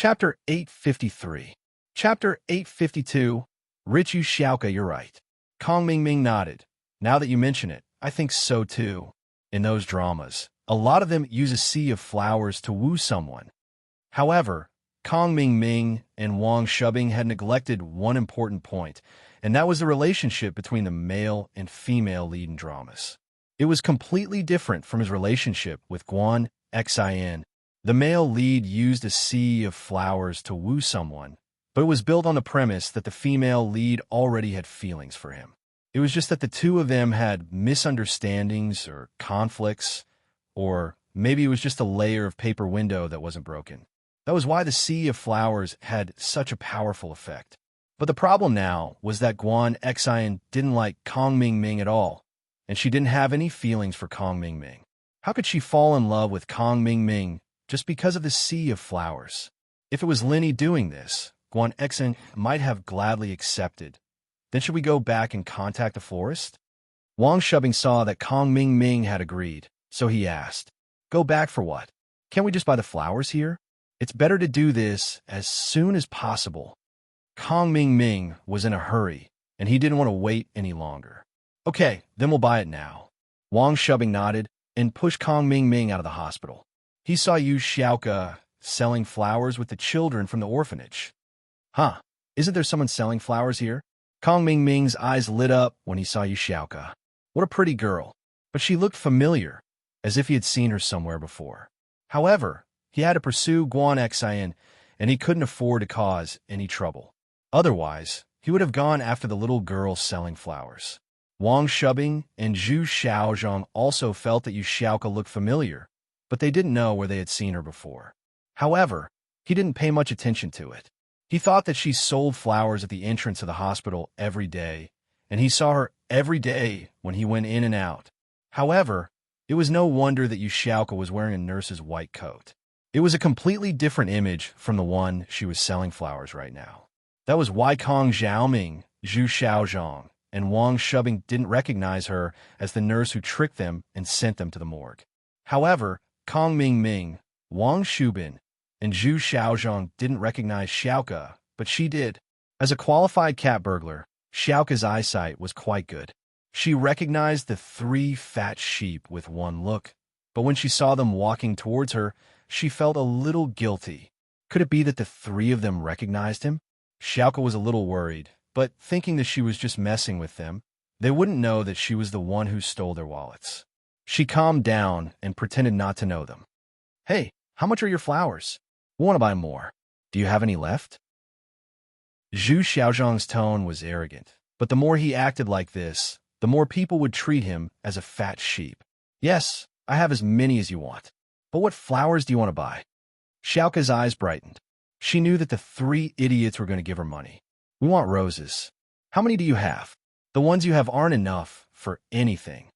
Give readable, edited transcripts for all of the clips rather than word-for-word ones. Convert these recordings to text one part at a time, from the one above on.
Chapter 853. Chapter 852. Rich Yu Xiaoka, you're right. Kong Mingming nodded. Now that you mention it, I think so too. In those dramas, a lot of them use a sea of flowers to woo someone. However, Kong Mingming and Wang Shubing had neglected one important point, and that was the relationship between the male and female lead in dramas. It was completely different from his relationship with Guan Xin. The male lead used a sea of flowers to woo someone, but it was built on the premise that the female lead already had feelings for him. It was just that the two of them had misunderstandings or conflicts, or maybe it was just a layer of paper window that wasn't broken. That was why the sea of flowers had such a powerful effect. But the problem now was that Guan Xin didn't like Kong Mingming at all, and she didn't have any feelings for Kong Mingming. How could she fall in love with Kong Mingming just because of the sea of flowers? If it was Linny doing this, Guan Xin might have gladly accepted. Then should we go back and contact the florist? Wang Shubing saw that Kong Mingming had agreed, so he asked, "Go back for what? Can't we just buy the flowers here? It's better to do this as soon as possible." Kong Mingming was in a hurry, and he didn't want to wait any longer. "Okay, then we'll buy it now." Wang Shubing nodded and pushed Kong Mingming out of the hospital. He saw Yu Xiaoka selling flowers with the children from the orphanage. "Huh, isn't there someone selling flowers here?" Kong Mingming's eyes lit up when he saw Yu Xiaoka. What a pretty girl, but she looked familiar, as if he had seen her somewhere before. However, he had to pursue Guan Xin, and he couldn't afford to cause any trouble. Otherwise, he would have gone after the little girl selling flowers. Wang Shubing and Zhu Xiaozhong also felt that Yu Xiaoka looked familiar, but they didn't know where they had seen her before. However, he didn't pay much attention to it. He thought that she sold flowers at the entrance of the hospital every day, and he saw her every day when he went in and out. However, it was no wonder that Yu Xiaoka was wearing a nurse's white coat. It was a completely different image from the one she was selling flowers right now. That was why Kong Xiaoming, Zhu Xiaozhong, and Wang Shubing didn't recognize her as the nurse who tricked them and sent them to the morgue. However, Kong Mingming, Wang Shubin, and Zhu Xiaozhong didn't recognize Xiaoka, but she did. As a qualified cat burglar, Xiaoka's eyesight was quite good. She recognized the 3 fat sheep with one look, but when she saw them walking towards her, she felt a little guilty. Could it be that the 3 of them recognized him? Xiaoka was a little worried, but thinking that she was just messing with them, they wouldn't know that she was the one who stole their wallets. She calmed down and pretended not to know them. "Hey, how much are your flowers? We want to buy more. Do you have any left?" Zhu Xiaozhong's tone was arrogant, but the more he acted like this, the more people would treat him as a fat sheep. "Yes, I have as many as you want. But what flowers do you want to buy?" Xiaoka's eyes brightened. She knew that the 3 idiots were going to give her money. "We want roses. How many do you have? The ones you have aren't enough for anything."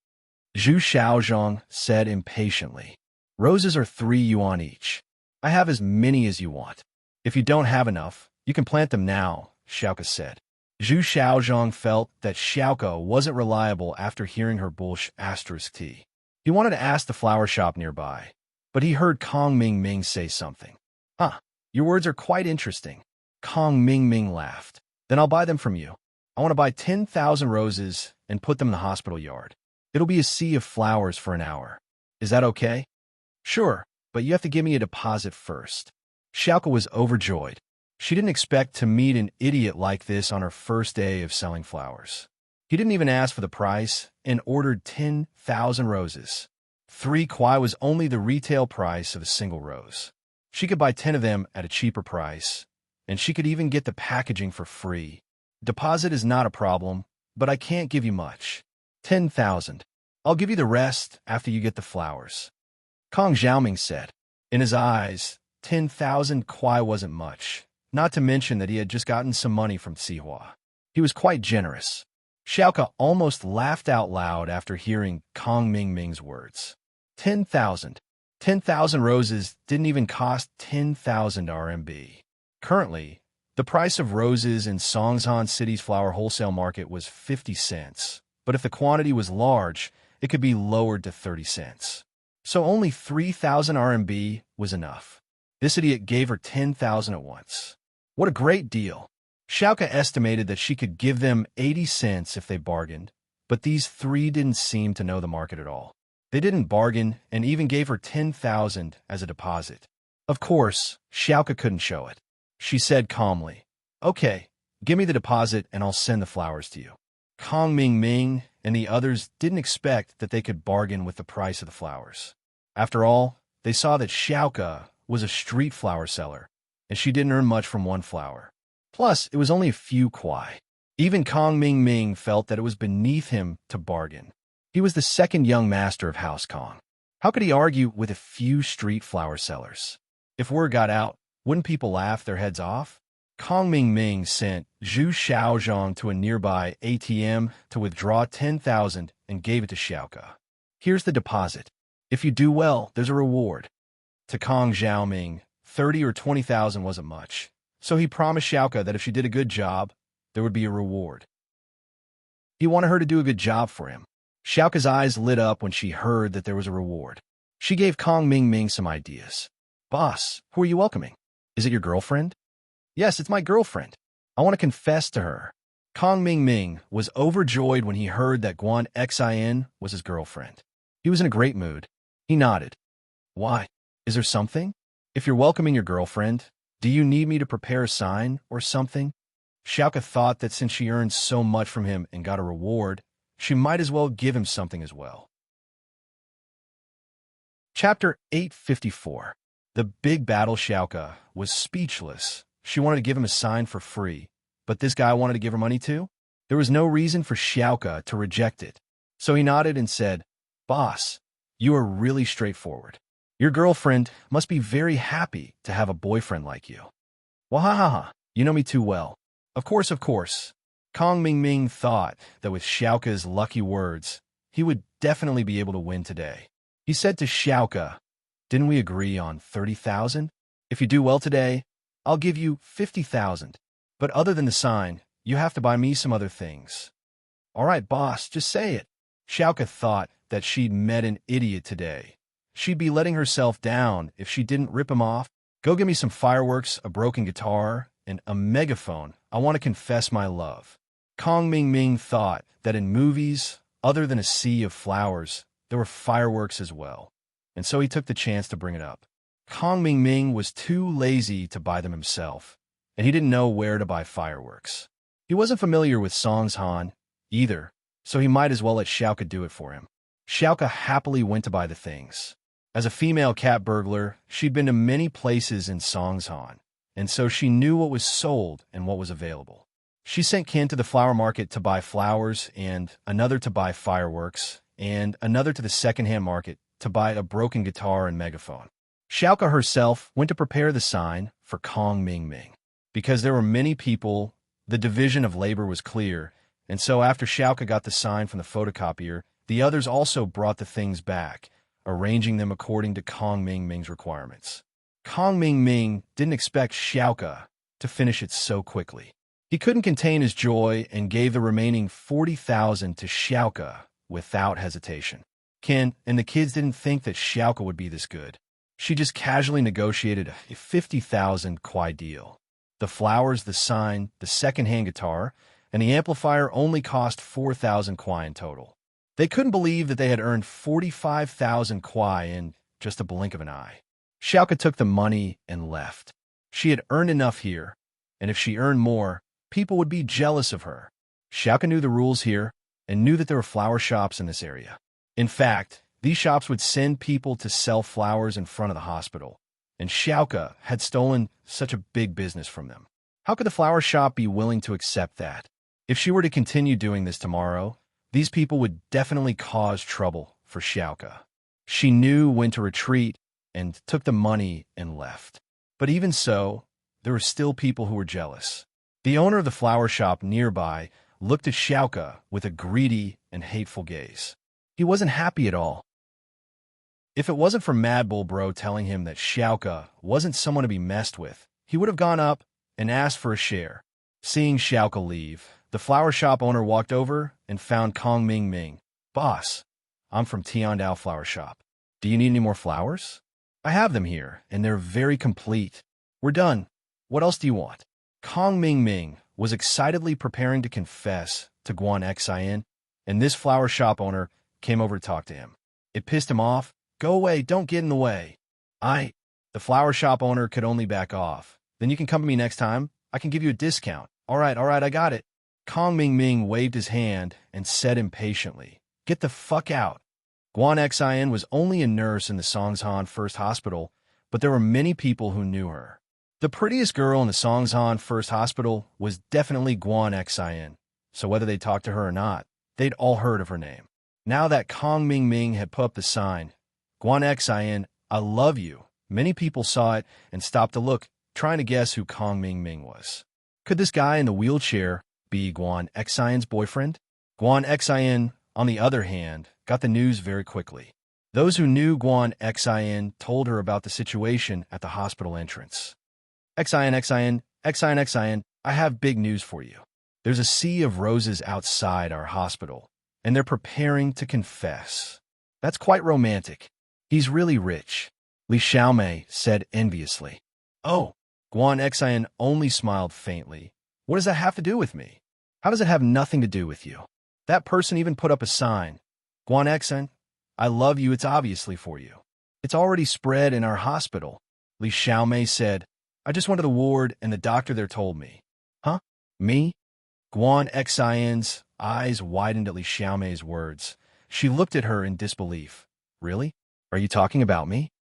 Zhu Xiaozhong said impatiently. "Roses are 3 yuan each. I have as many as you want. If you don't have enough, you can plant them now," Xiaoka said. Zhu Xiaozhong felt that Xiaoka wasn't reliable after hearing her bullsh**. He wanted to ask the flower shop nearby, but he heard Kong Mingming say something. "Huh, your words are quite interesting." Kong Mingming laughed. "Then I'll buy them from you. I want to buy 10,000 roses and put them in the hospital yard. It'll be a sea of flowers for an hour. Is that okay?" "Sure, but you have to give me a deposit first." Xiaoka was overjoyed. She didn't expect to meet an idiot like this on her first day of selling flowers. He didn't even ask for the price and ordered 10,000 roses. 3 kwai was only the retail price of a single rose. She could buy 10 of them at a cheaper price, and she could even get the packaging for free. "Deposit is not a problem, but I can't give you much. 10,000. I'll give you the rest after you get the flowers," Kong Xiaoming said. In his eyes, 10,000 kwai wasn't much, not to mention that he had just gotten some money from Sihua. He was quite generous. Xiaoka almost laughed out loud after hearing Kong Mingming's words. 10,000. 10,000 roses didn't even cost 10,000 RMB. Currently, the price of roses in Songshan City's flower wholesale market was 50 cents, but if the quantity was large, it could be lowered to 30 cents. So only 3,000 RMB was enough. This idiot gave her 10,000 at once. What a great deal. Xiaoka estimated that she could give them 80 cents if they bargained, but these three didn't seem to know the market at all. They didn't bargain and even gave her 10,000 as a deposit. Of course, Xiaoka couldn't show it. She said calmly, "Okay, give me the deposit and I'll send the flowers to you." Kong Ming Ming and the others didn't expect that they could bargain with the price of the flowers. After all, they saw that Xiaoka was a street flower seller, and she didn't earn much from one flower. Plus, it was only a few kuai. Even Kong Ming Ming felt that it was beneath him to bargain. He was the second young master of House Kong. How could he argue with a few street flower sellers? If word got out, wouldn't people laugh their heads off? Kong Ming Ming sent Zhu Xiaozhong to a nearby ATM to withdraw 10,000 and gave it to Xiaoka. "Here's the deposit. If you do well, there's a reward." To Kong Xiaoming, 30 or 20,000 wasn't much, so he promised Xiaoka that if she did a good job, there would be a reward. He wanted her to do a good job for him. Xiaoka's eyes lit up when she heard that there was a reward. She gave Kong Ming Ming some ideas. "Boss, who are you welcoming? Is it your girlfriend?" "Yes, it's my girlfriend. I want to confess to her." Kong Ming Ming was overjoyed when he heard that Guan Xin was his girlfriend. He was in a great mood. He nodded. "Why? Is there something? If you're welcoming your girlfriend, do you need me to prepare a sign or something?" Xiaoka thought that since she earned so much from him and got a reward, she might as well give him something as well. Chapter 854. The Big Battle. Xiaoka was speechless. She wanted to give him a sign for free, but this guy wanted to give her money too? There was no reason for Xiaoka to reject it. So he nodded and said, "Boss, you are really straightforward. Your girlfriend must be very happy to have a boyfriend like you." "Wahahaha, you know me too well." Of course, of course. Kong Ming Ming thought that with Xiaoka's lucky words, he would definitely be able to win today. He said to Xiaoka, "Didn't we agree on 30,000? If you do well today, I'll give you 50,000. But other than the sign, you have to buy me some other things." "All right, boss, just say it." Xiaoka thought that she'd met an idiot today. She'd be letting herself down if she didn't rip him off. "Go get me some fireworks, a broken guitar, and a megaphone. I want to confess my love." Kong Ming Ming thought that in movies, other than a sea of flowers, there were fireworks as well, and so he took the chance to bring it up. Kong Ming Ming was too lazy to buy them himself, and he didn't know where to buy fireworks. He wasn't familiar with Songshan either, so he might as well let Xiaoka do it for him. Xiaoka happily went to buy the things. As a female cat burglar, she'd been to many places in Songshan, and so she knew what was sold and what was available. She sent Ken to the flower market to buy flowers, and another to buy fireworks, and another to the second-hand market to buy a broken guitar and megaphone. Xiaoka herself went to prepare the sign for Kong Ming Ming. Because there were many people, the division of labor was clear, and so after Xiaoka got the sign from the photocopier, the others also brought the things back, arranging them according to Kong Ming Ming's requirements. Kong Ming Ming didn't expect Xiaoka to finish it so quickly. He couldn't contain his joy and gave the remaining 40,000 to Xiaoka without hesitation. Ken and the kids didn't think that Xiaoka would be this good. She just casually negotiated a 50,000 kuai deal. The flowers, the sign, the second-hand guitar, and the amplifier only cost 4,000 kuai in total. They couldn't believe that they had earned 45,000 kuai in just a blink of an eye. Xiaoka took the money and left. She had earned enough here, and if she earned more, people would be jealous of her. Xiaoka knew the rules here and knew that there were flower shops in this area. In fact, these shops would send people to sell flowers in front of the hospital, and Xiaoka had stolen such a big business from them. How could the flower shop be willing to accept that? If she were to continue doing this tomorrow, these people would definitely cause trouble for Xiaoka. She knew when to retreat and took the money and left. But even so, there were still people who were jealous. The owner of the flower shop nearby looked at Xiaoka with a greedy and hateful gaze. He wasn't happy at all. If it wasn't for Mad Bull Bro telling him that Xiaoka wasn't someone to be messed with, he would have gone up and asked for a share. Seeing Xiaoka leave, the flower shop owner walked over and found Kong Ming Ming. "Boss, I'm from Tiandao Flower Shop. Do you need any more flowers?" I have them here, and they're very complete. We're done. What else do you want? Kong Ming Ming was excitedly preparing to confess to Guan Xian, and this flower shop owner came over to talk to him. It pissed him off. Go away, don't get in the way. The flower shop owner could only back off. Then you can come to me next time. I can give you a discount. All right, I got it. Kong Ming Ming waved his hand and said impatiently, Get the fuck out. Guan Xian was only a nurse in the Songshan First Hospital, but there were many people who knew her. The prettiest girl in the Songshan First Hospital was definitely Guan Xian, so whether they talked to her or not, they'd all heard of her name. Now that Kong Ming Ming had put up the sign, Guan Xian, I love you, many people saw it and stopped to look, trying to guess who Kong Ming Ming was. Could this guy in the wheelchair be Guan Xian's boyfriend? Guan Xian, on the other hand, got the news very quickly. Those who knew Guan Xian told her about the situation at the hospital entrance. Xian, I have big news for you. There's a sea of roses outside our hospital, and they're preparing to confess. That's quite romantic. He's really rich, Li Xiaomei said enviously. Oh, Guan Xian only smiled faintly. What does that have to do with me? How does it have nothing to do with you? That person even put up a sign. Guan Xian, I love you, it's obviously for you. It's already spread in our hospital, Li Xiaomei said. I just went to the ward and the doctor there told me. Huh? Me? Guan Xian's eyes widened at Li Xiaomei's words. She looked at her in disbelief. Really? Are you talking about me?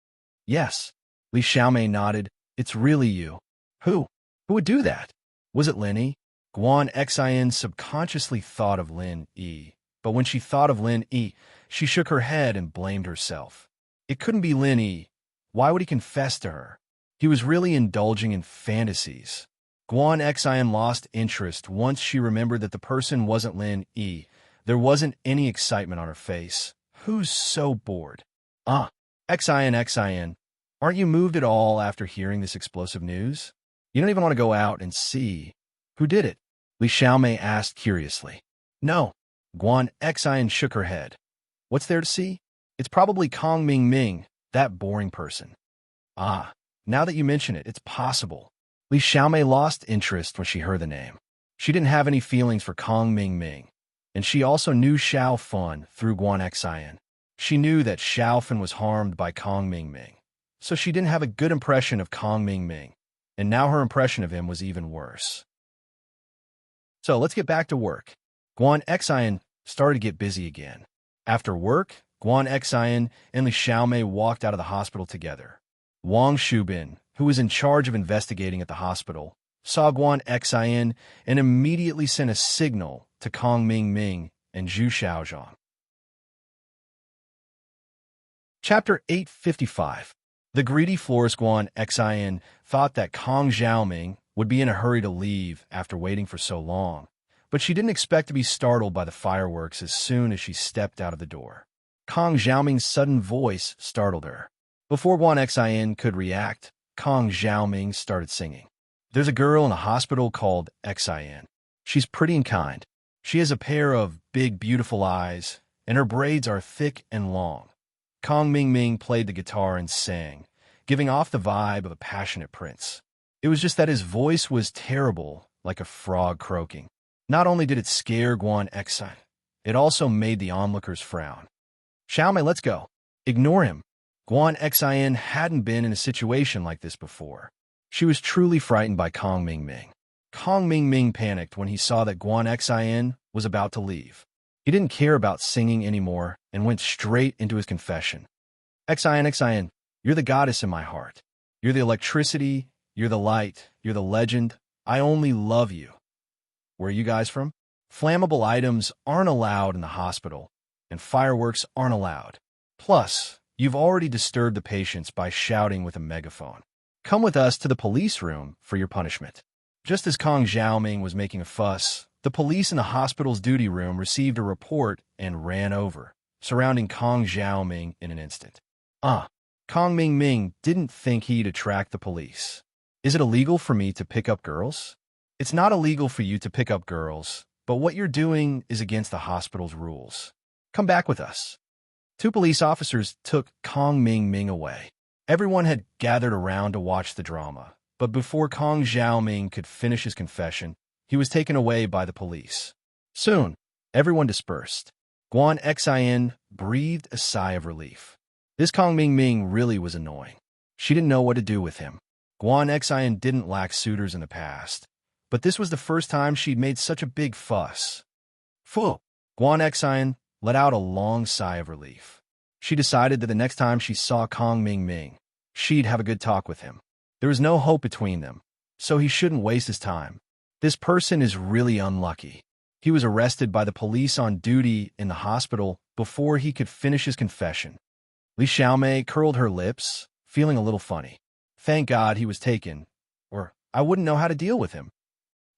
Yes. Li Xiaomei nodded. It's really you. Who? Who would do that? Was it Lin Yi? Guan Xian subconsciously thought of Lin Yi, but when she thought of Lin Yi, she shook her head and blamed herself. It couldn't be Lin Yi. Why would he confess to her? He was really indulging in fantasies. Guan Xian lost interest once she remembered that the person wasn't Lin Yi. There wasn't any excitement on her face. Who's so bored? Xian, aren't you moved at all after hearing this explosive news? You don't even want to go out and see. Who did it? Li Xiaomei asked curiously. No. Guan Xian shook her head. What's there to see? It's probably Kong Ming Ming, that boring person. Now that you mention it, it's possible. Li Xiaomei lost interest when she heard the name. She didn't have any feelings for Kong Ming Ming, and she also knew Xiao Fan through Guan Xian. She knew that Xiao Fan was harmed by Kong Ming Ming, so she didn't have a good impression of Kong Ming Ming, and now her impression of him was even worse. So let's get back to work. Guan Xian started to get busy again. After work, Guan Xian and Li Xiaomei walked out of the hospital together. Wang Shubin, who was in charge of investigating at the hospital, saw Guan Xian and immediately sent a signal to Kong Ming Ming and Zhu Xiaozhang. Chapter 855. The greedy florist Guan Xian thought that Kong Xiaoming would be in a hurry to leave after waiting for so long, but she didn't expect to be startled by the fireworks as soon as she stepped out of the door. Kong Xiaoming's sudden voice startled her. Before Guan Xian could react, Kong Xiaoming started singing. There's a girl in a hospital called Xian. She's pretty and kind. She has a pair of big, beautiful eyes, and her braids are thick and long. Kong Ming Ming played the guitar and sang, giving off the vibe of a passionate prince. It was just that his voice was terrible, like a frog croaking. Not only did it scare Guan Xian, it also made the onlookers frown. Xiaomei, let's go. Ignore him. Guan Xian hadn't been in a situation like this before. She was truly frightened by Kong Ming Ming. Kong Ming Ming panicked when he saw that Guan Xian was about to leave. He didn't care about singing anymore and went straight into his confession. Xian, you're the goddess in my heart. You're the electricity, you're the light, you're the legend. I only love you. Where are you guys from? Flammable items aren't allowed in the hospital, and fireworks aren't allowed. Plus, you've already disturbed the patients by shouting with a megaphone. Come with us to the police room for your punishment. Just as Kong Xiaoming was making a fuss, the police in the hospital's duty room received a report and ran over, surrounding Kong Xiaoming in an instant. Kong Ming Ming didn't think he'd attract the police. Is it illegal for me to pick up girls? It's not illegal for you to pick up girls, but what you're doing is against the hospital's rules. Come back with us. Two police officers took Kong Ming Ming away. Everyone had gathered around to watch the drama, but before Kong Xiaoming could finish his confession, he was taken away by the police. Soon, everyone dispersed. Guan Xin breathed a sigh of relief. This Kong Ming really was annoying. She didn't know what to do with him. Guan Xin didn't lack suitors in the past, but this was the first time she'd made such a big fuss. Phew! Guan Xin let out a long sigh of relief. She decided that the next time she saw Kong Ming, she'd have a good talk with him. There was no hope between them, so he shouldn't waste his time. This person is really unlucky. He was arrested by the police on duty in the hospital before he could finish his confession. Li Xiaomei curled her lips, feeling a little funny. Thank God he was taken, or I wouldn't know how to deal with him.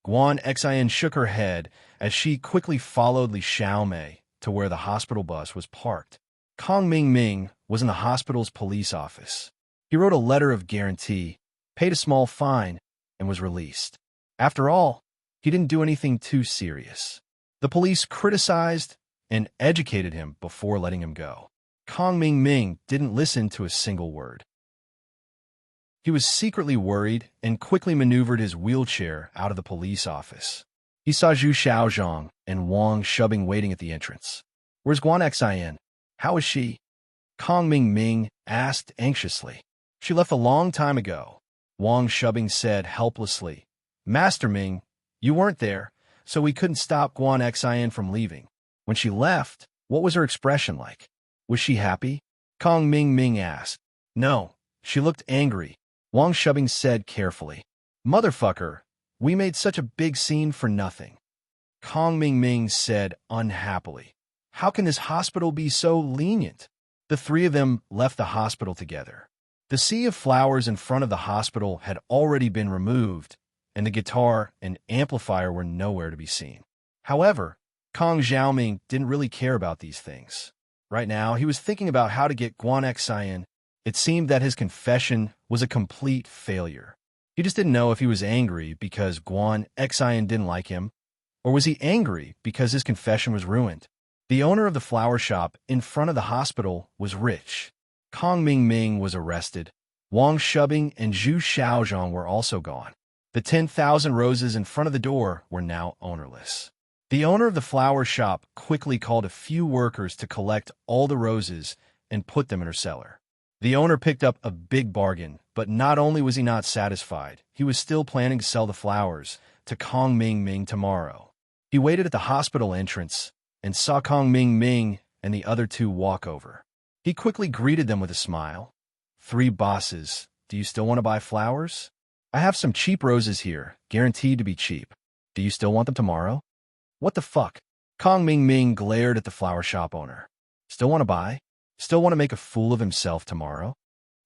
Guan Xin shook her head as she quickly followed Li Xiaomei to where the hospital bus was parked. Kong Ming was in the hospital's police office. He wrote a letter of guarantee, paid a small fine, and was released. After all, he didn't do anything too serious. The police criticized and educated him before letting him go. Kong Ming didn't listen to a single word. He was secretly worried and quickly maneuvered his wheelchair out of the police office. He saw Zhu Xiaozhong and Wang Shubbing waiting at the entrance. Where's Guan Xin? How is she? Kong Ming asked anxiously. She left a long time ago, Wang Shubbing said helplessly. Master Ming, you weren't there, so we couldn't stop Guan Xin from leaving. When she left, what was her expression like? Was she happy? Kong Ming asked. No, she looked angry, Wang Shubbing said carefully. Motherfucker, we made such a big scene for nothing. Kong Ming said unhappily. How can this hospital be so lenient? The three of them left the hospital together. The sea of flowers in front of the hospital had already been removed, and the guitar and amplifier were nowhere to be seen. However, Kong Xiaoming didn't really care about these things. Right now, he was thinking about how to get Guan Xin. It seemed that his confession was a complete failure. He just didn't know if he was angry because Guan Xin didn't like him, or was he angry because his confession was ruined. The owner of the flower shop in front of the hospital was rich. Kong Ming was arrested. Wang Shubbing and Zhu Xiaozhong were also gone. The 10,000 roses in front of the door were now ownerless. The owner of the flower shop quickly called a few workers to collect all the roses and put them in her cellar. The owner picked up a big bargain, but not only was he not satisfied, he was still planning to sell the flowers to Kong Ming tomorrow. He waited at the hospital entrance and saw Kong Ming and the other two walk over. He quickly greeted them with a smile. Three bosses, do you still want to buy flowers? I have some cheap roses here, guaranteed to be cheap. Do you still want them tomorrow? What the fuck? Kong Ming glared at the flower shop owner. Still want to buy? Still want to make a fool of himself tomorrow?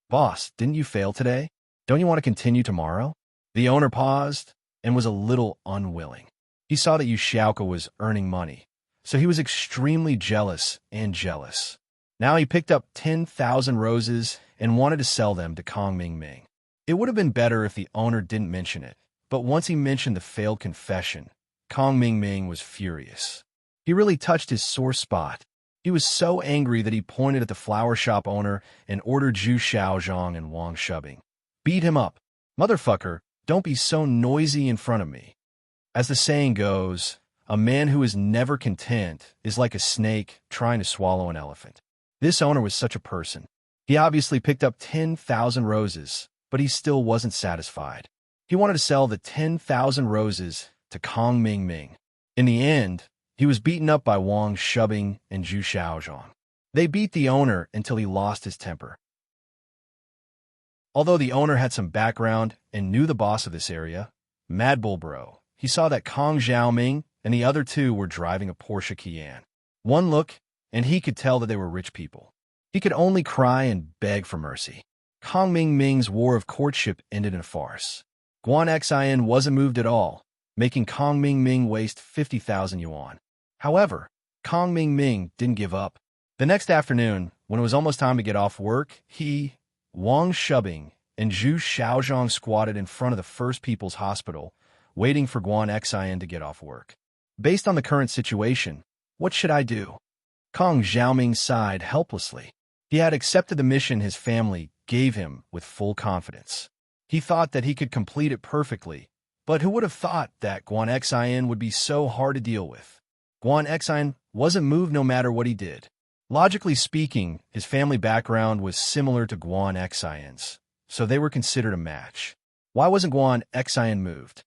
Boss, didn't you fail today? Don't you want to continue tomorrow? The owner paused and was a little unwilling. He saw that Yu Xiaoka was earning money, so he was extremely jealous. Now he picked up 10,000 roses and wanted to sell them to Kong Ming. It would have been better if the owner didn't mention it, but once he mentioned the failed confession, Kong Ming was furious. He really touched his sore spot. He was so angry that he pointed at the flower shop owner and ordered Zhu Xiaozhong and Wang Shubbing. Beat him up. Motherfucker, don't be so noisy in front of me. As the saying goes, a man who is never content is like a snake trying to swallow an elephant. This owner was such a person. He obviously picked up 10,000 roses, but he still wasn't satisfied. He wanted to sell the 10,000 roses to Kong Ming. In the end, he was beaten up by Wang Shubbing and Zhu Xiaozhong. They beat the owner until he lost his temper. Although the owner had some background and knew the boss of this area, Mad Bull Bro, he saw that Kong Xiaoming and the other two were driving a Porsche Cayenne. One look, and he could tell that they were rich people. He could only cry and beg for mercy. Kong Ming's war of courtship ended in a farce. Guan Xin wasn't moved at all, making Kong Ming waste 50,000 yuan. However, Kong Ming didn't give up. The next afternoon, when it was almost time to get off work, he, Wang Shubbing, and Zhu Xiaozhong squatted in front of the First People's Hospital, waiting for Guan Xin to get off work. Based on the current situation, what should I do? Kong Xiaoming sighed helplessly. He had accepted the mission his family gave him with full confidence. He thought that he could complete it perfectly, but who would have thought that Guan Xin would be so hard to deal with? Guan Xin wasn't moved no matter what he did. Logically speaking, his family background was similar to Guan Xin's, so they were considered a match. Why wasn't Guan Xin moved?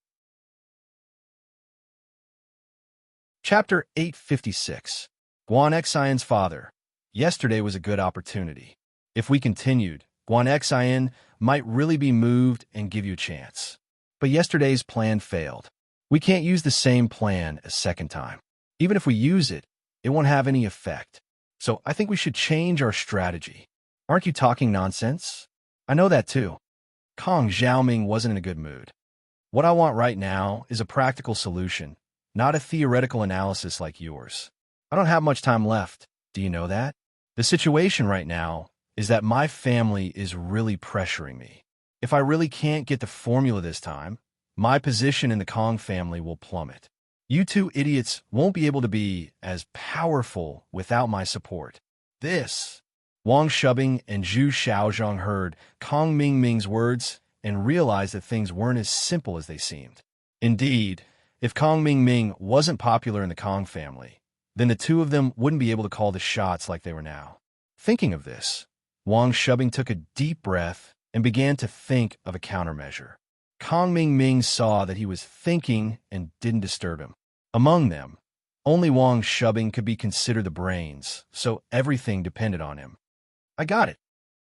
Chapter 856. Guan Xin's father. Yesterday was a good opportunity. If we continued, Guan Xin might really be moved and give you a chance. But yesterday's plan failed. We can't use the same plan a second time. Even if we use it, it won't have any effect. So I think we should change our strategy. Aren't you talking nonsense? I know that too. Kong Xiaoming wasn't in a good mood. What I want right now is a practical solution, not a theoretical analysis like yours. I don't have much time left. Do you know that? The situation right now is that my family is really pressuring me. If I really can't get the formula this time, my position in the Kong family will plummet. You two idiots won't be able to be as powerful without my support. This. Wang Shubing and Zhu Xiaozhong heard Kong Mingming's words and realized that things weren't as simple as they seemed. Indeed, if Kong Mingming wasn't popular in the Kong family, then the two of them wouldn't be able to call the shots like they were now. Thinking of this, Wang Shubing took a deep breath and began to think of a countermeasure. Kong Mingming saw that he was thinking and didn't disturb him. Among them, only Wang Shubing could be considered the brains, so everything depended on him. I got it.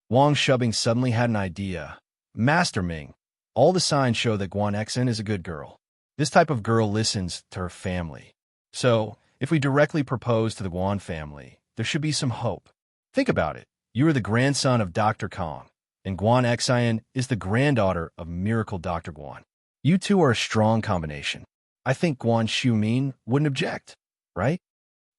Wang Shubing suddenly had an idea. Master Ming, all the signs show that Guan Xin is a good girl. This type of girl listens to her family. So, if we directly propose to the Guan family, there should be some hope. Think about it. You are the grandson of Dr. Kong, and Guan Xin is the granddaughter of Miracle Dr. Guan. You two are a strong combination. I think Guan Xiumin wouldn't object, right?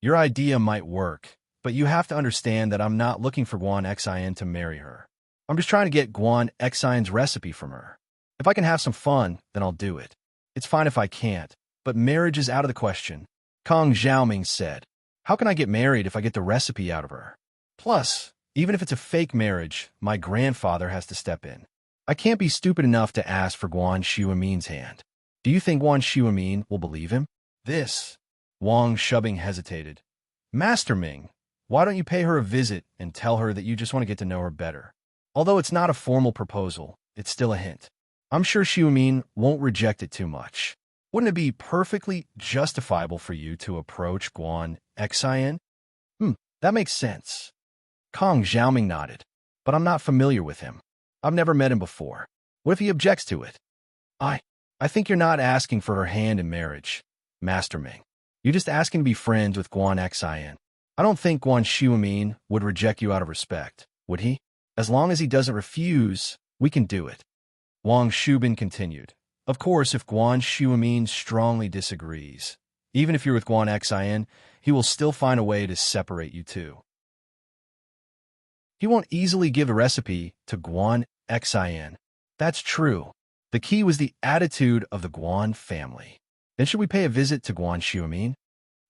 Your idea might work, but you have to understand that I'm not looking for Guan Xin to marry her. I'm just trying to get Guan Xin's recipe from her. If I can have some fun, then I'll do it. It's fine if I can't, but marriage is out of the question. Kong Xiaoming said, how can I get married if I get the recipe out of her? Plus, even if it's a fake marriage, my grandfather has to step in. I can't be stupid enough to ask for Guan Xiumin's hand. Do you think Guan Xiumin will believe him? This. Wang Shubing hesitated. Master Ming, why don't you pay her a visit and tell her that you just want to get to know her better? Although it's not a formal proposal, it's still a hint. I'm sure Xiumin won't reject it too much. Wouldn't it be perfectly justifiable for you to approach Guan Xin? That makes sense. Kong Xiaoming nodded. But I'm not familiar with him. I've never met him before. What if he objects to it? I think you're not asking for her hand in marriage, Master Ming. You're just asking to be friends with Guan Xin. I don't think Guan Xiumin would reject you out of respect, would he? As long as he doesn't refuse, we can do it. Wang Shubin continued. Of course, if Guan Xiumin strongly disagrees, even if you're with Guan Xin, he will still find a way to separate you two. He won't easily give the recipe to Guan Xin. That's true. The key was the attitude of the Guan family. Then should we pay a visit to Guan Xiumin?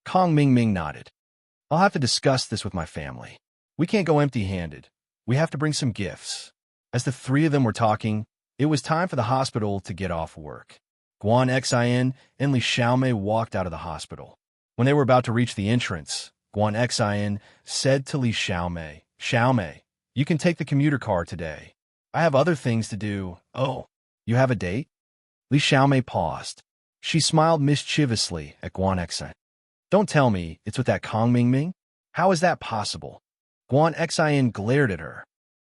Kong Mingming nodded. I'll have to discuss this with my family. We can't go empty-handed. We have to bring some gifts. As the three of them were talking, it was time for the hospital to get off work. Guan Xin and Li Xiaomei walked out of the hospital. When they were about to reach the entrance, Guan Xin said to Li Xiaomei, Xiaomei, you can take the commuter car today. I have other things to do. Oh, you have a date? Li Xiaomei paused. She smiled mischievously at Guan Xin. Don't tell me it's with that Kong Mingming? How is that possible? Guan Xin glared at her.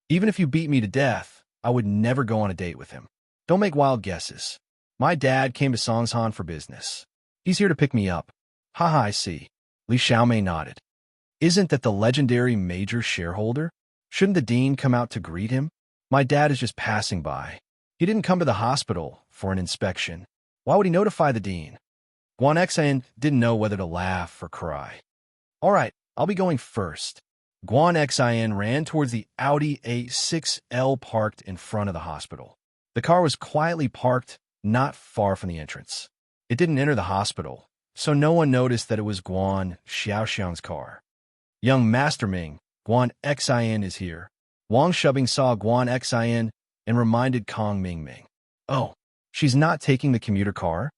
Even if you beat me to death, I would never go on a date with him. Don't make wild guesses. My dad came to Songshan for business. He's here to pick me up. Haha, I see. Li Xiaomei nodded. Isn't that the legendary major shareholder? Shouldn't the dean come out to greet him? My dad is just passing by. He didn't come to the hospital for an inspection. Why would he notify the dean? Guan Xin didn't know whether to laugh or cry. All right, I'll be going first. Guan Xin ran towards the Audi A6L parked in front of the hospital. The car was quietly parked not far from the entrance. It didn't enter the hospital, so no one noticed that it was Guan Xiaoxiang's car. Young Master Ming, Guan Xin is here. Wang Shubing saw Guan Xin and reminded Kong Mingming. Oh, she's not taking the commuter car?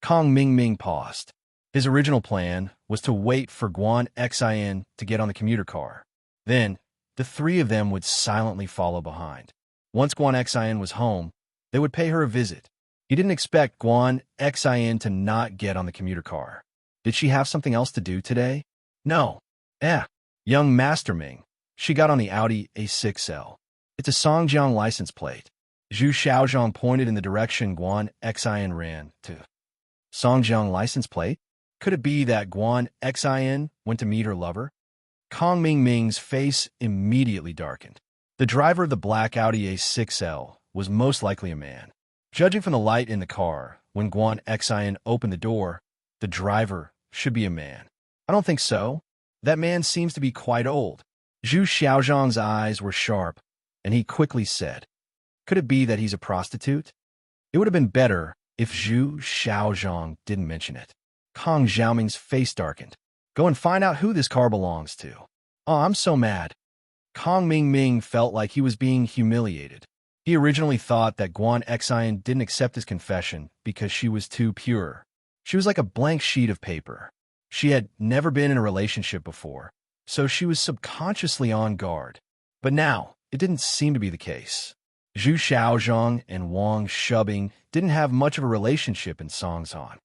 Kong Mingming paused. His original plan was to wait for Guan Xin to get on the commuter car. Then, the three of them would silently follow behind. Once Guan Xin was home, they would pay her a visit. He didn't expect Guan Xin to not get on the commuter car. Did she have something else to do today? No. Young Master Ming. She got on the Audi A6L. It's a Songjiang license plate. Zhu Xiaozhong pointed in the direction Guan Xin ran to. Songjiang license plate? Could it be that Guan Xin went to meet her lover? Kong Mingming's face immediately darkened. The driver of the black Audi A6L was most likely a man. Judging from the light in the car, when Guan Xin opened the door, the driver should be a man. I don't think so. That man seems to be quite old. Zhu Xiaozhong's eyes were sharp, and he quickly said, could it be that he's a prostitute? It would have been better if Zhu Xiaozhong didn't mention it. Kong Xiaoming's face darkened. Go and find out who this car belongs to. Oh, I'm so mad. Kong Mingming felt like he was being humiliated. He originally thought that Guan Xin didn't accept his confession because she was too pure. She was like a blank sheet of paper. She had never been in a relationship before, so she was subconsciously on guard. But now, it didn't seem to be the case. Zhu Xiaozhong and Wang Shubing didn't have much of a relationship in Songzhan.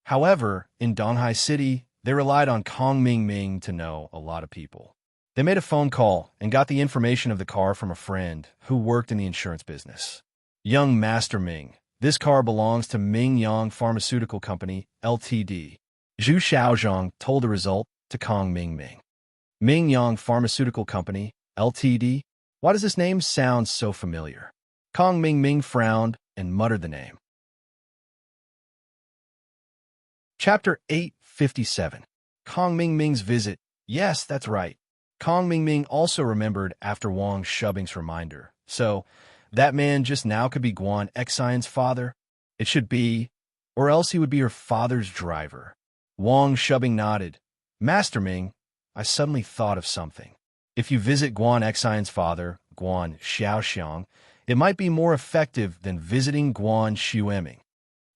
However, in Donghai City, they relied on Kong Mingming to know a lot of people. They made a phone call and got the information of the car from a friend who worked in the insurance business. Young Master Ming, this car belongs to Mingyang Pharmaceutical Company, Ltd. Zhu Xiaozhong told the result to Kong Mingming. Mingyang Pharmaceutical Company, Ltd. Why does this name sound so familiar? Kong Mingming frowned and muttered the name. Chapter 857. Kong Mingming's visit. Yes, that's right. Kong Mingming also remembered after Wang Shubing's reminder. So, that man just now could be Guan Xion's father? It should be, or else he would be her father's driver. Wang Shubing nodded. Master Ming, I suddenly thought of something. If you visit Guan Xion's father, Guan Xiaoxiang, it might be more effective than visiting Guan Xueming.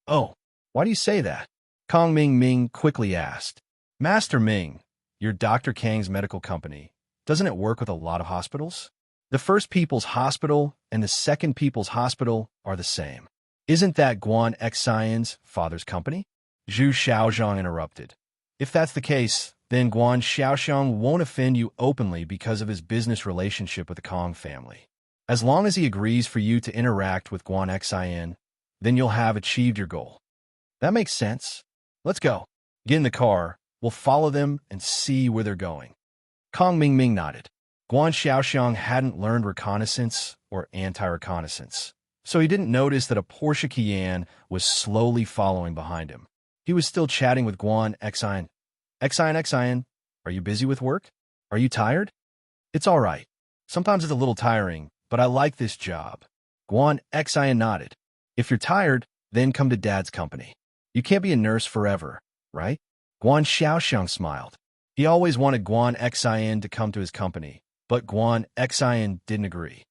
Oh, why do you say that? Kong Mingming quickly asked. Master Ming, your Dr. Kang's medical company, doesn't it work with a lot of hospitals? The first People's Hospital and the second People's Hospital are the same. Isn't that Guan Xion's father's company? Zhu Xiaozhong interrupted. If that's the case, then Guan Xiaoxiang won't offend you openly because of his business relationship with the Kong family. As long as he agrees for you to interact with Guan Xion, then you'll have achieved your goal. That makes sense. Let's go. Get in the car. We'll follow them and see where they're going. Kong Mingming nodded. Guan Xiaoxiang hadn't learned reconnaissance or anti-reconnaissance, so he didn't notice that a Porsche Cayenne was slowly following behind him. He was still chatting with Guan Xion. Xion, are you busy with work? Are you tired? It's all right. Sometimes it's a little tiring, but I like this job. Guan Xion nodded. If you're tired, then come to Dad's company. You can't be a nurse forever, right? Guan Xiaoxiang smiled. He always wanted Guan Xion to come to his company, but Guan Xion didn't agree.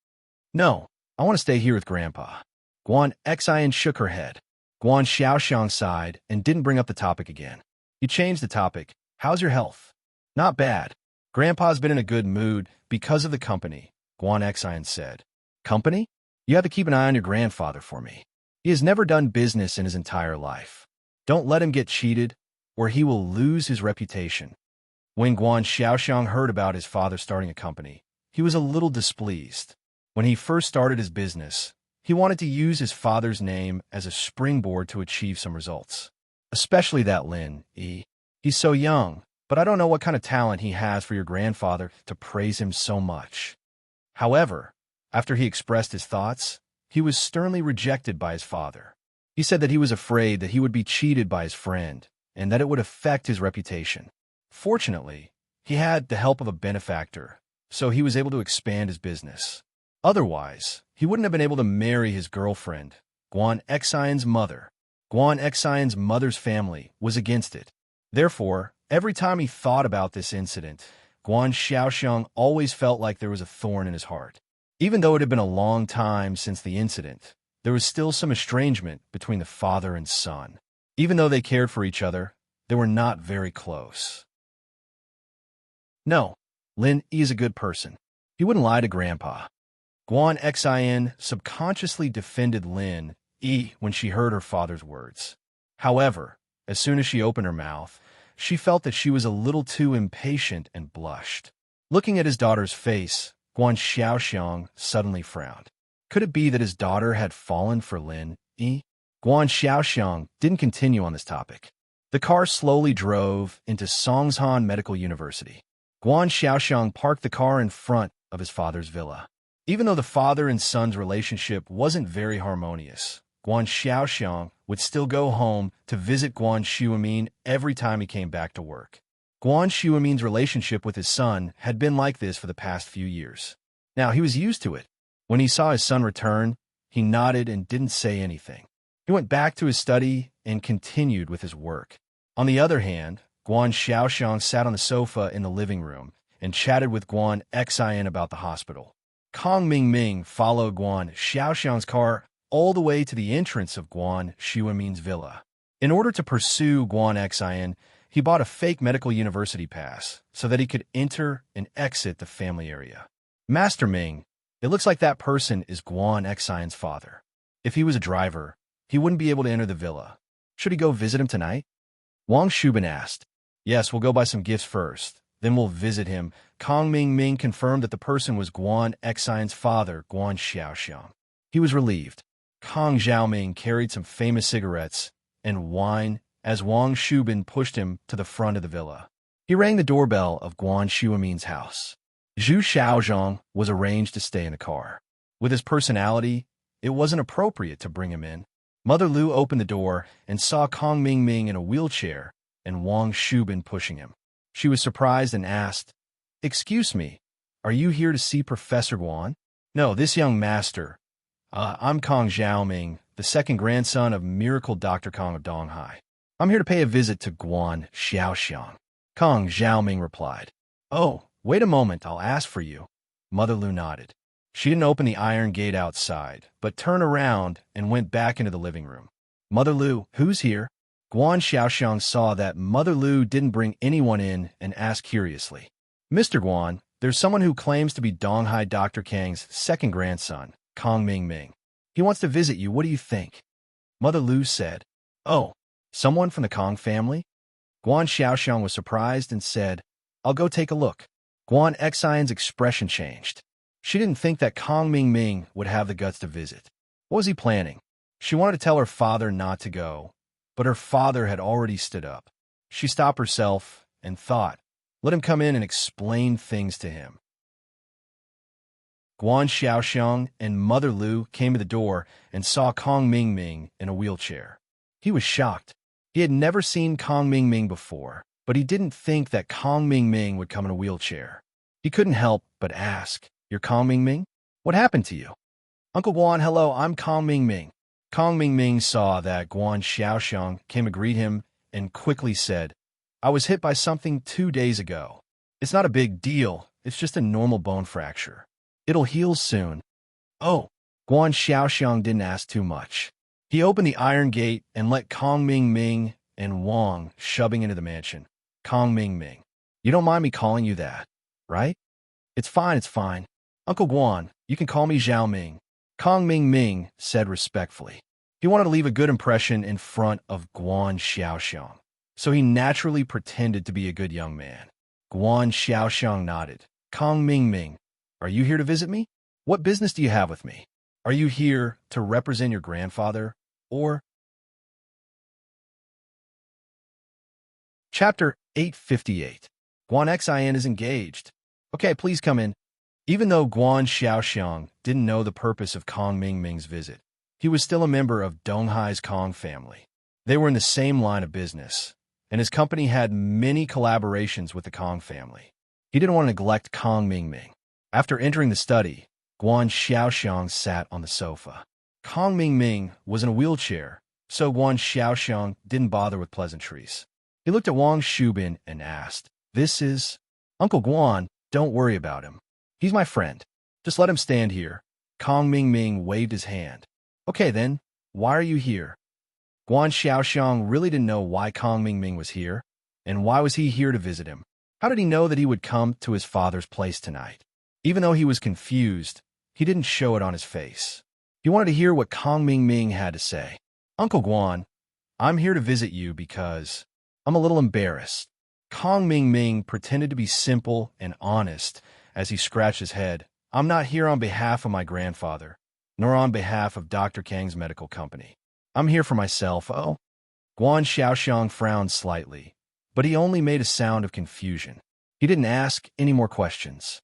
No, I want to stay here with Grandpa. Guan Xion shook her head. Guan Xiaoxiang sighed and didn't bring up the topic again. He changed the topic. How's your health? Not bad. Grandpa's been in a good mood because of the company, Guan Xion said. Company? You have to keep an eye on your grandfather for me. He has never done business in his entire life. Don't let him get cheated, or he will lose his reputation. When Guan Xiaoxiang heard about his father starting a company, he was a little displeased. When he first started his business, he wanted to use his father's name as a springboard to achieve some results. Especially that Lin Yi. He's so young, but I don't know what kind of talent he has for your grandfather to praise him so much. However, after he expressed his thoughts, he was sternly rejected by his father. He said that he was afraid that he would be cheated by his friend and that it would affect his reputation. Fortunately, he had the help of a benefactor, so he was able to expand his business. Otherwise, he wouldn't have been able to marry his girlfriend, Guan Xion's mother. Guan Xion's mother's family was against it. Therefore, every time he thought about this incident, Guan Xiaoxiang always felt like there was a thorn in his heart. Even though it had been a long time since the incident, there was still some estrangement between the father and son. Even though they cared for each other, they were not very close. No, Lin Yi is a good person. He wouldn't lie to Grandpa. Guan Xin subconsciously defended Lin Yi when she heard her father's words. However, as soon as she opened her mouth, she felt that she was a little too impatient and blushed. Looking at his daughter's face, Guan Xiaoxiang suddenly frowned. Could it be that his daughter had fallen for Lin Yi? Guan Xiaoxiang didn't continue on this topic. The car slowly drove into Songshan Medical University. Guan Xiaoxiang parked the car in front of his father's villa. Even though the father and son's relationship wasn't very harmonious, Guan Xiaoxiang would still go home to visit Guan Xuemin every time he came back to work. Guan Xuemin's relationship with his son had been like this for the past few years. Now, he was used to it. When he saw his son return, he nodded and didn't say anything. He went back to his study and continued with his work. On the other hand, Guan Xiaoxiang sat on the sofa in the living room and chatted with Guan Xin about the hospital. Kong Mingming followed Guan Xiaoxiang's car all the way to the entrance of Guan Xuemin's villa. In order to pursue Guan Xin, he bought a fake medical university pass so that he could enter and exit the family area. Master Ming, it looks like that person is Guan Xion's father. If he was a driver, he wouldn't be able to enter the villa. Should he go visit him tonight? Wang Shubin asked. Yes, we'll go buy some gifts first. Then we'll visit him. Kong Mingming confirmed that the person was Guan Xion's father, Guan Xiaoxiang. He was relieved. Kong Xiaoming carried some famous cigarettes and wine as Wang Shubin pushed him to the front of the villa. He rang the doorbell of Guan Xuemin's house. Zhu Xiaozhong was arranged to stay in the car. With his personality, it wasn't appropriate to bring him in. Mother Lu opened the door and saw Kong Mingming in a wheelchair and Wang Shubin pushing him. She was surprised and asked, "Excuse me, are you here to see Professor Guan?" "No, this young master. I'm Kong Xiaoming, the second grandson of Miracle Dr. Kong of Donghai. I'm here to pay a visit to Guan Xiaoxiang." Kong Xiaoming replied. "Oh, wait a moment, I'll ask for you." Mother Lu nodded. She didn't open the iron gate outside, but turned around and went back into the living room. "Mother Lu, who's here?" Guan Xiaoxiang saw that Mother Lu didn't bring anyone in and asked curiously. "Mr. Guan, there's someone who claims to be Donghai Dr. Kang's second grandson, Kong Mingming. He wants to visit you. What do you think?" Mother Lu said. "Oh, someone from the Kong family?" Guan Xiaoxiang was surprised and said, "I'll go take a look." Guan Xion's expression changed. She didn't think that Kong Mingming would have the guts to visit. What was he planning? She wanted to tell her father not to go, but her father had already stood up. She stopped herself and thought, let him come in and explain things to him. Guan Xiaoxiang and Mother Lu came to the door and saw Kong Mingming in a wheelchair. He was shocked. He had never seen Kong Mingming before, but he didn't think that Kong Mingming would come in a wheelchair. He couldn't help but ask, "You're Kong Mingming? What happened to you?" "Uncle Guan, hello, I'm Kong Mingming." Kong Mingming saw that Guan Xiaoxiang came to greet him and quickly said, "I was hit by something 2 days ago. It's not a big deal, it's just a normal bone fracture. It'll heal soon." "Oh." Guan Xiaoxiang didn't ask too much. He opened the iron gate and let Kong Mingming and Wang shoving into the mansion. "Kong Mingming, you don't mind me calling you that, right?" It's fine, it's fine. "Uncle Guan, you can call me Zhao Ming." Kong Mingming said respectfully. He wanted to leave a good impression in front of Guan Xiaoxiang, so he naturally pretended to be a good young man. Guan Xiaoxiang nodded. "Kong Mingming, are you here to visit me? What business do you have with me? Are you here to represent your grandfather, or—" Chapter 858. Guan Xin is engaged. "Okay, please come in." Even though Guan Xiaoxiang didn't know the purpose of Kong Mingming's visit, he was still a member of Donghai's Kong family. They were in the same line of business, and his company had many collaborations with the Kong family. He didn't want to neglect Kong Mingming. After entering the study, Guan Xiaoxiang sat on the sofa. Kong Mingming was in a wheelchair, so Guan Xiaoxiang didn't bother with pleasantries. He looked at Wang Shubin and asked, "This is—" Uncle Guan, don't worry about him. He's my friend. Just let him stand here. Kong Ming Ming waved his hand. Okay then, why are you here? Guan Xiaoxiang really didn't know why Kong Ming Ming was here, and why was he here to visit him? How did he know that he would come to his father's place tonight? Even though he was confused, he didn't show it on his face. He wanted to hear what Kong Ming Ming had to say. Uncle Guan, I'm here to visit you because I'm a little embarrassed. Kong Ming Ming pretended to be simple and honest as he scratched his head. I'm not here on behalf of my grandfather, nor on behalf of Dr. Kang's medical company. I'm here for myself, oh. Guan Xiaoxiang frowned slightly, but he only made a sound of confusion. He didn't ask any more questions.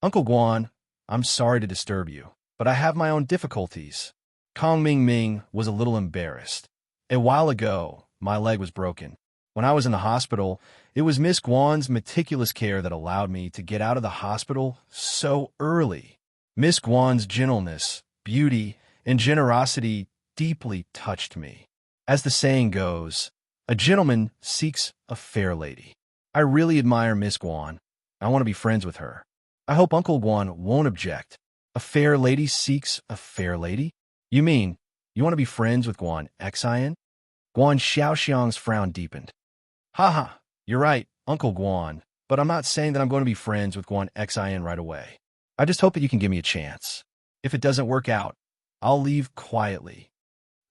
Uncle Guan, I'm sorry to disturb you, but I have my own difficulties. Kong Ming Ming was a little embarrassed. A while ago, my leg was broken. When I was in the hospital, it was Miss Guan's meticulous care that allowed me to get out of the hospital so early. Miss Guan's gentleness, beauty, and generosity deeply touched me. As the saying goes, a gentleman seeks a fair lady. I really admire Miss Guan. I want to be friends with her. I hope Uncle Guan won't object. A fair lady seeks a fair lady? You mean, you want to be friends with Guan Xian? Guan Xiaoxiang's frown deepened. Haha, you're right, Uncle Guan, but I'm not saying that I'm going to be friends with Guan Xian right away. I just hope that you can give me a chance. If it doesn't work out, I'll leave quietly.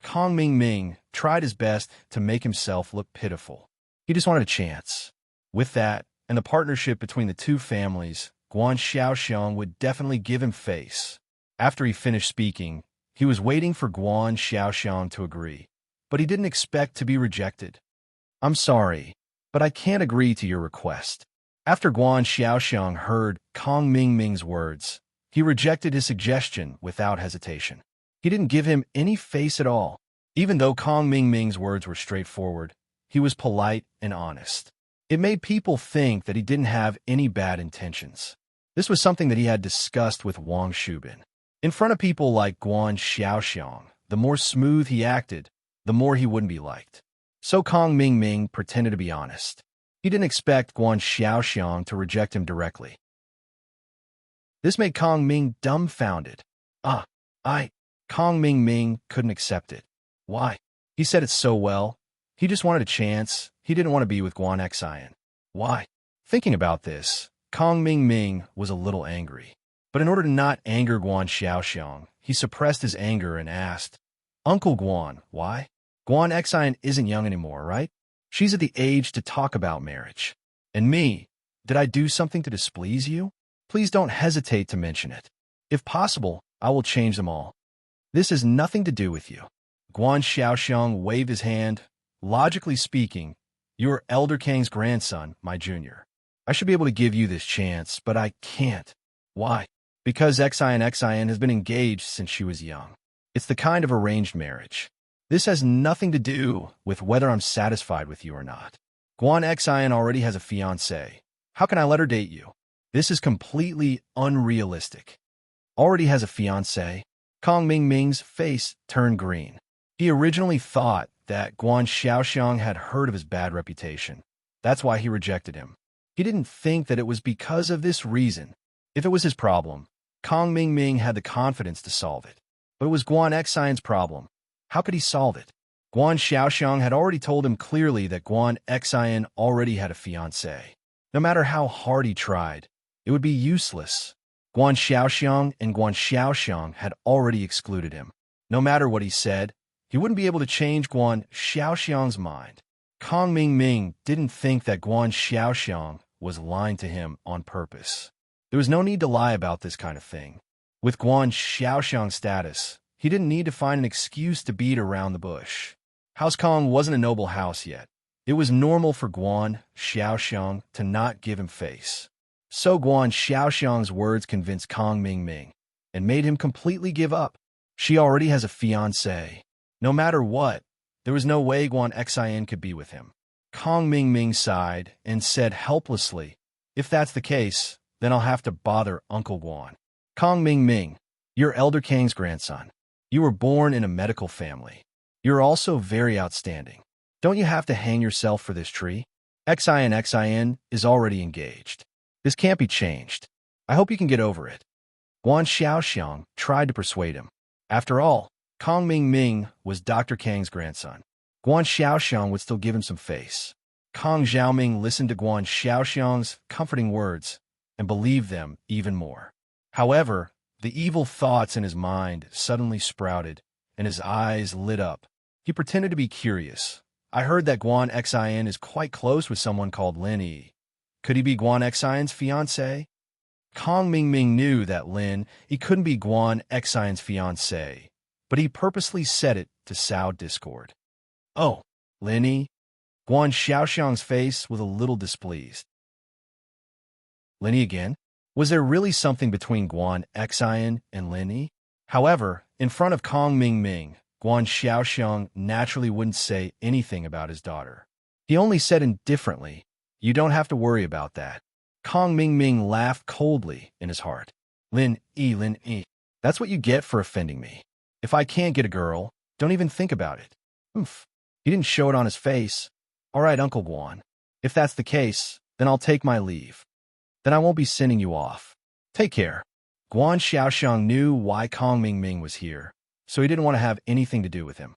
Kong Ming Ming tried his best to make himself look pitiful. He just wanted a chance. With that, and the partnership between the two families, Guan Xiaoxiang would definitely give him face. After he finished speaking, he was waiting for Guan Xiaoxiang to agree, but he didn't expect to be rejected. I'm sorry, but I can't agree to your request. After Guan Xiaoxiang heard Kong Ming Ming's words, he rejected his suggestion without hesitation. He didn't give him any face at all. Even though Kong Ming Ming's words were straightforward, he was polite and honest. It made people think that he didn't have any bad intentions. This was something that he had discussed with Wang Shubin. In front of people like Guan Xiaoxiang, the more smooth he acted, the more he wouldn't be liked. So Kong Ming Ming pretended to be honest. He didn't expect Guan Xiaoxiang to reject him directly. This made Kong Ming dumbfounded. Kong Ming Ming couldn't accept it. Why? He said it so well. He just wanted a chance. He didn't want to be with Guan Xian. Why? Thinking about this, Kong Ming Ming was a little angry. But in order to not anger Guan Xiaoxiang, he suppressed his anger and asked, Uncle Guan, why? Guan Xian isn't young anymore, right? She's at the age to talk about marriage. And me, did I do something to displease you? Please don't hesitate to mention it. If possible, I will change them all. This has nothing to do with you. Guan Xiaoxiang waved his hand. Logically speaking, you are Elder Kang's grandson, my junior. I should be able to give you this chance, but I can't. Why? Because Xian has been engaged since she was young. It's the kind of arranged marriage. This has nothing to do with whether I'm satisfied with you or not. Guan Xian already has a fiancé. How can I let her date you? This is completely unrealistic. Already has a fiancé? Kong Ming Ming's face turned green. He originally thought that Guan Xiaoxiang had heard of his bad reputation. That's why he rejected him. He didn't think that it was because of this reason. If it was his problem, Kong Ming Ming had the confidence to solve it. But it was Guan Xian's problem. How could he solve it? Guan Xiaoxiang had already told him clearly that Guan Xian already had a fiancé. No matter how hard he tried, it would be useless. Guan Xiaoxiang and Guan Xiaoxiang had already excluded him. No matter what he said, he wouldn't be able to change Guan Xiaoxiang's mind. Kong Ming Ming didn't think that Guan Xiaoxiang was lying to him on purpose. There was no need to lie about this kind of thing. With Guan Xiaoxiang's status, he didn't need to find an excuse to beat around the bush. House Kong wasn't a noble house yet. It was normal for Guan Xiaoxiang to not give him face. So Guan Xiaoxiang's words convinced Kong Ming Ming and made him completely give up. She already has a fiancé. No matter what, there was no way Guan Xian could be with him. Kong Ming Ming sighed and said helplessly, if that's the case, then I'll have to bother Uncle Guan. Kong Ming Ming, you're Elder Kang's grandson. You were born in a medical family. You're also very outstanding. Don't you have to hang yourself for this tree? Xin is already engaged. This can't be changed. I hope you can get over it. Guan Xiaoxiang tried to persuade him. After all, Kong Ming was Dr. Kang's grandson. Guan Xiaoxiang would still give him some face. Kong Xiaoming listened to Guan Xiaoxiang's comforting words and believed them even more. However, the evil thoughts in his mind suddenly sprouted, and his eyes lit up. He pretended to be curious. I heard that Guan Xin is quite close with someone called Lin Yi. Could he be Guan Xin's fiancé? Kong Ming knew that Lin Yi couldn't be Guan Xin's fiancé, but he purposely said it to sow discord. Oh, Lin Yi? Guan Xiaoxiang's face was a little displeased. Lin Yi again? Was there really something between Guan Xin and Lin Yi? However, in front of Kong Ming, Guan Xiaoxiang naturally wouldn't say anything about his daughter. He only said indifferently, "You don't have to worry about that." Kong Ming laughed coldly in his heart. Lin Yi, that's what you get for offending me. If I can't get a girl, don't even think about it. Oof. He didn't show it on his face. All right, Uncle Guan. If that's the case, then I'll take my leave. Then I won't be sending you off. Take care. Guan Xiaoxiang knew why Kong Ming was here, so he didn't want to have anything to do with him.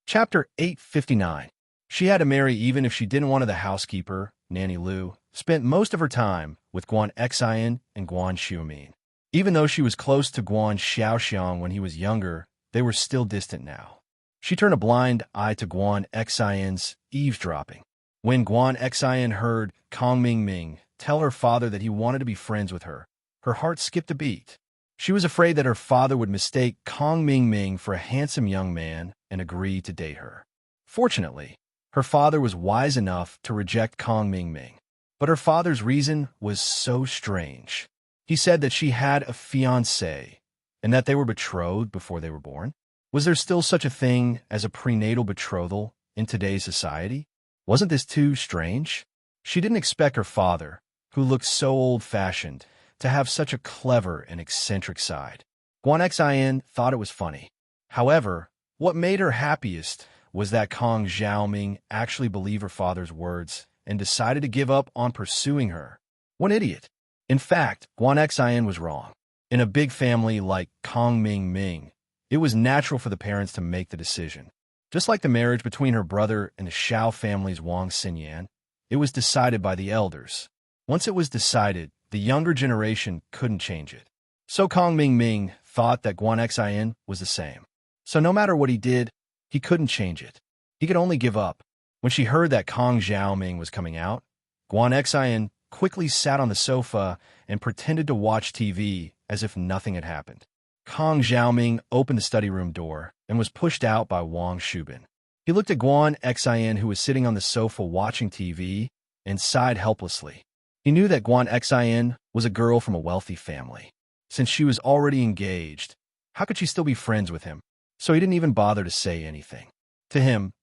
Chapter 859. She had to marry even if she didn't want to. The housekeeper, Nanny Lu, spent most of her time with Guan Xin and Guan Xiumin. Even though she was close to Guan Xiaoxiang when he was younger, they were still distant now. She turned a blind eye to Guan Xin's eavesdropping. When Guan Xin heard Kong Ming tell her father that he wanted to be friends with her, her heart skipped a beat. She was afraid that her father would mistake Kong Ming for a handsome young man and agree to date her. Fortunately, her father was wise enough to reject Kong Ming, but her father's reason was so strange. He said that she had a fiancé and that they were betrothed before they were born. Was there still such a thing as a prenatal betrothal in today's society? Wasn't this too strange? She didn't expect her father, who looked so old-fashioned, to have such a clever and eccentric side. Guan Xin thought it was funny. However, what made her happiest was that Kong Xiaoming actually believed her father's words and decided to give up on pursuing her. What an idiot. In fact, Guan Xin was wrong. In a big family like Kong Ming, it was natural for the parents to make the decision. Just like the marriage between her brother and the Shao family's Wang Xinyan, it was decided by the elders. Once it was decided, the younger generation couldn't change it. So Kong Ming thought that Guan Xin was the same. So no matter what he did, he couldn't change it. He could only give up. When she heard that Kong Xiaoming was coming out, Guan Xin quickly sat on the sofa and pretended to watch TV as if nothing had happened. Kong Xiaoming opened the study room door and was pushed out by Wang Shubin. He looked at Guan Xin, who was sitting on the sofa watching TV, and sighed helplessly. He knew that Guan Xin was a girl from a wealthy family. Since she was already engaged, how could she still be friends with him? So he didn't even bother to say anything. To him,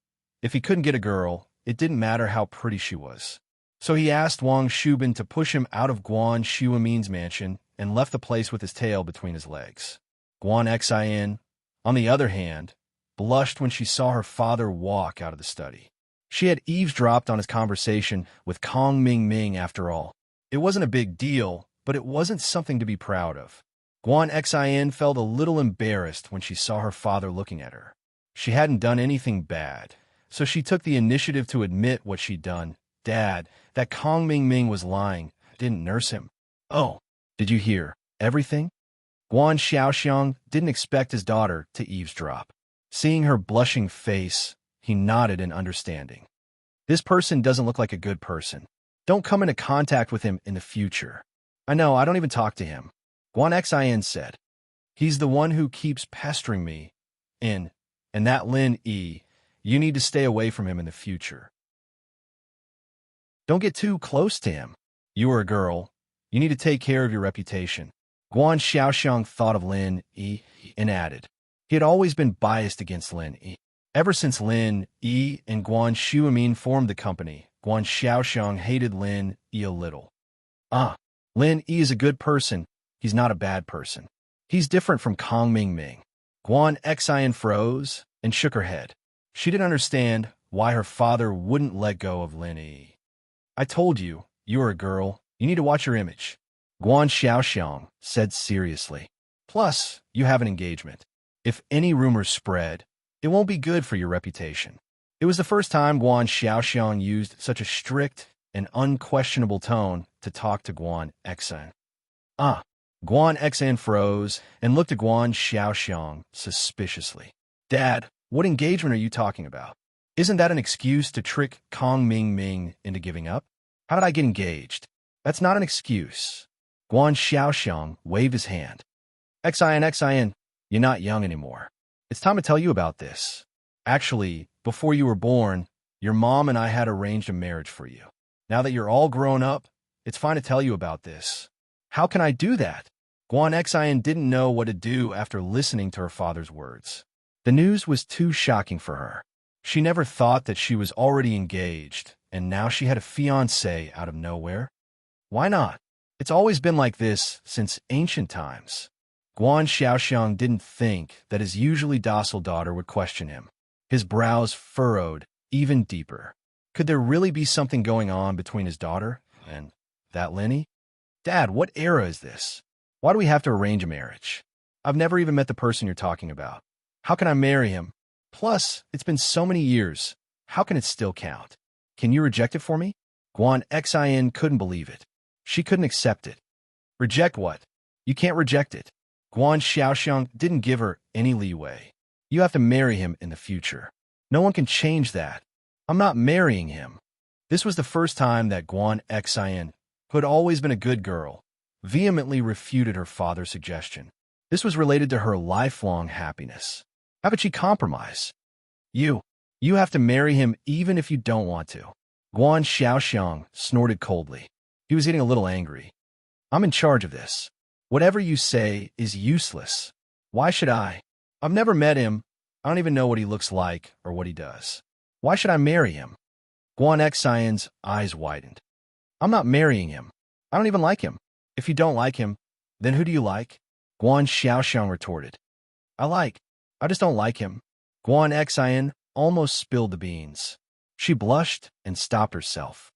if he couldn't get a girl, it didn't matter how pretty she was. So he asked Wang Shubin to push him out of Guan Xiumin's mansion and left the place with his tail between his legs. Guan Xin, on the other hand, blushed when she saw her father walk out of the study. She had eavesdropped on his conversation with Kong Ming after all. It wasn't a big deal, but it wasn't something to be proud of. Guan Xin felt a little embarrassed when she saw her father looking at her. She hadn't done anything bad, so she took the initiative to admit what she'd done. Dad, that Kong Ming was lying. I didn't nurse him. Oh, did you hear everything? Guan Xiaoxiang didn't expect his daughter to eavesdrop. Seeing her blushing face, he nodded in understanding. This person doesn't look like a good person. Don't come into contact with him in the future. I know, I don't even talk to him. Guan Xin said. He's the one who keeps pestering me. And that Lin Yi, you need to stay away from him in the future. Don't get too close to him. You are a girl. You need to take care of your reputation. Guan Xiaoxiang thought of Lin Yi and added. He had always been biased against Lin Yi. Ever since Lin Yi and Guan Xiumin formed the company, Guan Xiaoxiang hated Lin Yi a little. Lin Yi is a good person. He's not a bad person. He's different from Kong Ming. Guan Xin froze and shook her head. She didn't understand why her father wouldn't let go of Lin Yi. I told you, you're a girl. You need to watch your image, Guan Xiaoxiang said seriously. Plus, you have an engagement. If any rumors spread, it won't be good for your reputation. It was the first time Guan Xiaoxiang used such a strict and unquestionable tone to talk to Guan Xan. Guan Xan froze and looked at Guan Xiaoxiang suspiciously. Dad, what engagement are you talking about? Isn't that an excuse to trick Kong Ming into giving up? How did I get engaged? That's not an excuse. Guan Xiaoxiang waved his hand. Xin, you're not young anymore. It's time to tell you about this. Actually, before you were born, your mom and I had arranged a marriage for you. Now that you're all grown up, it's fine to tell you about this. How can I do that? Guan Xin didn't know what to do after listening to her father's words. The news was too shocking for her. She never thought that she was already engaged, and now she had a fiancé out of nowhere. Why not? It's always been like this since ancient times. Guan Xiaoxiang didn't think that his usually docile daughter would question him. His brows furrowed even deeper. Could there really be something going on between his daughter and that Lin Yi? Dad, what era is this? Why do we have to arrange a marriage? I've never even met the person you're talking about. How can I marry him? Plus, it's been so many years. How can it still count? Can you reject it for me? Guan Xin couldn't believe it. She couldn't accept it. Reject what? You can't reject it. Guan Xiaoxiang didn't give her any leeway. You have to marry him in the future. No one can change that. I'm not marrying him. This was the first time that Guan Xin, who had always been a good girl, vehemently refuted her father's suggestion. This was related to her lifelong happiness. How could she compromise? You have to marry him even if you don't want to. Guan Xiaoxiang snorted coldly. He was getting a little angry. I'm in charge of this. Whatever you say is useless. Why should I? I've never met him. I don't even know what he looks like or what he does. Why should I marry him? Guan Xion's eyes widened. I'm not marrying him. I don't even like him. If you don't like him, then who do you like? Guan Xiaoxiang retorted. I just don't like him. Guan Xian almost spilled the beans. She blushed and stopped herself.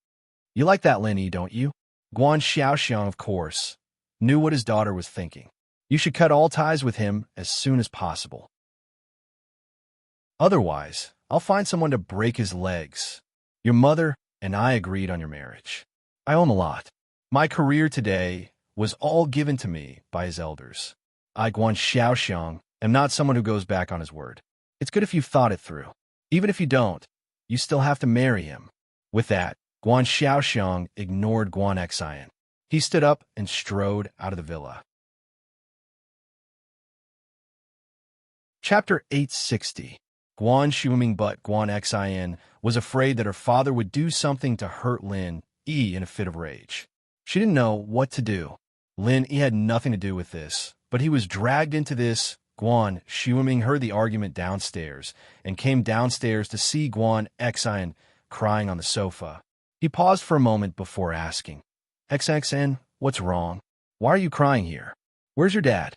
You like that Lin Yi, don't you? Guan Xiaoxiang, of course, knew what his daughter was thinking. You should cut all ties with him as soon as possible. Otherwise, I'll find someone to break his legs. Your mother and I agreed on your marriage. I own a lot. My career today was all given to me by his elders. I, Guan Xiaoxiang, am not someone who goes back on his word. It's good if you've thought it through. Even if you don't, you still have to marry him. With that, Guan Xiaoxiang ignored Guan Xian. He stood up and strode out of the villa. Chapter 860. Guan Shuming, but Guan Xian was afraid that her father would do something to hurt Lin Yi in a fit of rage. She didn't know what to do. Lin Yi had nothing to do with this, but he was dragged into this. Guan Shuming heard the argument downstairs and came downstairs to see Guan Xian crying on the sofa. He paused for a moment before asking, Xn, what's wrong? Why are you crying here? Where's your dad?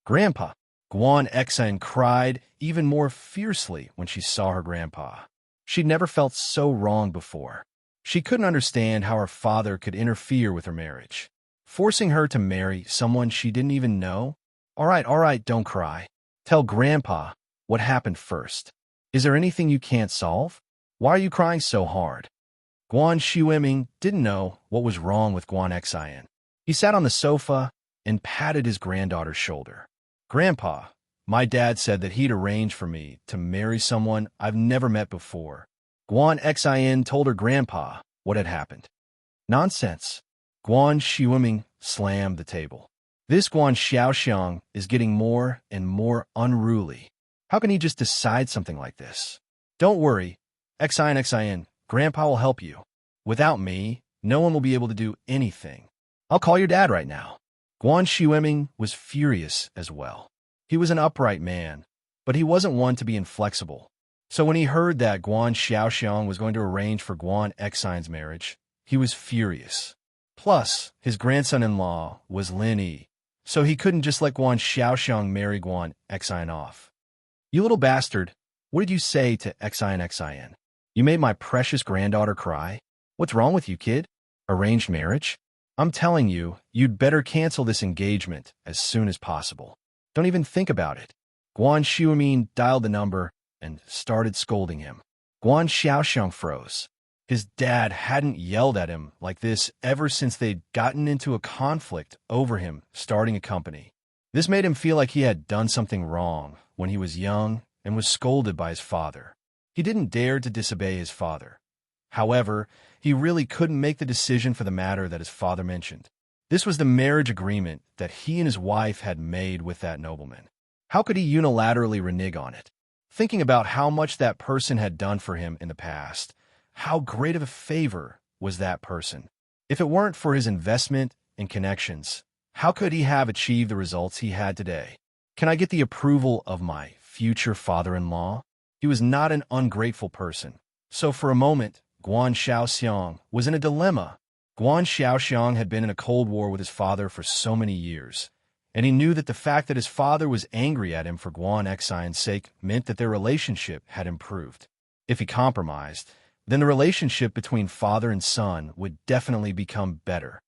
Grandpa. Guan Xian cried even more fiercely when she saw her grandpa. She'd never felt so wrong before. She couldn't understand how her father could interfere with her marriage, forcing her to marry someone she didn't even know. All right, don't cry. Tell Grandpa what happened first. Is there anything you can't solve? Why are you crying so hard? Guan Shuming didn't know what was wrong with Guan Xian. He sat on the sofa and patted his granddaughter's shoulder. Grandpa, my dad said that he'd arrange for me to marry someone I've never met before. Guan Xian told her grandpa what had happened. Nonsense. Guan Shuming slammed the table. This Guan Xiaoxiang is getting more and more unruly. How can he just decide something like this? Don't worry, Xian, Grandpa will help you. Without me, no one will be able to do anything. I'll call your dad right now. Guan Shuming was furious as well. He was an upright man, but he wasn't one to be inflexible. So when he heard that Guan Xiaoxiang was going to arrange for Guan Xian's marriage, he was furious. Plus, his grandson-in-law was Lin Yi, so he couldn't just let Guan Xiaoxiang marry Guan Xian off. You little bastard, What did you say to Xin? You made my precious granddaughter cry? What's wrong with you, kid? Arranged marriage? I'm telling you, you'd better cancel this engagement as soon as possible. Don't even think about it. Guan Shuimin dialed the number and started scolding him. Guan Xiaoxiang froze. His dad hadn't yelled at him like this ever since they'd gotten into a conflict over him starting a company. This made him feel like he had done something wrong when he was young and was scolded by his father. He didn't dare to disobey his father. However, he really couldn't make the decision for the matter that his father mentioned. This was the marriage agreement that he and his wife had made with that nobleman. How could he unilaterally renege on it? Thinking about how much that person had done for him in the past, how great of a favor was that person? If it weren't for his investment and connections, how could he have achieved the results he had today? Can I get the approval of my future father-in-law? He was not an ungrateful person. So for a moment, Guan Xiaoxiang was in a dilemma. Guan Xiaoxiang had been in a cold war with his father for so many years, and he knew that the fact that his father was angry at him for Guan Xian's sake meant that their relationship had improved. If he compromised, then the relationship between father and son would definitely become better.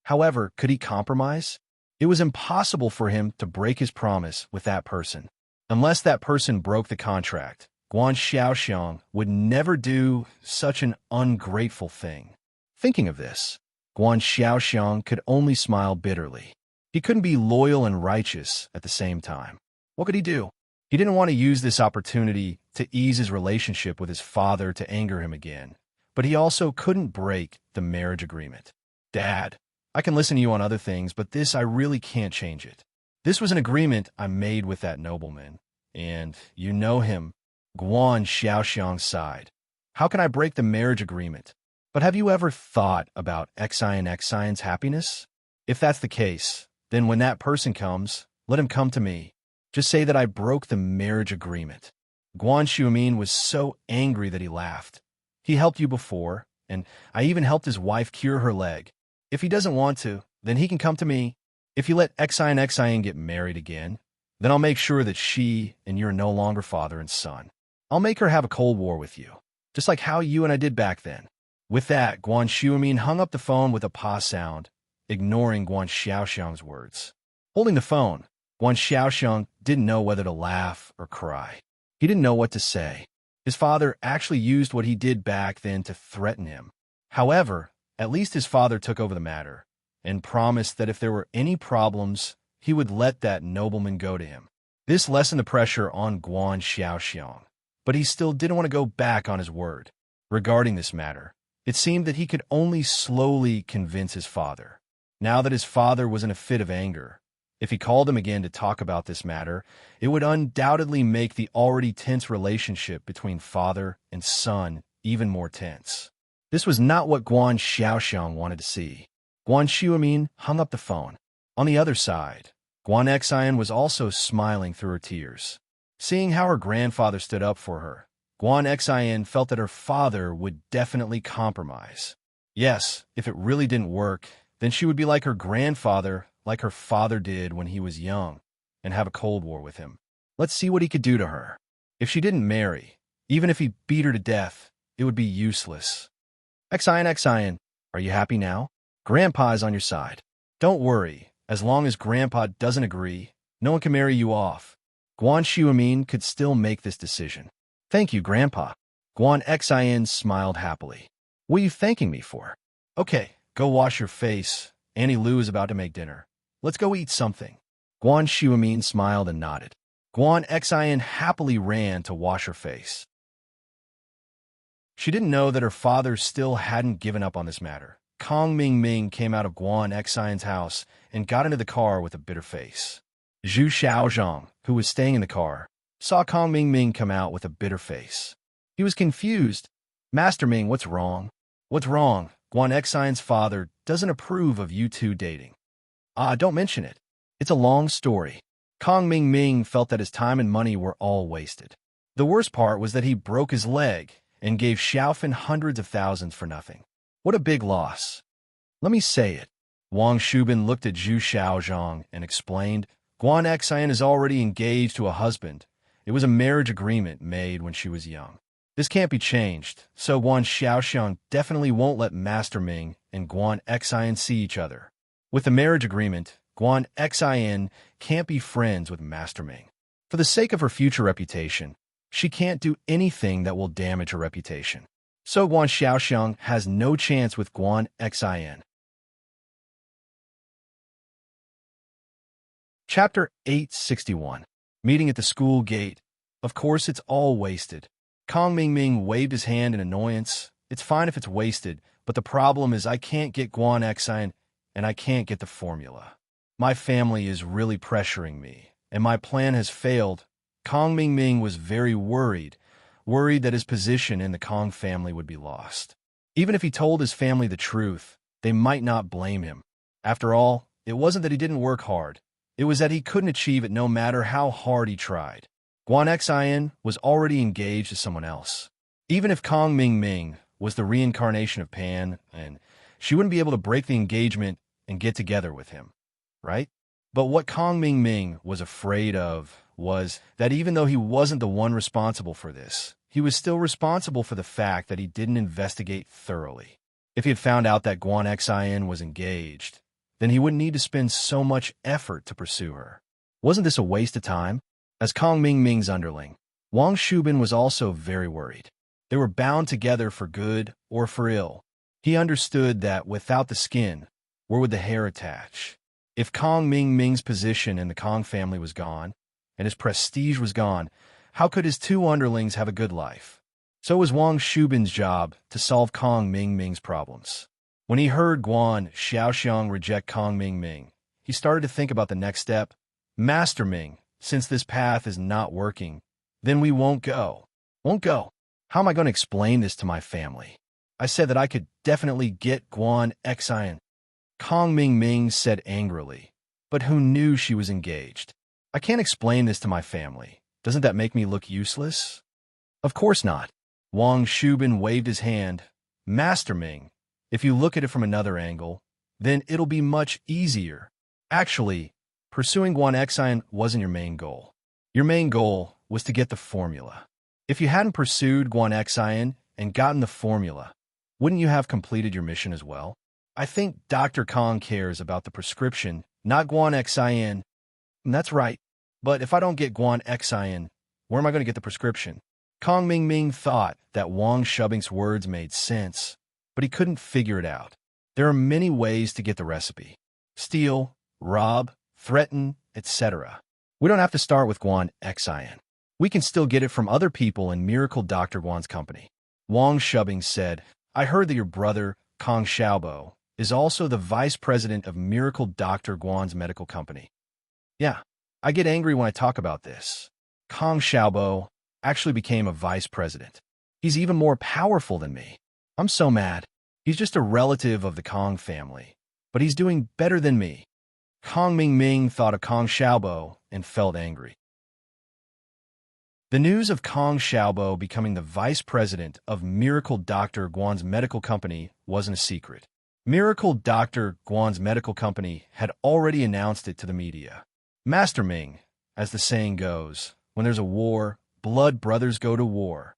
However, could he compromise? It was impossible for him to break his promise with that person. Unless that person broke the contract, Guan Xiaoxiang would never do such an ungrateful thing. Thinking of this, Guan Xiaoxiang could only smile bitterly. He couldn't be loyal and righteous at the same time. What could he do? He didn't want to use this opportunity to ease his relationship with his father to anger him again, but he also couldn't break the marriage agreement. Dad, I can listen to you on other things, but this I really can't change it. This was an agreement I made with that nobleman, and you know him. Guan Xiaoxiang sighed. How can I break the marriage agreement? But have you ever thought about Xian's happiness? If that's the case, then when that person comes, let him come to me. Just say that I broke the marriage agreement. Guan Shuimin was so angry that he laughed. He helped you before, and I even helped his wife cure her leg. If he doesn't want to, then he can come to me. If you let Xian get married again, then I'll make sure that she and you're no longer father and son. I'll make her have a cold war with you, just like how you and I did back then. With that, Guan Shuimin hung up the phone with a pa sound, ignoring Guan Xiaoxiang's words. Holding the phone, Guan Xiaoxiang didn't know whether to laugh or cry. He didn't know what to say. His father actually used what he did back then to threaten him. However, at least his father took over the matter and promised that if there were any problems, he would let that nobleman go to him. This lessened the pressure on Guan Xiaoxiang, but he still didn't want to go back on his word. Regarding this matter, it seemed that he could only slowly convince his father. Now that his father was in a fit of anger, if he called him again to talk about this matter, it would undoubtedly make the already tense relationship between father and son even more tense. This was not what Guan Xiaoxiang wanted to see. Guan Shuimin hung up the phone. On the other side, Guan Xian was also smiling through her tears. Seeing how her grandfather stood up for her, Guan Xian felt that her father would definitely compromise. Yes, if it really didn't work, then she would be like her grandfather, like her father did when he was young, and have a cold war with him. Let's see what he could do to her. If she didn't marry, even if he beat her to death, it would be useless. Xian, are you happy now? Grandpa is on your side. Don't worry, as long as Grandpa doesn't agree, no one can marry you off. Guan Shuimin could still make this decision. Thank you, Grandpa. Guan Xian smiled happily. What are you thanking me for? Okay, go wash your face. Annie Lu is about to make dinner. Let's go eat something. Guan Shuimin smiled and nodded. Guan Xian happily ran to wash her face. She didn't know that her father still hadn't given up on this matter. Kong Ming came out of Guan Xian's house and got into the car with a bitter face. Zhu Xiaozhang, who was staying in the car, saw Kong Ming come out with a bitter face. He was confused. Master Ming, what's wrong? What's wrong? Guan Xian's father doesn't approve of you two dating. Don't mention it. It's a long story. Kong Ming felt that his time and money were all wasted. The worst part was that he broke his leg and gave Xiaofan hundreds of thousands for nothing. What a big loss. Let me say it. Wang Shubin looked at Zhu Xiaozhang and explained, Guan Xian is already engaged to a husband, It was a marriage agreement made when she was young. This can't be changed, so Guan Xiaoxiang definitely won't let Master Ming and Guan Xian see each other. With the marriage agreement, Guan Xian can't be friends with Master Ming. For the sake of her future reputation, she can't do anything that will damage her reputation. So Guan Xiaoxiang has no chance with Guan Xian. Chapter 861. Meeting at the school gate. Of course, it's all wasted. Kong Mingming waved his hand in annoyance. It's fine if it's wasted, but the problem is I can't get Guan Xian and I can't get the formula. My family is really pressuring me, and my plan has failed. Kong Mingming was very worried that his position in the Kong family would be lost. Even if he told his family the truth, they might not blame him. After all, it wasn't that he didn't work hard. It was that he couldn't achieve it no matter how hard he tried. Guan Xian was already engaged to someone else. Even if Kong Mingming was the reincarnation of Pan, and she wouldn't be able to break the engagement and get together with him, right? But what Kong Mingming was afraid of was that even though he wasn't the one responsible for this, he was still responsible for the fact that he didn't investigate thoroughly. If he had found out that Guan Xian was engaged, then he wouldn't need to spend so much effort to pursue her. Wasn't this a waste of time? As Kong Mingming's underling, Wang Shubin was also very worried. They were bound together for good or for ill. He understood that without the skin, where would the hair attach? If Kong Mingming's position in the Kong family was gone, and his prestige was gone, how could his two underlings have a good life? So it was Wang Shubin's job to solve Kong Mingming's problems. When he heard Guan Xiaoxiang reject Kong Mingming, he started to think about the next step. Master Ming, since this path is not working, then we won't go. Won't go. How am I going to explain this to my family? I said that I could definitely get Guan Xian. Kong Mingming said angrily, but who knew she was engaged? I can't explain this to my family. Doesn't that make me look useless? Of course not. Wang Shubin waved his hand. Master Ming, if you look at it from another angle, then it'll be much easier. Actually, pursuing Guan Xian wasn't your main goal. Your main goal was to get the formula. If you hadn't pursued Guan Xian and gotten the formula, wouldn't you have completed your mission as well? I think Dr. Kong cares about the prescription, not Guan Xian. That's right. But if I don't get Guan Xian, where am I going to get the prescription? Kong Mingming thought that Wang Shubing's words made sense, but he couldn't figure it out. There are many ways to get the recipe. Steal, rob, threaten, etc. We don't have to start with Guan Xian. We can still get it from other people in Miracle Dr. Guan's company. Wang Shubing said, I heard that your brother, Kong Xiaobo, is also the vice president of Miracle Dr. Guan's medical company. Yeah, I get angry when I talk about this. Kong Xiaobo actually became a vice president. He's even more powerful than me. I'm so mad. He's just a relative of the Kong family, but he's doing better than me. Kong Mingming thought of Kong Xiaobo and felt angry. The news of Kong Xiaobo becoming the vice president of Miracle Dr. Guan's medical company wasn't a secret. Miracle Dr. Guan's medical company had already announced it to the media. Master Ming, as the saying goes, when there's a war, blood brothers go to war.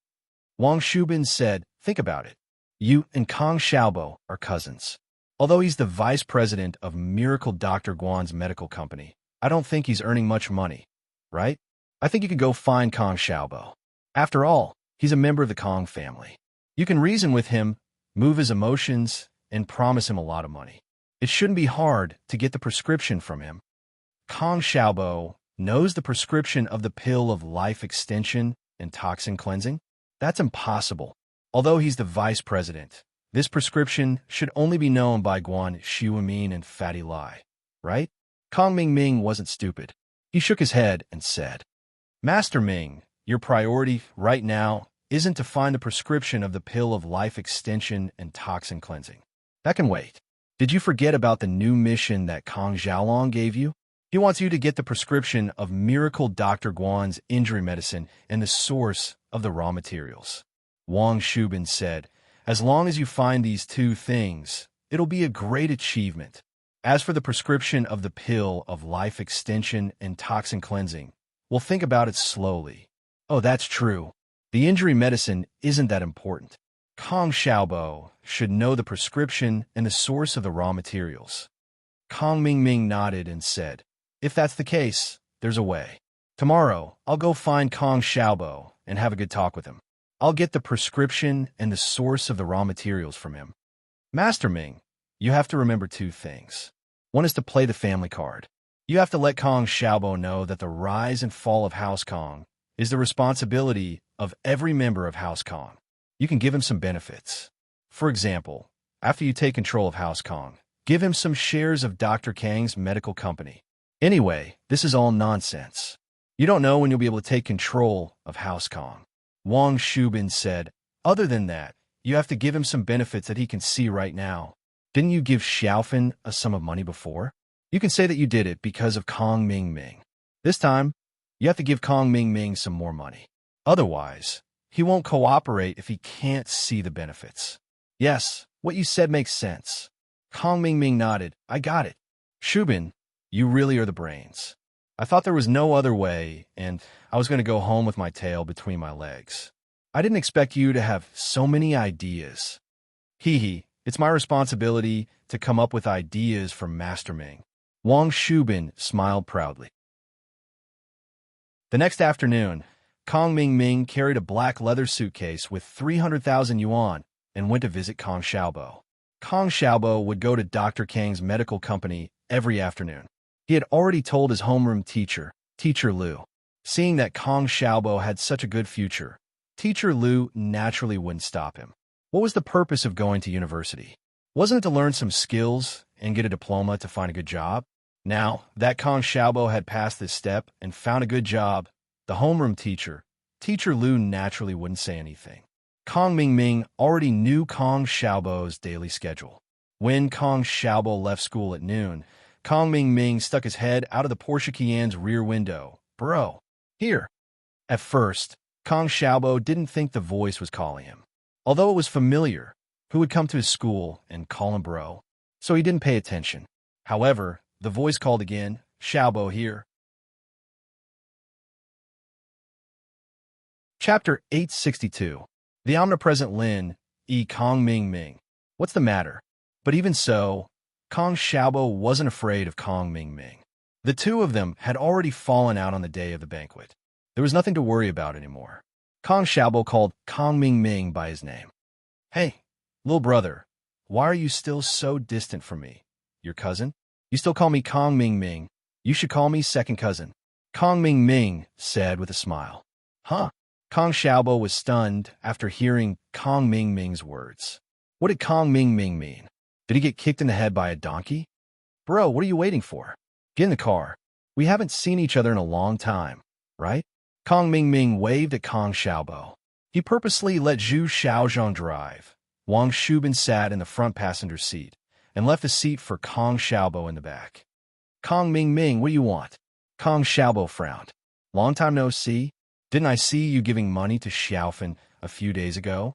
Wang Shubin said, think about it. You and Kong Xiaobo are cousins. Although he's the vice president of Miracle Dr. Guan's medical company, I don't think he's earning much money, right? I think you could go find Kong Xiaobo. After all, he's a member of the Kong family. You can reason with him, move his emotions, and promise him a lot of money. It shouldn't be hard to get the prescription from him. Kong Xiaobo knows the prescription of the pill of life extension and toxin cleansing. That's impossible. Although he's the vice president, this prescription should only be known by Guan Xiumin and Fatty Lai, right? Kong Mingming wasn't stupid. He shook his head and said, Master Ming, your priority right now isn't to find the prescription of the pill of life extension and toxin cleansing. That can wait. Did you forget about the new mission that Kong Xiaolong gave you? He wants you to get the prescription of Miracle Dr. Guan's injury medicine and the source of the raw materials. Wang Shubin said, as long as you find these two things, it'll be a great achievement. As for the prescription of the pill of life extension and toxin cleansing, we'll think about it slowly. Oh, that's true. The injury medicine isn't that important. Kong Xiaobo should know the prescription and the source of the raw materials. Kong Mingming nodded and said, if that's the case, there's a way. Tomorrow, I'll go find Kong Xiaobo and have a good talk with him. I'll get the prescription and the source of the raw materials from him. Master Ming, you have to remember two things. One is to play the family card. You have to let Kong Xiaobo know that the rise and fall of House Kong is the responsibility of every member of House Kong. You can give him some benefits. For example, after you take control of House Kong, give him some shares of Dr. Kang's medical company. Anyway, this is all nonsense. You don't know when you'll be able to take control of House Kong. Wang Shubin said, other than that, you have to give him some benefits that he can see right now. Didn't you give Xiaofan a sum of money before? You can say that you did it because of Kong Mingming. This time, you have to give Kong Mingming some more money. Otherwise, he won't cooperate if he can't see the benefits. Yes, what you said makes sense. Kong Mingming nodded. I got it. Shubin, you really are the brains. I thought there was no other way, and I was going to go home with my tail between my legs. I didn't expect you to have so many ideas. Hee, it's my responsibility to come up with ideas for Master Ming. Wang Shubin smiled proudly. The next afternoon, Kong Mingming carried a black leather suitcase with 300,000 yuan and went to visit Kong Xiaobo. Kong Xiaobo would go to Dr. Kang's medical company every afternoon. He had already told his homeroom teacher, Teacher Liu. Seeing that Kong Xiaobo had such a good future, Teacher Liu naturally wouldn't stop him. What was the purpose of going to university? Wasn't it to learn some skills and get a diploma to find a good job? Now that Kong Xiaobo had passed this step and found a good job, the homeroom teacher, Teacher Liu, naturally wouldn't say anything. Kong Mingming already knew Kong Xiaobo's daily schedule. When Kong Xiaobo left school at noon, Kong Mingming stuck his head out of the Porsche Cayenne's rear window. Bro, here. At first, Kong Xiaobo didn't think the voice was calling him. Although it was familiar, who would come to his school and call him bro? So he didn't pay attention. However, the voice called again, Xiaobo here. Chapter 862. The omnipresent Lin, Kong Mingming. What's the matter? But even so, Kong Xiaobo wasn't afraid of Kong Mingming. The two of them had already fallen out on the day of the banquet. There was nothing to worry about anymore. Kong Xiaobo called Kong Mingming by his name. Hey, little brother, why are you still so distant from me? Your cousin? You still call me Kong Mingming. You should call me second cousin. Kong Mingming said with a smile. Huh? Kong Xiaobo was stunned after hearing Kong Mingming's words. What did Kong Mingming mean? Did he get kicked in the head by a donkey? Bro, what are you waiting for? Get in the car. We haven't seen each other in a long time, right? Kong Mingming waved at Kong Xiaobo. He purposely let Zhu Xiaozhong drive. Wang Shubin sat in the front passenger seat and left a seat for Kong Xiaobo in the back. Kong Mingming, what do you want? Kong Xiaobo frowned. Long time no see. Didn't I see you giving money to Xiaofan a few days ago?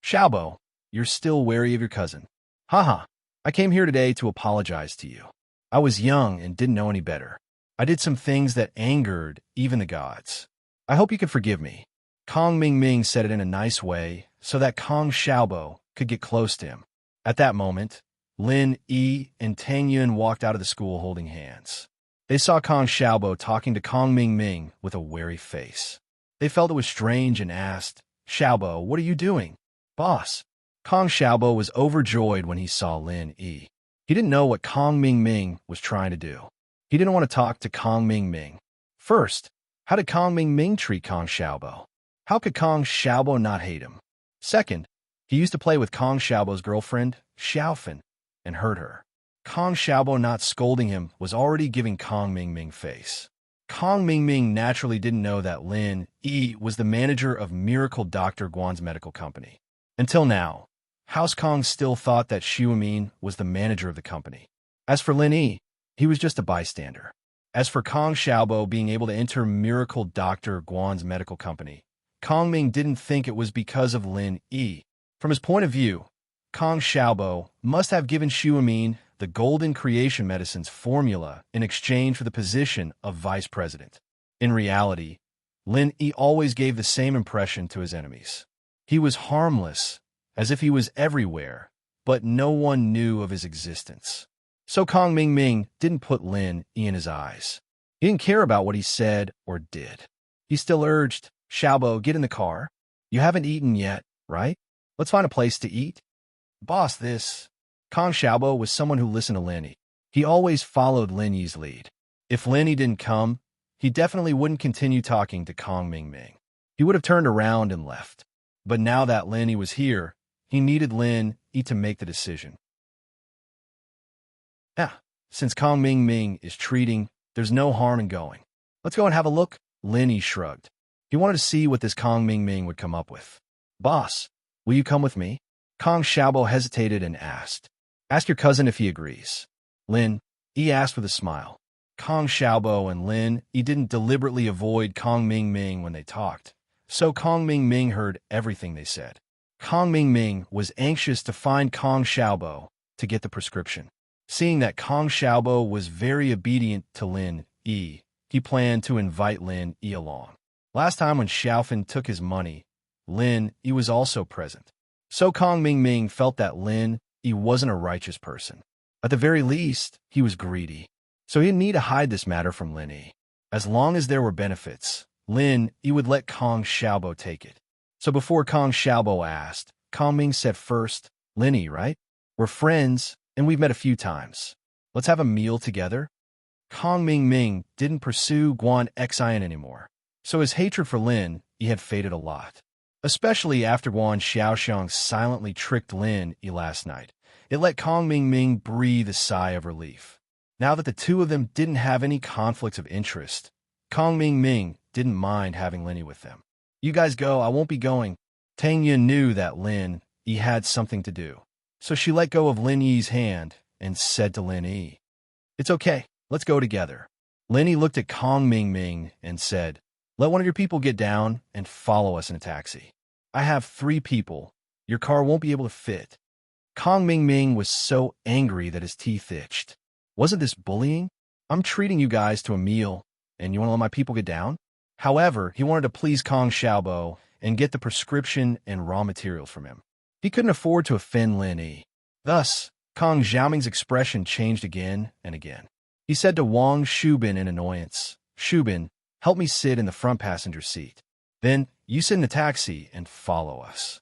Xiaobo, you're still wary of your cousin. Haha, I came here today to apologize to you. I was young and didn't know any better. I did some things that angered even the gods. I hope you can forgive me. Kong Mingming said it in a nice way so that Kong Xiaobo could get close to him. At that moment, Lin Yi and Tang Yun walked out of the school holding hands. They saw Kong Xiaobo talking to Kong Mingming with a wary face. They felt it was strange and asked, Xiaobo, what are you doing? Boss. Kong Xiaobo was overjoyed when he saw Lin Yi. He didn't know what Kong Mingming was trying to do. He didn't want to talk to Kong Mingming. First, how did Kong Mingming treat Kong Xiaobo? How could Kong Xiaobo not hate him? Second, he used to play with Kong Xiaobo's girlfriend, Xiaofan, and hurt her. Kong Xiaobo not scolding him was already giving Kong Mingming face. Kong Mingming naturally didn't know that Lin Yi was the manager of Miracle Dr. Guan's medical company. Until now, House Kong still thought that Xu Min was the manager of the company. As for Lin Yi, he was just a bystander. As for Kong Xiaobo being able to enter Miracle Dr. Guan's medical company, Kong Ming didn't think it was because of Lin Yi. From his point of view, Kong Xiaobo must have given Xu Min the Golden Creation Medicine's formula in exchange for the position of vice president. In reality, Lin Yi always gave the same impression to his enemies. He was harmless, as if he was everywhere, but no one knew of his existence. So Kong Ming didn't put Lin Yi in his eyes. He didn't care about what he said or did. He still urged, Xiaobo, get in the car. You haven't eaten yet, right? Let's find a place to eat. Boss, this. Kong Xiaobo was someone who listened to Lin Yi. He always followed Lin Yi's lead. If Lin Yi didn't come, he definitely wouldn't continue talking to Kong Ming. He would have turned around and left. But now that Lin Yi was here, he needed Lin Yi to make the decision. Since Kong Ming is treating, there's no harm in going. Let's go and have a look. Lin Yi shrugged. He wanted to see what this Kong Ming would come up with. Boss, will you come with me? Kong Xiaobo hesitated and asked. Ask your cousin if he agrees. Lin Yi asked with a smile. Kong Xiaobo and Lin Yi didn't deliberately avoid Kong Ming when they talked, so Kong Ming heard everything they said. Kong Ming was anxious to find Kong Xiaobo to get the prescription. Seeing that Kong Xiaobo was very obedient to Lin Yi, he planned to invite Lin Yi along. Last time when Xiaofan took his money, Lin Yi was also present. So Kong Ming felt that Lin Yi wasn't a righteous person. At the very least, he was greedy. So he didn't need to hide this matter from Lin Yi. As long as there were benefits, Lin Yi would let Kong Xiaobo take it. So before Kong Xiaobo asked, Kong Ming said first, Lin Yi, right? We're friends, and we've met a few times. Let's have a meal together. Kong Ming didn't pursue Guan Xian anymore, so his hatred for Lin Yi had faded a lot. Especially after Guan Xiaoxiang silently tricked Lin Yi last night. It let Kong Ming breathe a sigh of relief. Now that the two of them didn't have any conflicts of interest, Kong Ming didn't mind having Lin Yi with them. You guys go, I won't be going. Tang Yun knew that Lin Yi had something to do, so she let go of Lin Yi's hand and said to Lin Yi, It's okay, let's go together. Lin Yi looked at Kong Ming and said, Let one of your people get down and follow us in a taxi. I have 3 people. Your car won't be able to fit. Kong Ming was so angry that his teeth itched. Wasn't this bullying? I'm treating you guys to a meal, and you want to let my people get down? However, he wanted to please Kong Xiaobo and get the prescription and raw materials from him. He couldn't afford to offend Lin Yi. Thus, Kong Xiaoming's expression changed again and again. He said to Wang Shubin in annoyance, Shubin, help me sit in the front passenger seat. Then, you sit in the taxi and follow us.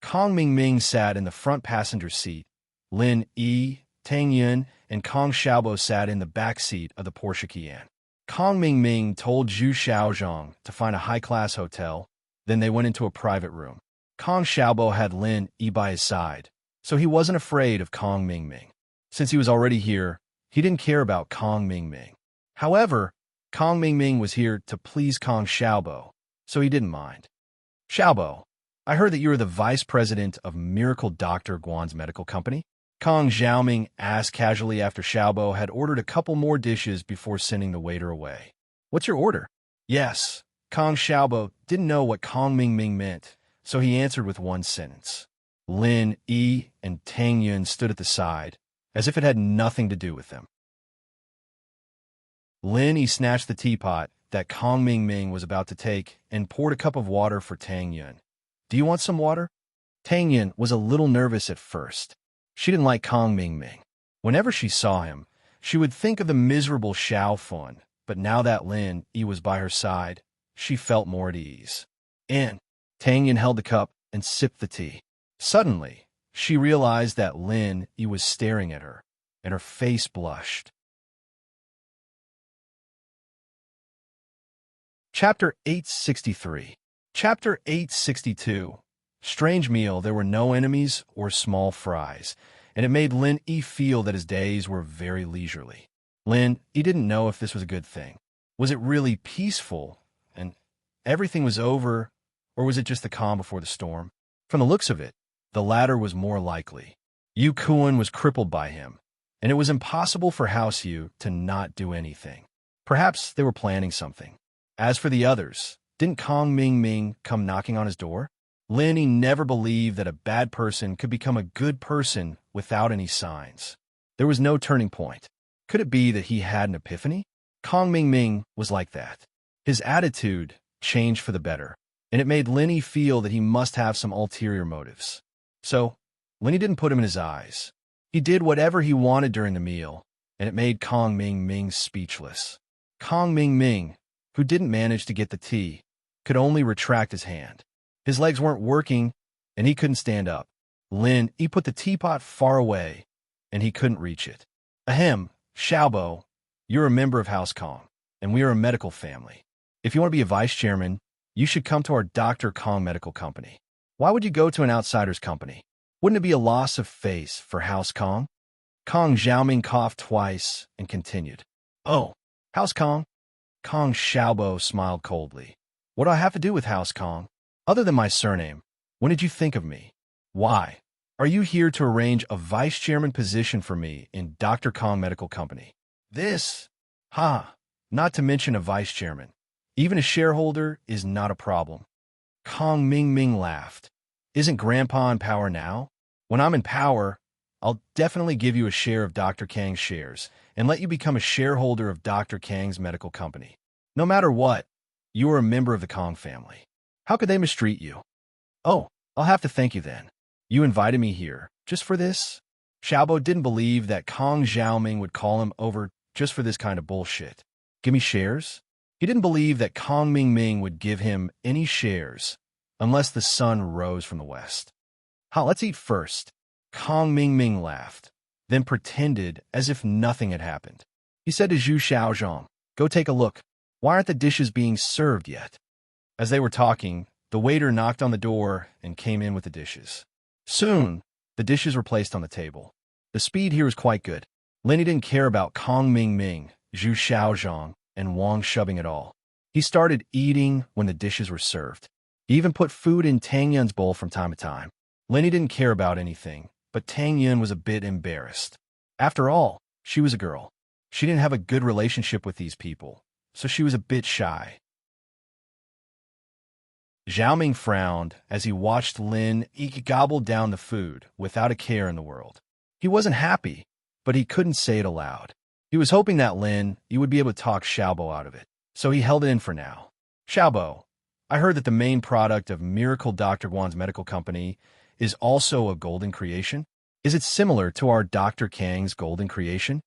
Kong Ming sat in the front passenger seat. Lin Yi, Tang Yun, and Kong Xiaobo sat in the back seat of the Porsche Cayenne. Kong Ming told Zhu Xiaozhong to find a high-class hotel, then they went into a private room. Kong Xiaobo had Lin Yi by his side, so he wasn't afraid of Kong Ming. Since he was already here, he didn't care about Kong Ming. However, Kong Ming was here to please Kong Xiaobo, so he didn't mind. Xiaobo, I heard that you are the vice president of Miracle Dr. Guan's medical company? Kong Xiaoming asked casually after Xiaobo had ordered a couple more dishes before sending the waiter away. What's your order? Yes. Kong Xiaobo didn't know what Kong Ming meant, so he answered with one sentence. Lin Yi and Tang Yun stood at the side, as if it had nothing to do with them. Lin Yi snatched the teapot that Kong Ming was about to take and poured a cup of water for Tang Yun. Do you want some water? Tang Yun was a little nervous at first. She didn't like Kong Ming. Whenever she saw him, she would think of the miserable Xiaofan, but now that Lin Yi was by her side, she felt more at ease. And Tang Yun held the cup and sipped the tea. Suddenly, she realized that Lin Yi was staring at her, and her face blushed. Chapter 863. Chapter 862. Strange meal, there were no enemies or small fries, and it made Lin Yi feel that his days were very leisurely. Lin Yi didn't know if this was a good thing. Was it really peaceful, and everything was over, or was it just the calm before the storm? From the looks of it, the latter was more likely. Yu Kuan was crippled by him, and it was impossible for House Yu to not do anything. Perhaps they were planning something. As for the others, didn't Kong Ming come knocking on his door? Lin Yi never believed that a bad person could become a good person without any signs. There was no turning point. Could it be that he had an epiphany? Kong Ming was like that. His attitude changed for the better, and it made Lenny feel that he must have some ulterior motives. So, Lenny didn't put him in his eyes. He did whatever he wanted during the meal, and it made Kong Ming Ming speechless. Kong Ming Ming, who didn't manage to get the tea, could only retract his hand. His legs weren't working, and he couldn't stand up. Lin, he put the teapot far away, and he couldn't reach it. Ahem, Xiaobo, you're a member of House Kong, and we are a medical family. If you want to be a vice chairman, you should come to our Dr. Kong Medical Company. Why would you go to an outsider's company? Wouldn't it be a loss of face for House Kong? Kong Xiaoming coughed twice and continued. Oh, House Kong? Kong Xiaobo smiled coldly. What do I have to do with House Kong? Other than my surname, when did you think of me? Why? Are you here to arrange a vice chairman position for me in Dr. Kong Medical Company? This? Not to mention a vice chairman. Even a shareholder is not a problem. Kong Ming Ming laughed. Isn't Grandpa in power now? When I'm in power, I'll definitely give you a share of Dr. Kang's shares and let you become a shareholder of Dr. Kang's medical company. No matter what, you are a member of the Kong family. How could they mistreat you? Oh, I'll have to thank you then. You invited me here just for this? Xiaobo didn't believe that Kong Xiaoming would call him over just for this kind of bullshit. Give me shares? He didn't believe that Kong Ming Ming would give him any shares unless the sun rose from the west. Let's eat first. Kong Ming Ming laughed, then pretended as if nothing had happened. He said to Zhu Xiaozhong, go take a look. Why aren't the dishes being served yet? As they were talking, the waiter knocked on the door and came in with the dishes. Soon, the dishes were placed on the table. The speed here was quite good. Lenny didn't care about Kong Ming Ming, Zhu Xiaozhong, and Wang Shubbing at all. He started eating when the dishes were served. He even put food in Tang Yun's bowl from time to time. Lenny didn't care about anything, but Tang Yun was a bit embarrassed. After all, she was a girl. She didn't have a good relationship with these people, so she was a bit shy. Zhao Ming frowned as he watched Lin gobble down the food without a care in the world. He wasn't happy, but he couldn't say it aloud. He was hoping that Lin would be able to talk Xiaobo out of it, so he held it in for now. Xiaobo, I heard that the main product of Miracle Dr. Guan's medical company is also a golden creation. Is it similar to our Dr. Kang's golden creation?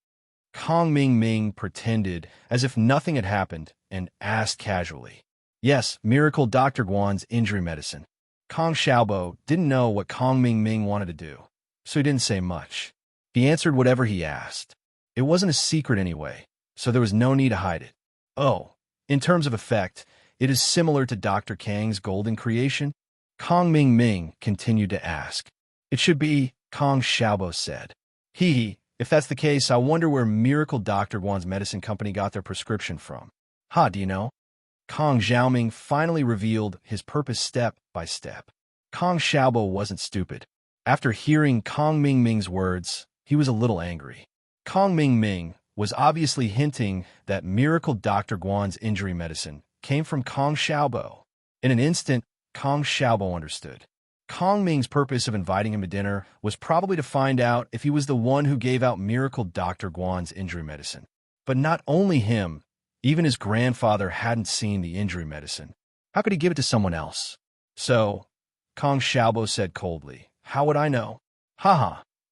Kong Ming Ming pretended as if nothing had happened and asked casually. Yes, Miracle Dr. Guan's injury medicine. Kong Xiaobo didn't know what Kong Ming Ming wanted to do, so he didn't say much. He answered whatever he asked. It wasn't a secret anyway, so there was no need to hide it. Oh, in terms of effect, it is similar to Dr. Kang's golden creation? Kong Ming Ming continued to ask. It should be, Kong Xiaobo said. If that's the case, I wonder where Miracle Dr. Guan's medicine company got their prescription from. Do you know? Kong Xiaoming finally revealed his purpose step by step. Kong Xiaobo wasn't stupid. After hearing Kong Ming Ming's words, he was a little angry. Kong Ming Ming was obviously hinting that Miracle Dr. Guan's injury medicine came from Kong Xiaobo. In an instant, Kong Xiaobo understood. Kong Ming's purpose of inviting him to dinner was probably to find out if he was the one who gave out Miracle Dr. Guan's injury medicine. But not only him, even his grandfather hadn't seen the injury medicine. How could he give it to someone else? So, Kong Xiaobo said coldly, how would I know?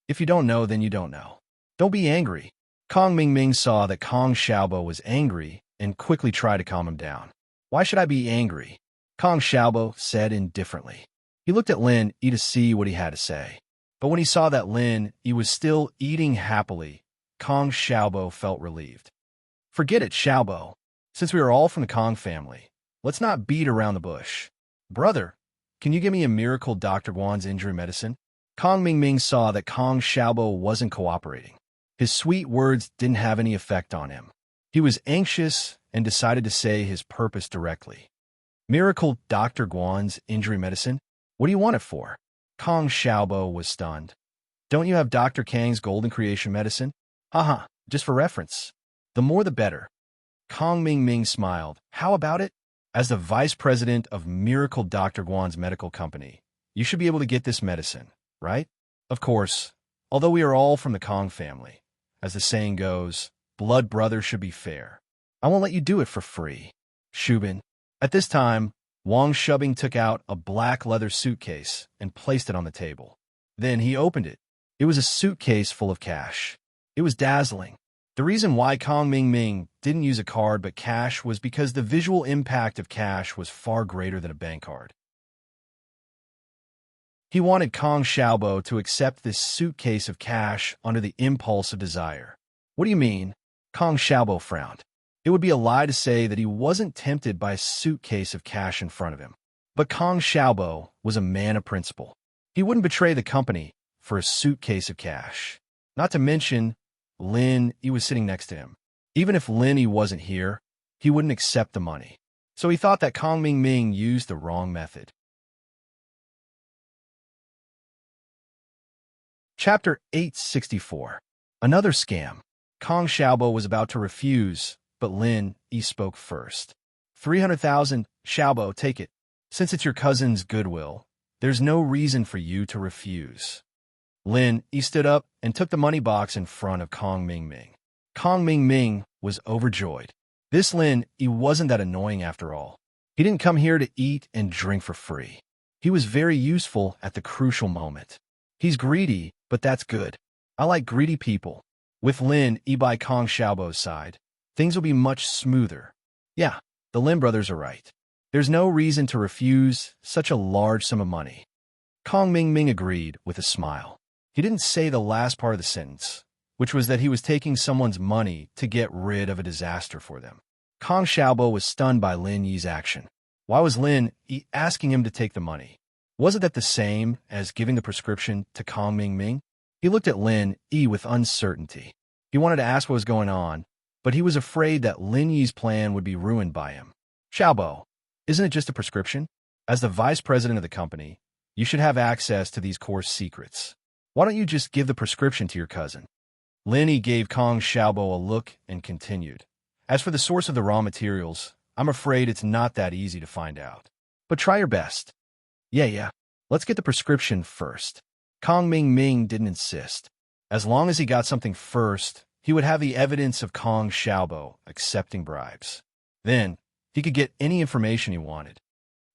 If you don't know, then you don't know. Don't be angry. Kong Ming Ming saw that Kong Xiaobo was angry and quickly tried to calm him down. Why should I be angry? Kong Xiaobo said indifferently. He looked at Lin to see what he had to say. But when he saw that Lin was still eating happily, Kong Xiaobo felt relieved. Forget it, Xiaobo. Since we are all from the Kong family, let's not beat around the bush. Brother, can you give me a Miracle Dr. Guan's injury medicine? Kong Ming Ming saw that Kong Xiaobo wasn't cooperating. His sweet words didn't have any effect on him. He was anxious and decided to say his purpose directly. Miracle Dr. Guan's injury medicine? What do you want it for? Kong Xiaobo was stunned. Don't you have Dr. Kang's golden creation medicine? Just for reference. The more the better. Kong Ming Ming smiled. How about it? As the vice president of Miracle Dr. Guan's medical company, you should be able to get this medicine, right? Of course, although we are all from the Kong family. As the saying goes, blood brothers should be fair. I won't let you do it for free. Shubin, At this time, Wang Shubing took out a black leather suitcase and placed it on the table. Then he opened it. It was a suitcase full of cash. It was dazzling. The reason why Kong Ming didn't use a card but cash was because the visual impact of cash was far greater than a bank card. He wanted Kong Xiaobo to accept this suitcase of cash under the impulse of desire. What do you mean? Kong Xiaobo frowned. It would be a lie to say that he wasn't tempted by a suitcase of cash in front of him. But Kong Xiaobo was a man of principle. He wouldn't betray the company for a suitcase of cash. Not to mention, Lin Yi was sitting next to him. Even if Lin Yi wasn't here, he wouldn't accept the money. So he thought that Kong Ming used the wrong method. Chapter 864. Another scam. Kong Xiaobo was about to refuse, but Lin Yi spoke first. 300,000, Xiaobo, take it. Since it's your cousin's goodwill, there's no reason for you to refuse. Lin Yi stood up and took the money box in front of Kong Ming. Kong Ming was overjoyed. This Lin Yi wasn't that annoying after all. He didn't come here to eat and drink for free. He was very useful at the crucial moment. He's greedy, but that's good. I like greedy people. With Lin Yi by Kong Xiaobo's side, things will be much smoother. Yeah, the Lin brothers are right. There's no reason to refuse such a large sum of money. Kong Ming agreed with a smile. He didn't say the last part of the sentence, which was that he was taking someone's money to get rid of a disaster for them. Kong Xiaobo was stunned by Lin Yi's action. Why was Lin Yi asking him to take the money? Wasn't that the same as giving the prescription to Kong Ming? He looked at Lin Yi with uncertainty. He wanted to ask what was going on, but he was afraid that Lin Yi's plan would be ruined by him. Xiaobo, isn't it just a prescription? As the vice president of the company, you should have access to these core secrets. Why don't you just give the prescription to your cousin? Lin Yi gave Kong Xiaobo a look and continued. As for the source of the raw materials, I'm afraid it's not that easy to find out. But try your best. Yeah. Let's get the prescription first. Kong Ming didn't insist. As long as he got something first, he would have the evidence of Kong Xiaobo accepting bribes. Then, he could get any information he wanted.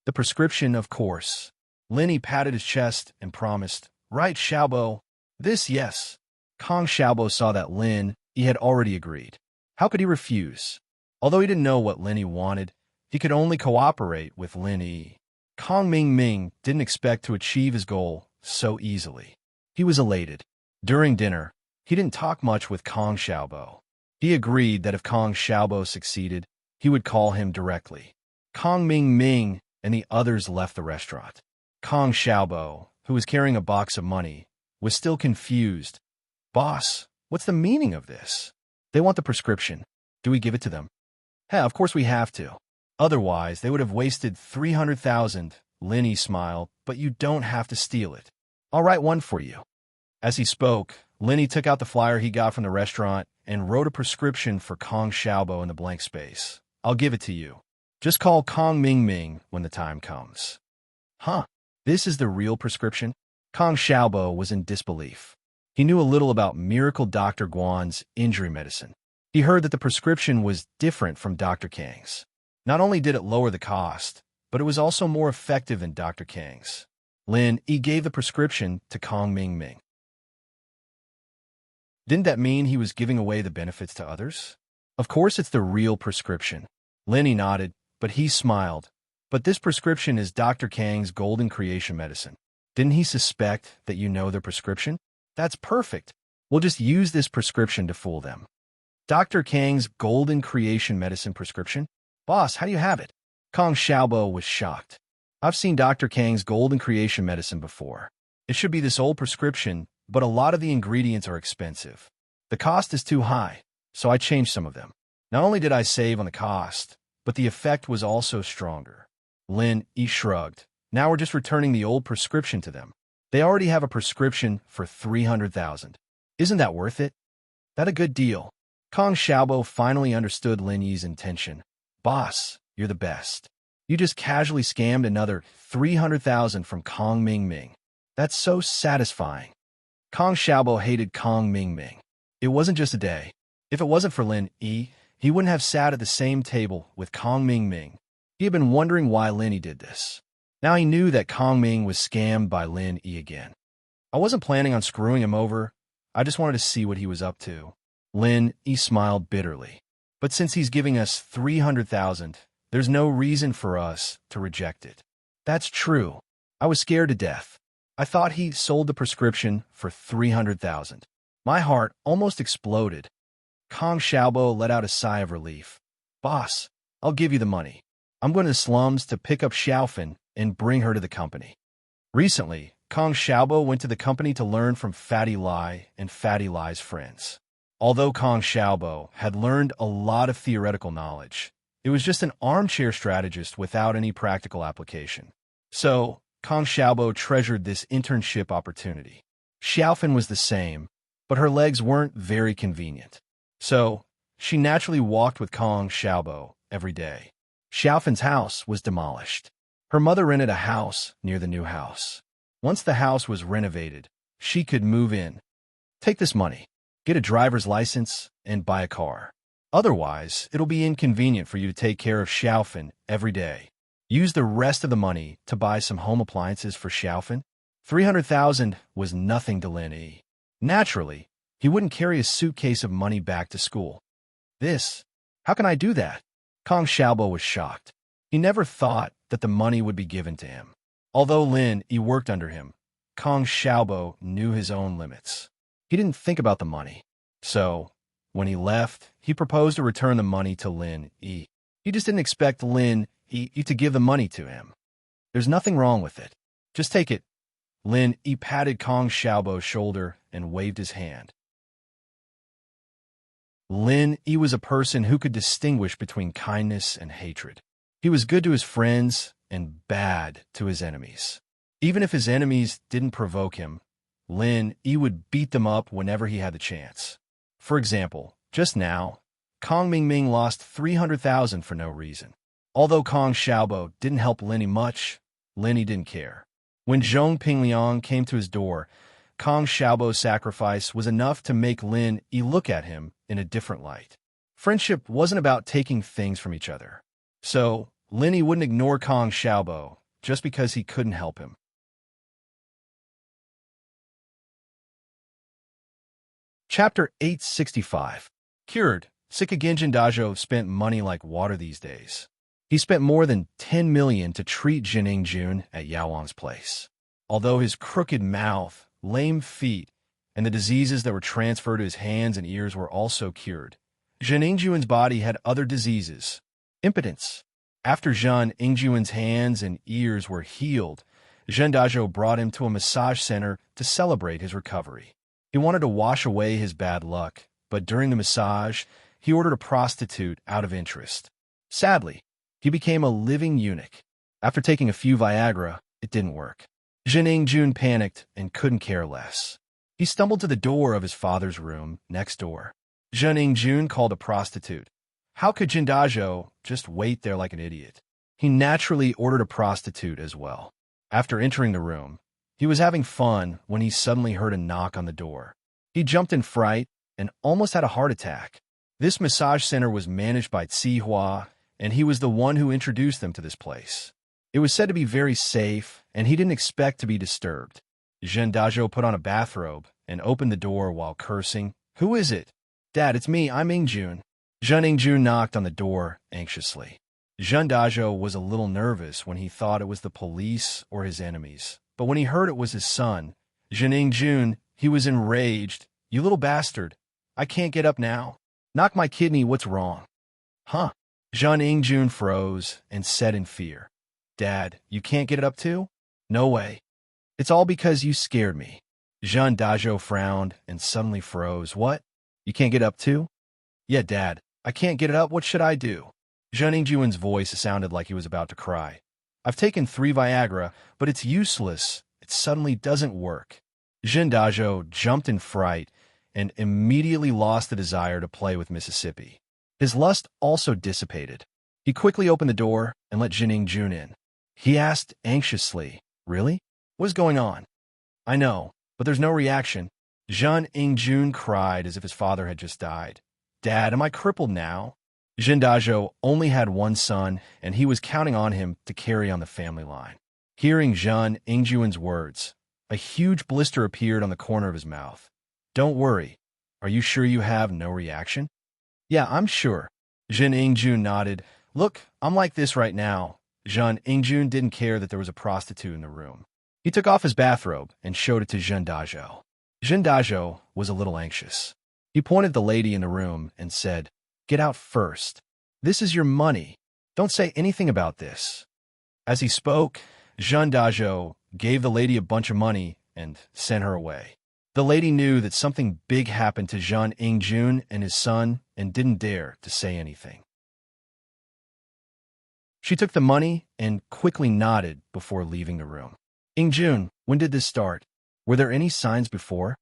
The prescription, of course. Lin Yi patted his chest and promised, Right, Xiaobo. This, yes. Kong Xiaobo saw that Lin Yi had already agreed. How could he refuse? Although he didn't know what Lin Yi wanted, he could only cooperate with Lin Yi. Kong Ming didn't expect to achieve his goal so easily. He was elated. During dinner, he didn't talk much with Kong Xiaobo. He agreed that if Kong Xiaobo succeeded, he would call him directly. Kong Ming and the others left the restaurant. Kong Xiaobo, who was carrying a box of money, was still confused. Boss, what's the meaning of this? They want the prescription. Do we give it to them? Of course we have to. Otherwise, they would have wasted 300,000. Lin Yi smiled, but you don't have to steal it. I'll write one for you. As he spoke, Lin Yi took out the flyer he got from the restaurant and wrote a prescription for Kong Xiaobo in the blank space. I'll give it to you. Just call Kong Ming when the time comes. This is the real prescription? Kong Xiaobo was in disbelief. He knew a little about Miracle Dr. Guan's injury medicine. He heard that the prescription was different from Dr. Kang's. Not only did it lower the cost, but it was also more effective than Dr. Kang's. Lin Yi gave the prescription to Kong Ming. Didn't that mean he was giving away the benefits to others? Of course it's the real prescription. Lin Yi nodded, but he smiled. But this prescription is Dr. Kang's golden creation medicine. Didn't he suspect that you know the prescription? That's perfect. We'll just use this prescription to fool them. Dr. Kang's golden creation medicine prescription? Boss, how do you have it? Kong Xiaobo was shocked. I've seen Dr. Kang's golden creation medicine before. It should be this old prescription, but a lot of the ingredients are expensive. The cost is too high, so I changed some of them. Not only did I save on the cost, but the effect was also stronger. Lin Yi shrugged. Now we're just returning the old prescription to them. They already have a prescription for 300,000. Isn't that worth it? That a good deal. Kong Xiaobo finally understood Lin Yi's intention. Boss, you're the best. You just casually scammed another 300,000 from Kong Ming. That's so satisfying. Kong Xiaobo hated Kong Ming. It wasn't just a day. If it wasn't for Lin Yi, he wouldn't have sat at the same table with Kong Ming. He had been wondering why Lin Yi did this. Now he knew that Kong Ming was scammed by Lin Yi again. I wasn't planning on screwing him over. I just wanted to see what he was up to. Lin Yi smiled bitterly. But since he's giving us 300,000, there's no reason for us to reject it. That's true. I was scared to death. I thought he sold the prescription for 300,000. My heart almost exploded. Kong Xiaobo let out a sigh of relief. Boss, I'll give you the money. I'm going to the slums to pick up Xiaofan and bring her to the company. Recently, Kong Xiaobo went to the company to learn from Fatty Lai and Fatty Lai's friends. Although Kong Xiaobo had learned a lot of theoretical knowledge, it was just an armchair strategist without any practical application. So, Kong Xiaobo treasured this internship opportunity. Xiaofan was the same, but her legs weren't very convenient. So, she naturally walked with Kong Xiaobo every day. Xiaofan's house was demolished. Her mother rented a house near the new house. Once the house was renovated, she could move in. Take this money, get a driver's license, and buy a car. Otherwise, it'll be inconvenient for you to take care of Xiaofan every day. Use the rest of the money to buy some home appliances for Xiaofan. 300,000 was nothing to Lin Yi. Naturally, he wouldn't carry a suitcase of money back to school. How can I do that? Kong Xiaobo was shocked. He never thought that the money would be given to him. Although Lin Yi worked under him, Kong Xiaobo knew his own limits. He didn't think about the money. So, when he left, he proposed to return the money to Lin Yi. He just didn't expect Lin Yi to give the money to him. There's nothing wrong with it. Just take it. Lin Yi patted Kong Xiaobo's shoulder and waved his hand. Lin Yi was a person who could distinguish between kindness and hatred. He was good to his friends and bad to his enemies. Even if his enemies didn't provoke him, Lin Yi would beat them up whenever he had the chance. For example, just now, Kong Ming lost 300,000 for no reason. Although Kong Xiaobo didn't help Lin Yi much, Lin Yi didn't care. When Zhong Pingliang came to his door, Kong Xiaobo's sacrifice was enough to make Lin Yi look at him in a different light. Friendship wasn't about taking things from each other. So, Lin Yi wouldn't ignore Kong Xiaobo just because he couldn't help him. Chapter 865. Cured, Sikagenjin Dajo spent money like water these days. He spent more than 10 million to treat Jining Jun at Yaowang's place. Although his crooked mouth, lame feet, and the diseases that were transferred to his hands and ears were also cured, Jining Jun's body had other diseases. Impotence. After Zhan Ingjuan's hands and ears were healed, Zhen Dajo brought him to a massage center to celebrate his recovery. He wanted to wash away his bad luck, but during the massage, he ordered a prostitute out of interest. Sadly, he became a living eunuch. After taking a few Viagra, it didn't work. Jining Jun panicked and couldn't care less. He stumbled to the door of his father's room next door. Jining Jun called a prostitute. How could Jin Dajo just wait there like an idiot? He naturally ordered a prostitute as well. After entering the room, he was having fun when he suddenly heard a knock on the door. He jumped in fright and almost had a heart attack. This massage center was managed by Tsi Hua, and he was the one who introduced them to this place. It was said to be very safe, and he didn't expect to be disturbed. Zhen Dajo put on a bathrobe and opened the door while cursing. "Who is it?" "Dad, it's me, I'm Ingjun." Zhen Ingjun knocked on the door anxiously. Zhen Dajo was a little nervous when he thought it was the police or his enemies, but when he heard it was his son, Zhen Ingjun, he was enraged. "You little bastard, I can't get up now. Knock my kidney, what's wrong?" "Huh?" Zhen Ingjun froze and said in fear, "Dad, you can't get it up too?" "No way. It's all because you scared me." Zhen Dajo frowned and suddenly froze. "What? You can't get up too?" "Yeah, Dad, I can't get it up. What should I do?" Zhen Ingjun's voice sounded like he was about to cry. "I've taken 3 Viagra, but it's useless. It suddenly doesn't work." Zhen Dajo jumped in fright and immediately lost the desire to play with Mississippi. His lust also dissipated. He quickly opened the door and let Jining Jun in. He asked anxiously, "Really? What's going on?" "I know, but there's no reaction." Zhen Ingjun cried as if his father had just died. "Dad, am I crippled now?" Zhendazhou only had one son, and he was counting on him to carry on the family line. Hearing Zhen Ingjuan's words, a huge blister appeared on the corner of his mouth. Don't worry. Are you sure you have no reaction? Yeah, I'm sure. Zhen Ingjun nodded. Look, I'm like this right now. Zhen Ingjun didn't care that there was a prostitute in the room. He took off his bathrobe and showed it to Zhendazhou. Zhendazhou was a little anxious. He pointed at the lady in the room and said, Get out first. This is your money. Don't say anything about this. As he spoke, Zhendazhou gave the lady a bunch of money and sent her away. The lady knew that something big happened to Zhen Ingjun and his son and didn't dare to say anything. She took the money and quickly nodded before leaving the room. Ingjun, when did this start? Were there any signs before?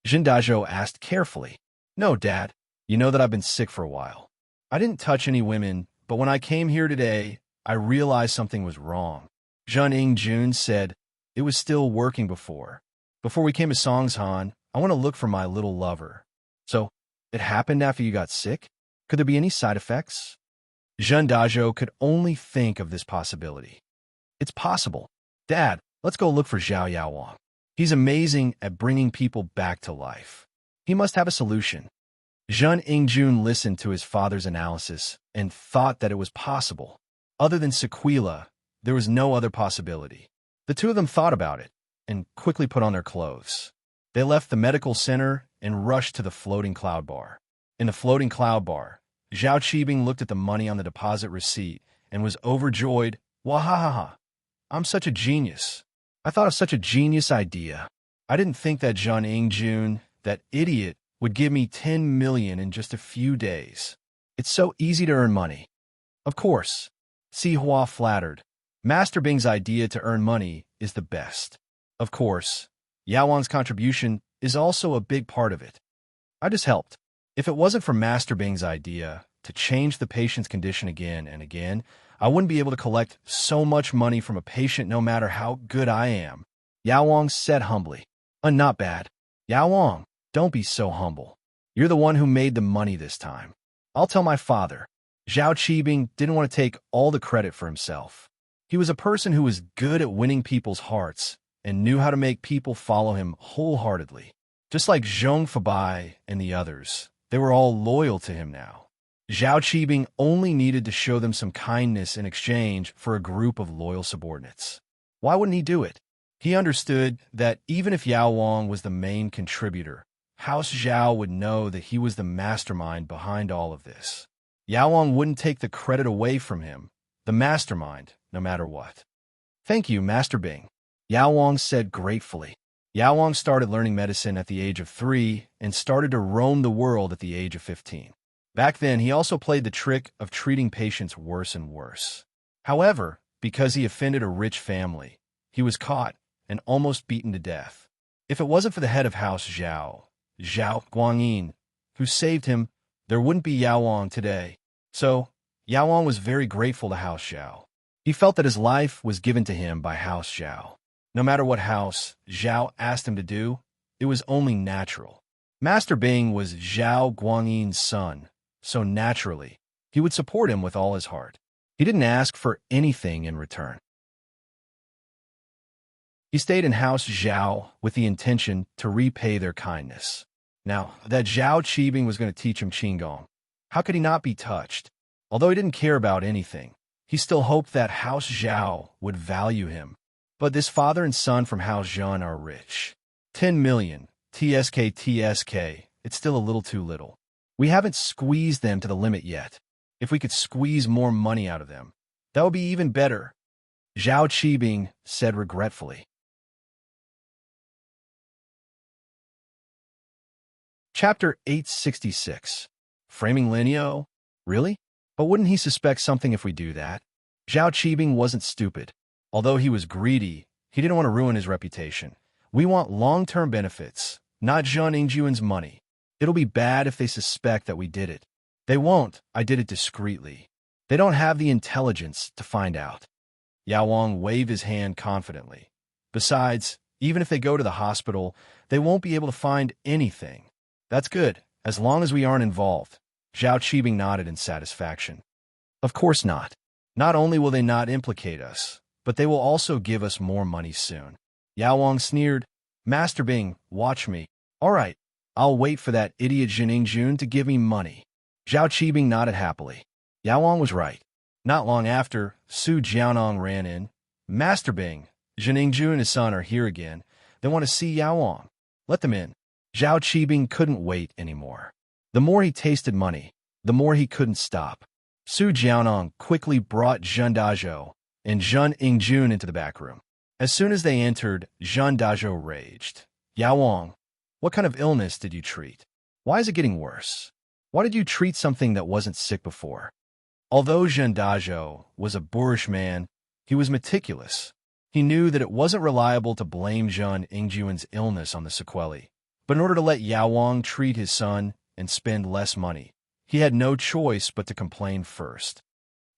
Zhendazhou asked carefully. No, Dad. You know that I've been sick for a while. I didn't touch any women, but when I came here today, I realized something was wrong. Zhen Ingjun said, It was still working before. Before we came to Songshan, I want to look for my little lover. So, it happened after you got sick? Could there be any side effects? Zhendazhou could only think of this possibility. It's possible. Dad, let's go look for Zhao Yaowang. He's amazing at bringing people back to life. He must have a solution. Zhen Ingjun listened to his father's analysis and thought that it was possible. Other than Sequila, there was no other possibility. The two of them thought about it and quickly put on their clothes. They left the medical center and rushed to the floating cloud bar. In the floating cloud bar, Zhao Qibing looked at the money on the deposit receipt and was overjoyed. Wahahaha! I'm such a genius. I thought of such a genius idea. I didn't think that Zhen Ingjun, that idiot, would give me 10 million in just a few days. It's so easy to earn money. Of course. Si Hua flattered. Master Bing's idea to earn money is the best. Of course, Yaowang's contribution is also a big part of it. I just helped. If it wasn't for Master Bing's idea to change the patient's condition again and again, I wouldn't be able to collect so much money from a patient no matter how good I am. Yaowang said humbly. Not bad. Yaowang, don't be so humble. You're the one who made the money this time. I'll tell my father. Zhao Qibing didn't want to take all the credit for himself. He was a person who was good at winning people's hearts and knew how to make people follow him wholeheartedly. Just like Zhong Fabai and the others, they were all loyal to him now. Zhao Qibing only needed to show them some kindness in exchange for a group of loyal subordinates. Why wouldn't he do it? He understood that even if Yaowang was the main contributor, House Zhao would know that he was the mastermind behind all of this. Yaowang wouldn't take the credit away from him, the mastermind, no matter what. Thank you, Master Bing, Yaowang said gratefully. Yaowang started learning medicine at the age of 3 and started to roam the world at the age of 15. Back then, he also played the trick of treating patients worse and worse. However, because he offended a rich family, he was caught and almost beaten to death. If it wasn't for the head of House Zhao, Zhao Guangyin, who saved him, there wouldn't be Yaowang today. So, Yaowang was very grateful to House Zhao. He felt that his life was given to him by House Zhao. No matter what House Zhao asked him to do, it was only natural. Master Bing was Zhao Guangyin's son, so naturally, he would support him with all his heart. He didn't ask for anything in return. He stayed in House Zhao with the intention to repay their kindness. Now, that Zhao Qibing was going to teach him Qigong, how could he not be touched? Although he didn't care about anything, he still hoped that House Zhao would value him. But this father and son from House Zhan are rich. 10 million, TSK, it's still a little too little. We haven't squeezed them to the limit yet. If we could squeeze more money out of them, that would be even better, Zhao Qibing said regretfully. Chapter 866. Framing Linio? Really? But wouldn't he suspect something if we do that? Zhao Qibing wasn't stupid. Although he was greedy, he didn't want to ruin his reputation. We want long-term benefits, not Zhen Ingjuan's money. It'll be bad if they suspect that we did it. They won't. I did it discreetly. They don't have the intelligence to find out. Yaowang waved his hand confidently. Besides, even if they go to the hospital, they won't be able to find anything. That's good, as long as we aren't involved. Zhao Qibing nodded in satisfaction. Of course not. Not only will they not implicate us, but they will also give us more money soon. Yao Wang sneered. Master Bing, watch me. All right, I'll wait for that idiot Jining Jun to give me money. Zhao Qibing nodded happily. Yao Wang was right. Not long after, Su Jianong ran in. Master Bing, Jining Jun and his son are here again. They want to see Yao Wang. Let them in. Zhao Qibing couldn't wait anymore. The more he tasted money, the more he couldn't stop. Su Jianong quickly brought Zhen Dazhou and Zhen Yingjun into the back room. As soon as they entered, Zhen Dazhou raged. Yao Wang, what kind of illness did you treat? Why is it getting worse? Why did you treat something that wasn't sick before? Although Zhen Dazhou was a boorish man, he was meticulous. He knew that it wasn't reliable to blame Zhen Yingjun's illness on the sequelae. But in order to let Yao Wang treat his son and spend less money, he had no choice but to complain first.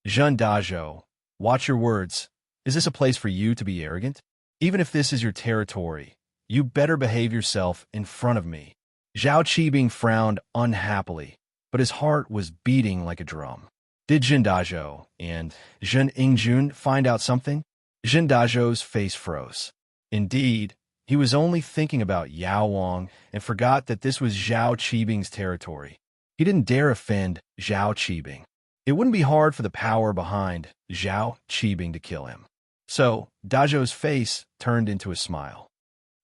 Zhen Dazhou, watch your words. Is this a place for you to be arrogant? Even if this is your territory, you better behave yourself in front of me. Zhao Qibing frowned unhappily, but his heart was beating like a drum. Did Zhen Dazhou and Zhen Yingjun find out something? Zhen Dazhou's face froze. Indeed, he was only thinking about Yao Wang and forgot that this was Zhao Qibing's territory. He didn't dare offend Zhao Qibing. It wouldn't be hard for the power behind Zhao Qibing to kill him. So, Dazhou's face turned into a smile.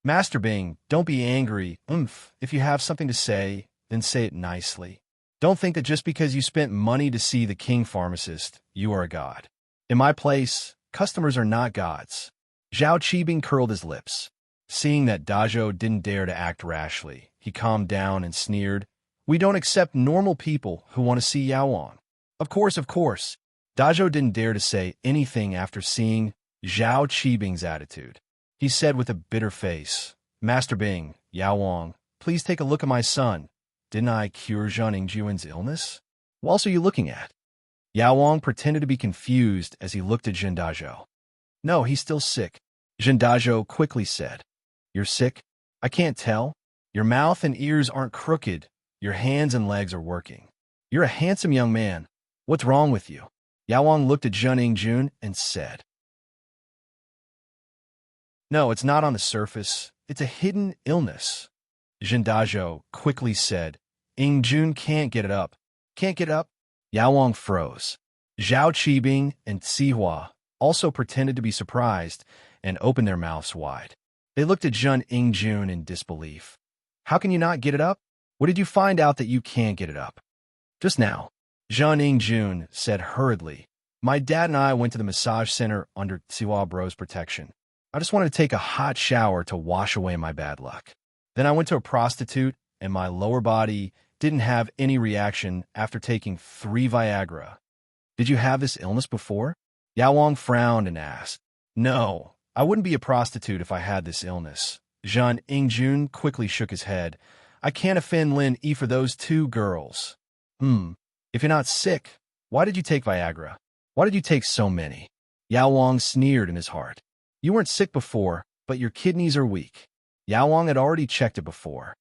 Master Bing, don't be angry. If you have something to say, then say it nicely. Don't think that just because you spent money to see the king pharmacist, you are a god. In my place, customers are not gods. Zhao Qibing curled his lips. Seeing that Dazhou didn't dare to act rashly, he calmed down and sneered. We don't accept normal people who want to see Yao Wang. Of course. Dazhou didn't dare to say anything after seeing Zhao Qibing's attitude. He said with a bitter face, Master Bing, Yao Wang, please take a look at my son. Didn't I cure Zhen Yingjun's illness? What else are you looking at? Yao Wang pretended to be confused as he looked at Zhen Dazhou. No, he's still sick. Zhen Dazhou quickly said. You're sick? I can't tell. Your mouth and ears aren't crooked. Your hands and legs are working. You're a handsome young man. What's wrong with you? Yao Wang looked at Zhen Yingjun and said. No, it's not on the surface. It's a hidden illness. Zhen Dazhou quickly said. Yingjun can't get it up. Can't get up? Yao Wang froze. Zhao Qibing and Sihua also pretended to be surprised and opened their mouths wide. They looked at Zhen Yingjun in disbelief. How can you not get it up? What did you find out that you can't get it up? Just now, Zhen Yingjun said hurriedly. My dad and I went to the massage center under Sihua Bro's protection. I just wanted to take a hot shower to wash away my bad luck. Then I went to a prostitute, and my lower body didn't have any reaction after taking 3 Viagra. Did you have this illness before? Yao Wang frowned and asked. No, I wouldn't be a prostitute if I had this illness. Zhen Yingjun quickly shook his head. I can't offend Lin Yi for those 2 girls. If you're not sick, why did you take Viagra? Why did you take so many? Yao Wang sneered in his heart. You weren't sick before, but your kidneys are weak. Yao Wang had already checked it before.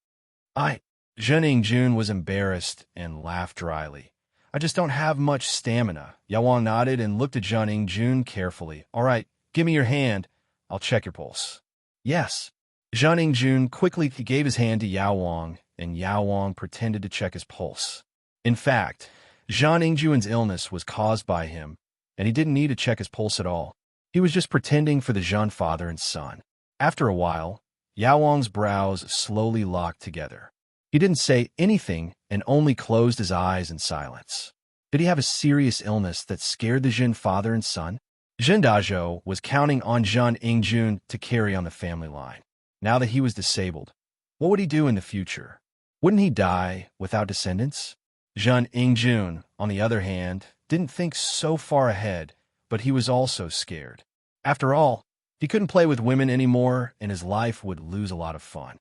Zhen Yingjun was embarrassed and laughed dryly. I just don't have much stamina. Yao Wang nodded and looked at Zhen Yingjun carefully. All right, give me your hand. I'll check your pulse. Yes. Zhen Yingjun quickly gave his hand to Yao Wang, and Yao Wang pretended to check his pulse. In fact, Zhen Yingjun's illness was caused by him, and he didn't need to check his pulse at all. He was just pretending for the Zhen father and son. After a while, Yao Wang's brows slowly locked together. He didn't say anything and only closed his eyes in silence. Did he have a serious illness that scared the Zhen father and son? Zhen Dazhou was counting on Zhen Yingjun to carry on the family line. Now that he was disabled, what would he do in the future? Wouldn't he die without descendants? Zhen Yingjun, on the other hand, didn't think so far ahead, but he was also scared. After all, he couldn't play with women anymore, and his life would lose a lot of fun.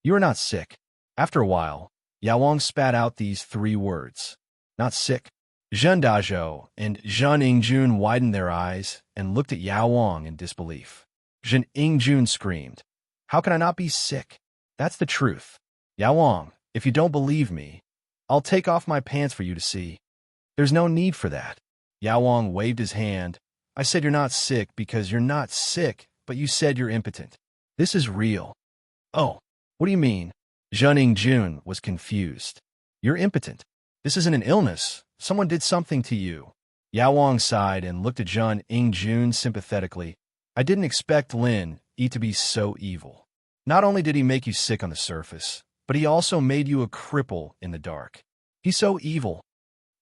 You are not sick. After a while, Yao Wang spat out these 3 words. Not sick. Zhen Dazhou and Zhen Yingjun widened their eyes and looked at Yao Wang in disbelief. Zhen Yingjun screamed. How can I not be sick? That's the truth. Yao Wang, if you don't believe me, I'll take off my pants for you to see. There's no need for that. Yao Wang waved his hand. I said you're not sick because you're not sick, but you said you're impotent. This is real. Oh, what do you mean? Zhen Yingjun was confused. You're impotent. This isn't an illness. Someone did something to you. Yao Wang sighed and looked at Zhen Yingjun sympathetically. I didn't expect Lin Yi to be so evil. Not only did he make you sick on the surface, but he also made you a cripple in the dark. He's so evil.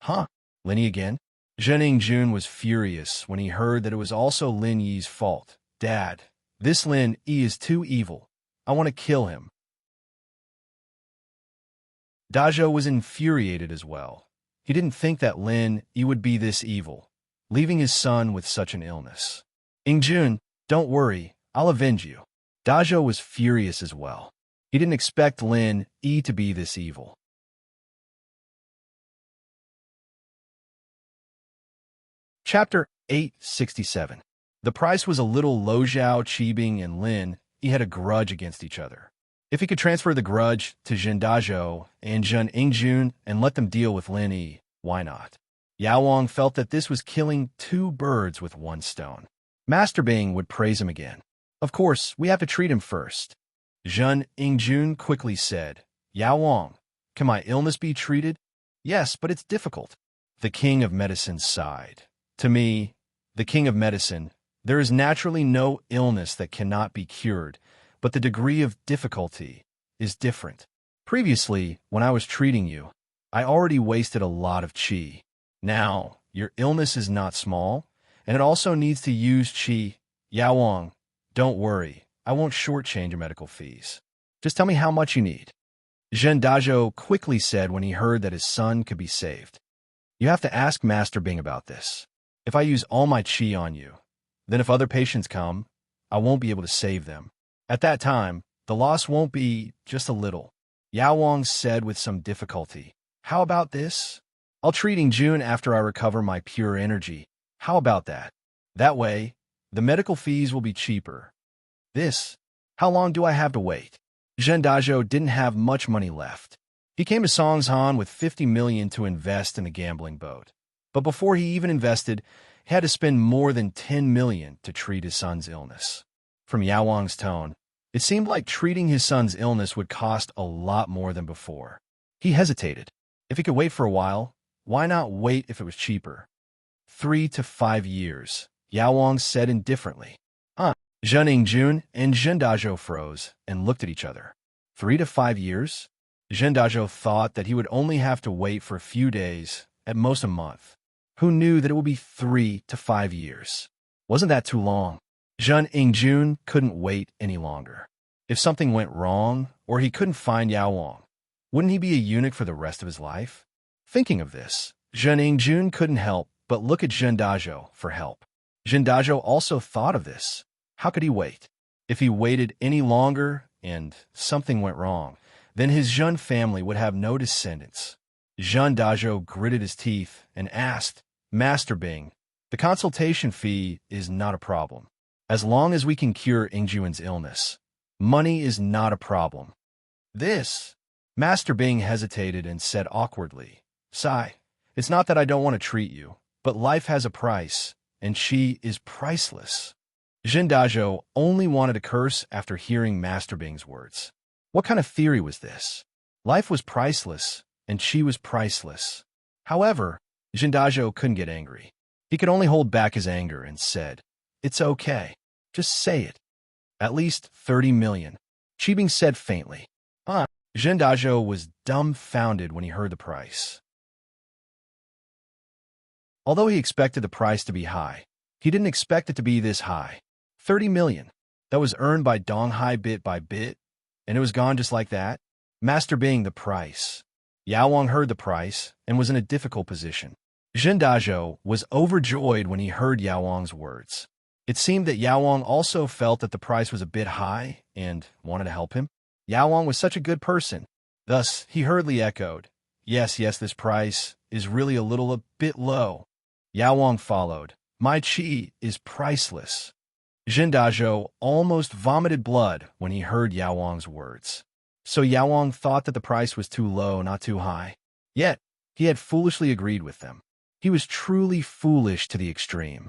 Huh? Lin Yi again? Zhen Yingjun was furious when he heard that it was also Lin Yi's fault. Dad, this Lin Yi is too evil. I want to kill him. Dazhou was infuriated as well. He didn't think that Lin Yi would be this evil, leaving his son with such an illness. Yingjun, don't worry, I'll avenge you. Dazhou was furious as well. He didn't expect Lin Yi to be this evil. Chapter 867. The price was a little. Lo Zhao Qibing and Lin Yi had a grudge against each other. If he could transfer the grudge to Zhen Dazhou and Zhen Yingjun and let them deal with Lin Yi, why not? Yao Wang felt that this was killing two birds with one stone. Master Bing would praise him again. Of course, we have to treat him first. Zhen Yingjun quickly said, Yao Wang, can my illness be treated? Yes, but it's difficult. The king of medicine sighed. To me, the king of medicine, there is naturally no illness that cannot be cured, but the degree of difficulty is different. Previously, when I was treating you, I already wasted a lot of qi. Now, your illness is not small, and it also needs to use qi. Yao Wang, don't worry, I won't shortchange your medical fees. Just tell me how much you need. Zhen Dazhou quickly said when he heard that his son could be saved. You have to ask Master Bing about this. If I use all my qi on you, then if other patients come, I won't be able to save them. At that time, the loss won't be just a little. Yao Wang said with some difficulty. How about this? I'll treat Yingjun after I recover my pure energy. How about that? That way, the medical fees will be cheaper. This? How long do I have to wait? Zhen Dazhou didn't have much money left. He came to Songshan with 50 million to invest in the gambling boat. But before he even invested, he had to spend more than 10 million to treat his son's illness. From Yao Wang's tone, it seemed like treating his son's illness would cost a lot more than before. He hesitated. If he could wait for a while, why not wait if it was cheaper? 3 to 5 years, Yao Wang said indifferently. Zhen Yingjun and Zhen Dazhou froze and looked at each other. 3 to 5 years? Zhen Dazhou thought that he would only have to wait for a few days, at most a month. Who knew that it would be 3 to 5 years? Wasn't that too long? Zhen Yingjun couldn't wait any longer. If something went wrong, or he couldn't find Yao Wang, wouldn't he be a eunuch for the rest of his life? Thinking of this, Zhen Yingjun couldn't help but look at Zhen Dazhou for help. Zhen Dazhou also thought of this. How could he wait? If he waited any longer and something went wrong, then his Zhen family would have no descendants. Zhen Dazhou gritted his teeth and asked, Master Bing, the consultation fee is not a problem. As long as we can cure Yingjun's illness, money is not a problem. This? Master Bing hesitated and said awkwardly, Sai, it's not that I don't want to treat you, but life has a price, and she is priceless. Zhen Dazhou only wanted to curse after hearing Master Bing's words. What kind of theory was this? Life was priceless, and she was priceless. However, Zhen Dazhou couldn't get angry. He could only hold back his anger and said, It's okay. Just say it. At least 30 million. Qibing said faintly. Zhen Dazhou was dumbfounded when he heard the price. Although he expected the price to be high, he didn't expect it to be this high. 30 million. That was earned by Donghai bit by bit, and it was gone just like that. Master Bing, the price. Yao Wang heard the price and was in a difficult position. Zhen Dazhou was overjoyed when he heard Yao Wang's words. It seemed that Yao Wang also felt that the price was a bit high and wanted to help him. Yao Wang was such a good person. Thus, he hurriedly echoed, Yes, this price is really a bit low. Yao Wang followed. My qi is priceless. Zhen Dazhou almost vomited blood when he heard Yao Wang's words. So Yao Wang thought that the price was too low, not too high. Yet, he had foolishly agreed with them. He was truly foolish to the extreme.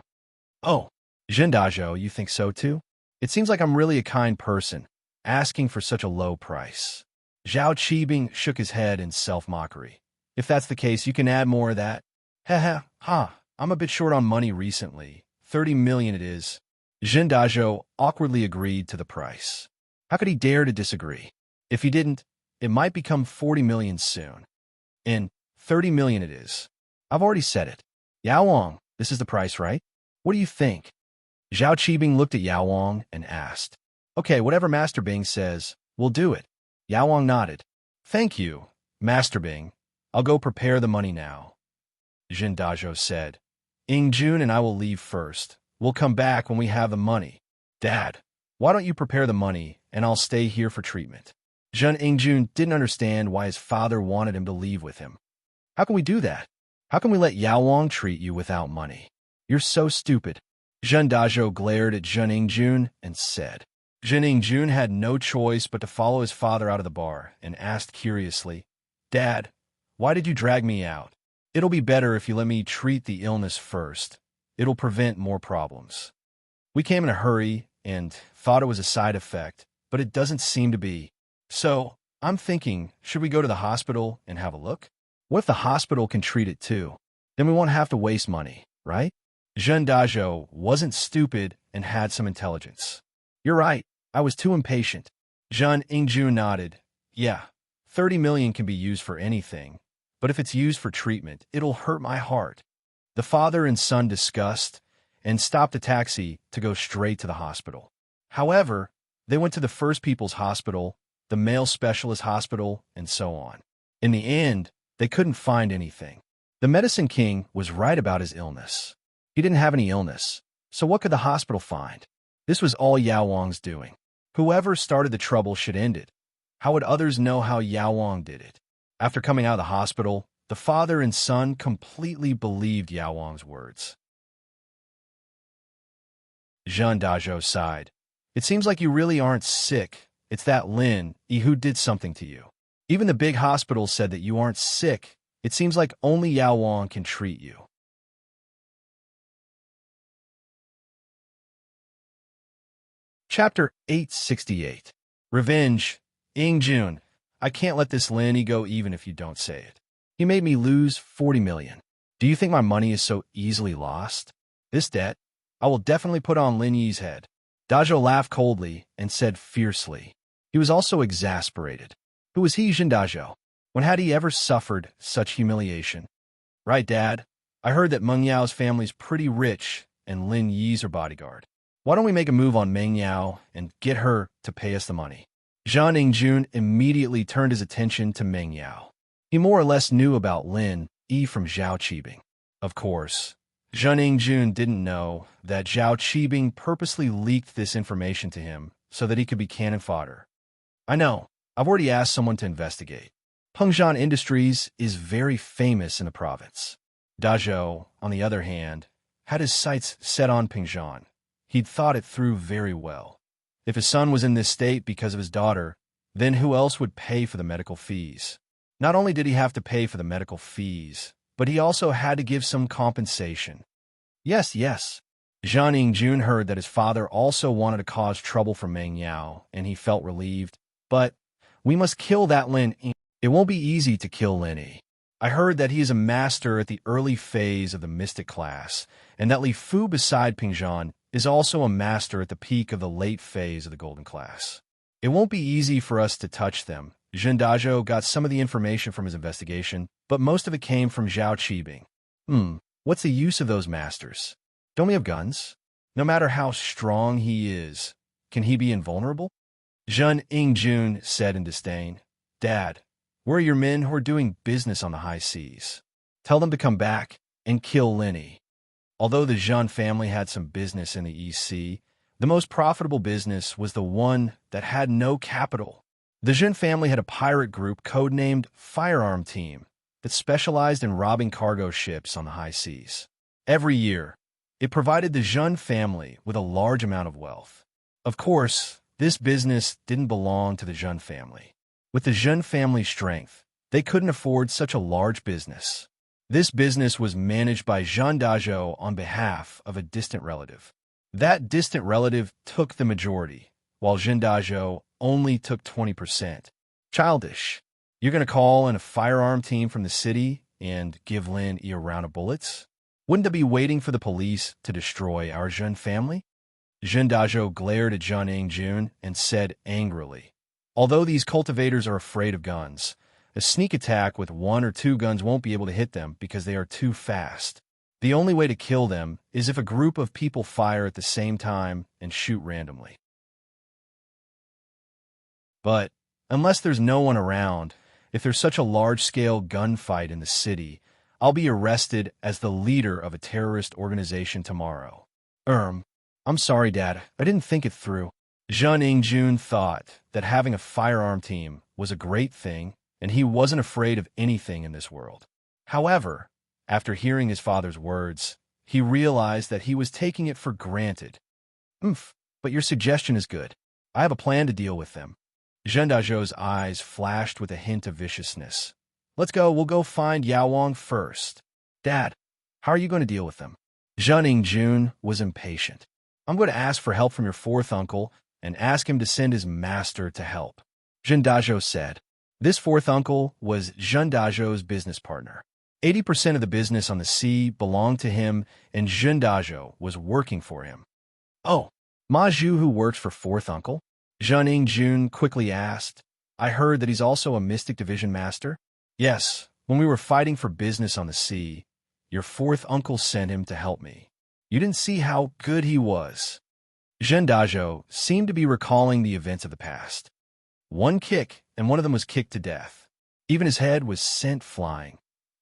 Oh, Zhendajo, you think so too? It seems like I'm really a kind person, asking for such a low price. Zhao Qibing shook his head in self-mockery. If that's the case, you can add more of that. Ha, I'm a bit short on money recently. 30 million it is. Zhendajo awkwardly agreed to the price. How could he dare to disagree? If he didn't, it might become 40 million soon. In 30 million it is. I've already said it. Yao Wang, this is the price, right? What do you think? Zhao Qibing looked at Yao Wang and asked. Okay, whatever Master Bing says, we'll do it. Yao Wang nodded. Thank you, Master Bing. I'll go prepare the money now. Zhendajo said. Jun and I will leave first. We'll come back when we have the money. Dad, why don't you prepare the money and I'll stay here for treatment? Jun didn't understand why his father wanted him to leave with him. How can we do that? How can we let Yao Wang treat you without money? You're so stupid. Zhendajo glared at Jun and said. Jun had no choice but to follow his father out of the bar and asked curiously, Dad, why did you drag me out? It'll be better if you let me treat the illness first. It'll prevent more problems. We came in a hurry and thought it was a side effect, but it doesn't seem to be. So, I'm thinking, should we go to the hospital and have a look? What if the hospital can treat it too? Then we won't have to waste money, right? Zhendajo wasn't stupid and had some intelligence. You're right, I was too impatient. Jun nodded. Yeah, 30 million can be used for anything, but if it's used for treatment, it'll hurt my heart. The father and son discussed and stopped a taxi to go straight to the hospital. However, they went to the First People's Hospital, the Male Specialist Hospital, and so on. In the end, they couldn't find anything. The Medicine King was right about his illness. He didn't have any illness, so what could the hospital find? This was all Yao Wang's doing. Whoever started the trouble should end it. How would others know how Yao Wang did it? After coming out of the hospital, the father and son completely believed Yao Wang's words. Zhendajo sighed. It seems like you really aren't sick. It's that Lin Yi who did something to you. Even the big hospital said that you aren't sick. It seems like only Yao Wang can treat you. Chapter 868. Revenge. Jun, I can't let this Lin Yi go even if you don't say it. He made me lose 40 million. Do you think my money is so easily lost? This debt, I will definitely put on Lin Yi's head. Dajo laughed coldly and said fiercely. He was also exasperated. Who was he, Zhendajo? When had he ever suffered such humiliation? Right, Dad. I heard that Meng Yao's family's pretty rich and Lin Yi's her bodyguard. Why don't we make a move on Meng Yao and get her to pay us the money? Jun immediately turned his attention to Meng Yao. He more or less knew about Lin Yi from Zhao Qibing. Of course, Jun didn't know that Zhao Qibing purposely leaked this information to him so that he could be cannon fodder. I know, I've already asked someone to investigate. Pengzhan Industries is very famous in the province. Dajo, on the other hand, had his sights set on Pengzhan. He'd thought it through very well. If his son was in this state because of his daughter, then who else would pay for the medical fees? Not only did he have to pay for the medical fees, but he also had to give some compensation. Yes. Jun heard that his father also wanted to cause trouble for Meng Yao, and he felt relieved. But we must kill that Lin Yi. It won't be easy to kill Lin Yi. I heard that he is a master at the early phase of the mystic class, and that Li Fu beside Pengzhan is also a master at the peak of the late phase of the golden class. It won't be easy for us to touch them. Zhendajo got some of the information from his investigation, but most of it came from Zhao Qibing. What's the use of those masters? Don't we have guns? No matter how strong he is, can he be invulnerable? Jun said in disdain, Dad, where are your men who are doing business on the high seas? Tell them to come back and kill Lin Yi. Although the Jun family had some business in the East Sea, the most profitable business was the one that had no capital. The Jun family had a pirate group codenamed Firearm Team that specialized in robbing cargo ships on the high seas. Every year, it provided the Jun family with a large amount of wealth. Of course, this business didn't belong to the Jun family. With the Jun family's strength, They couldn't afford such a large business. This business was managed by Jean Dajou on behalf of a distant relative. That distant relative took the majority, while Jean Dajou only took 20%. Childish. You're going to call in a firearm team from the city and give Lin a round of bullets? Wouldn't it be waiting for the police to destroy our Jean family? Jean Dajou glared at Jean Ingjun and said angrily, although these cultivators are afraid of guns, a sneak attack with 1 or 2 guns won't be able to hit them because they are too fast. The only way to kill them is if a group of people fire at the same time and shoot randomly. But unless there's no one around, if there's such a large-scale gunfight in the city, I'll be arrested as the leader of a terrorist organization tomorrow. I'm sorry, Dad. I didn't think it through. Jean Ingjun thought that having a firearm team was a great thing, and he wasn't afraid of anything in this world. However, after hearing his father's words, he realized that he was taking it for granted. But your suggestion is good. I have a plan to deal with them. Jean Dajou's eyes flashed with a hint of viciousness. Let's go. We'll go find Yao Wang first. Dad, how are you going to deal with them? Jean Ingjun was impatient. I'm going to ask for help from your 4th uncle and ask him to send his master to help. Jean Dajou said. This 4th uncle was Jean Dajou's business partner. 80% of the business on the sea belonged to him, and Jean Dajou was working for him. Oh, Ma Zhu who works for 4th uncle? Jean Ingjun quickly asked. I heard that he's also a Mystic Division master? Yes, when we were fighting for business on the sea, your 4th uncle sent him to help me. You didn't see how good he was. Jean Dajou seemed to be recalling the events of the past. 1 kick, and one of them was kicked to death. Even his head was sent flying.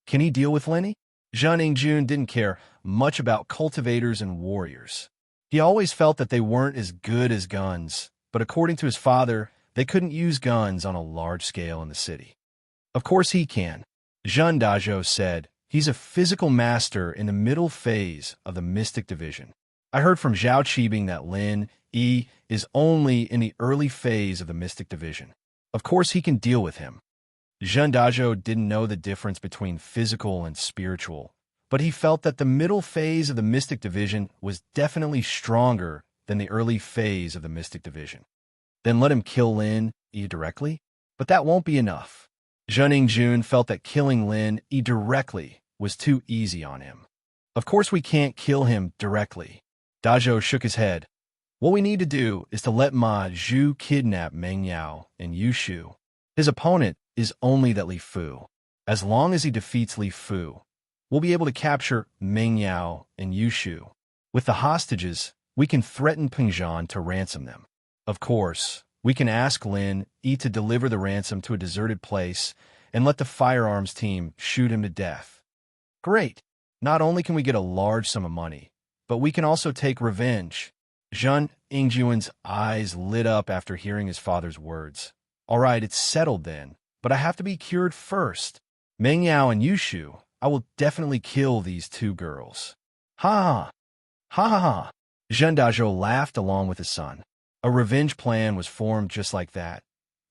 Can he deal with Lenny? Jean Ingjun didn't care much about cultivators and warriors. He always felt that they weren't as good as guns, but according to his father, they couldn't use guns on a large scale in the city. Of course he can. Jean Dajou said he's a physical master in the middle phase of the Mystic Division. I heard from Zhao Qibing that Lin Yi is only in the early phase of the Mystic Division. Of course he can deal with him. Jean Dajou didn't know the difference between physical and spiritual, but he felt that the middle phase of the Mystic Division was definitely stronger than the early phase of the Mystic Division. Then let him kill Lin Yi directly? But that won't be enough. Jean Ingjun felt that killing Lin Yi directly was too easy on him. Of course we can't kill him directly. Dajou shook his head. What we need to do is to let Ma Zhu kidnap Meng Yao and Yu Shu. His opponent is only that Li Fu. As long as he defeats Li Fu, we'll be able to capture Meng Yao and Yu Shu. With the hostages, we can threaten Pengzhan to ransom them. Of course, we can ask Lin Yi to deliver the ransom to a deserted place and let the firearms team shoot him to death. Great! Not only can we get a large sum of money, but we can also take revenge. Jean Ingjun's eyes lit up after hearing his father's words. All right, it's settled then, but I have to be cured first. Meng Yao and Yu Shu, I will definitely kill these 2 girls. Ha ha! Ha ha ha! Jean Dajou laughed along with his son. A revenge plan was formed just like that.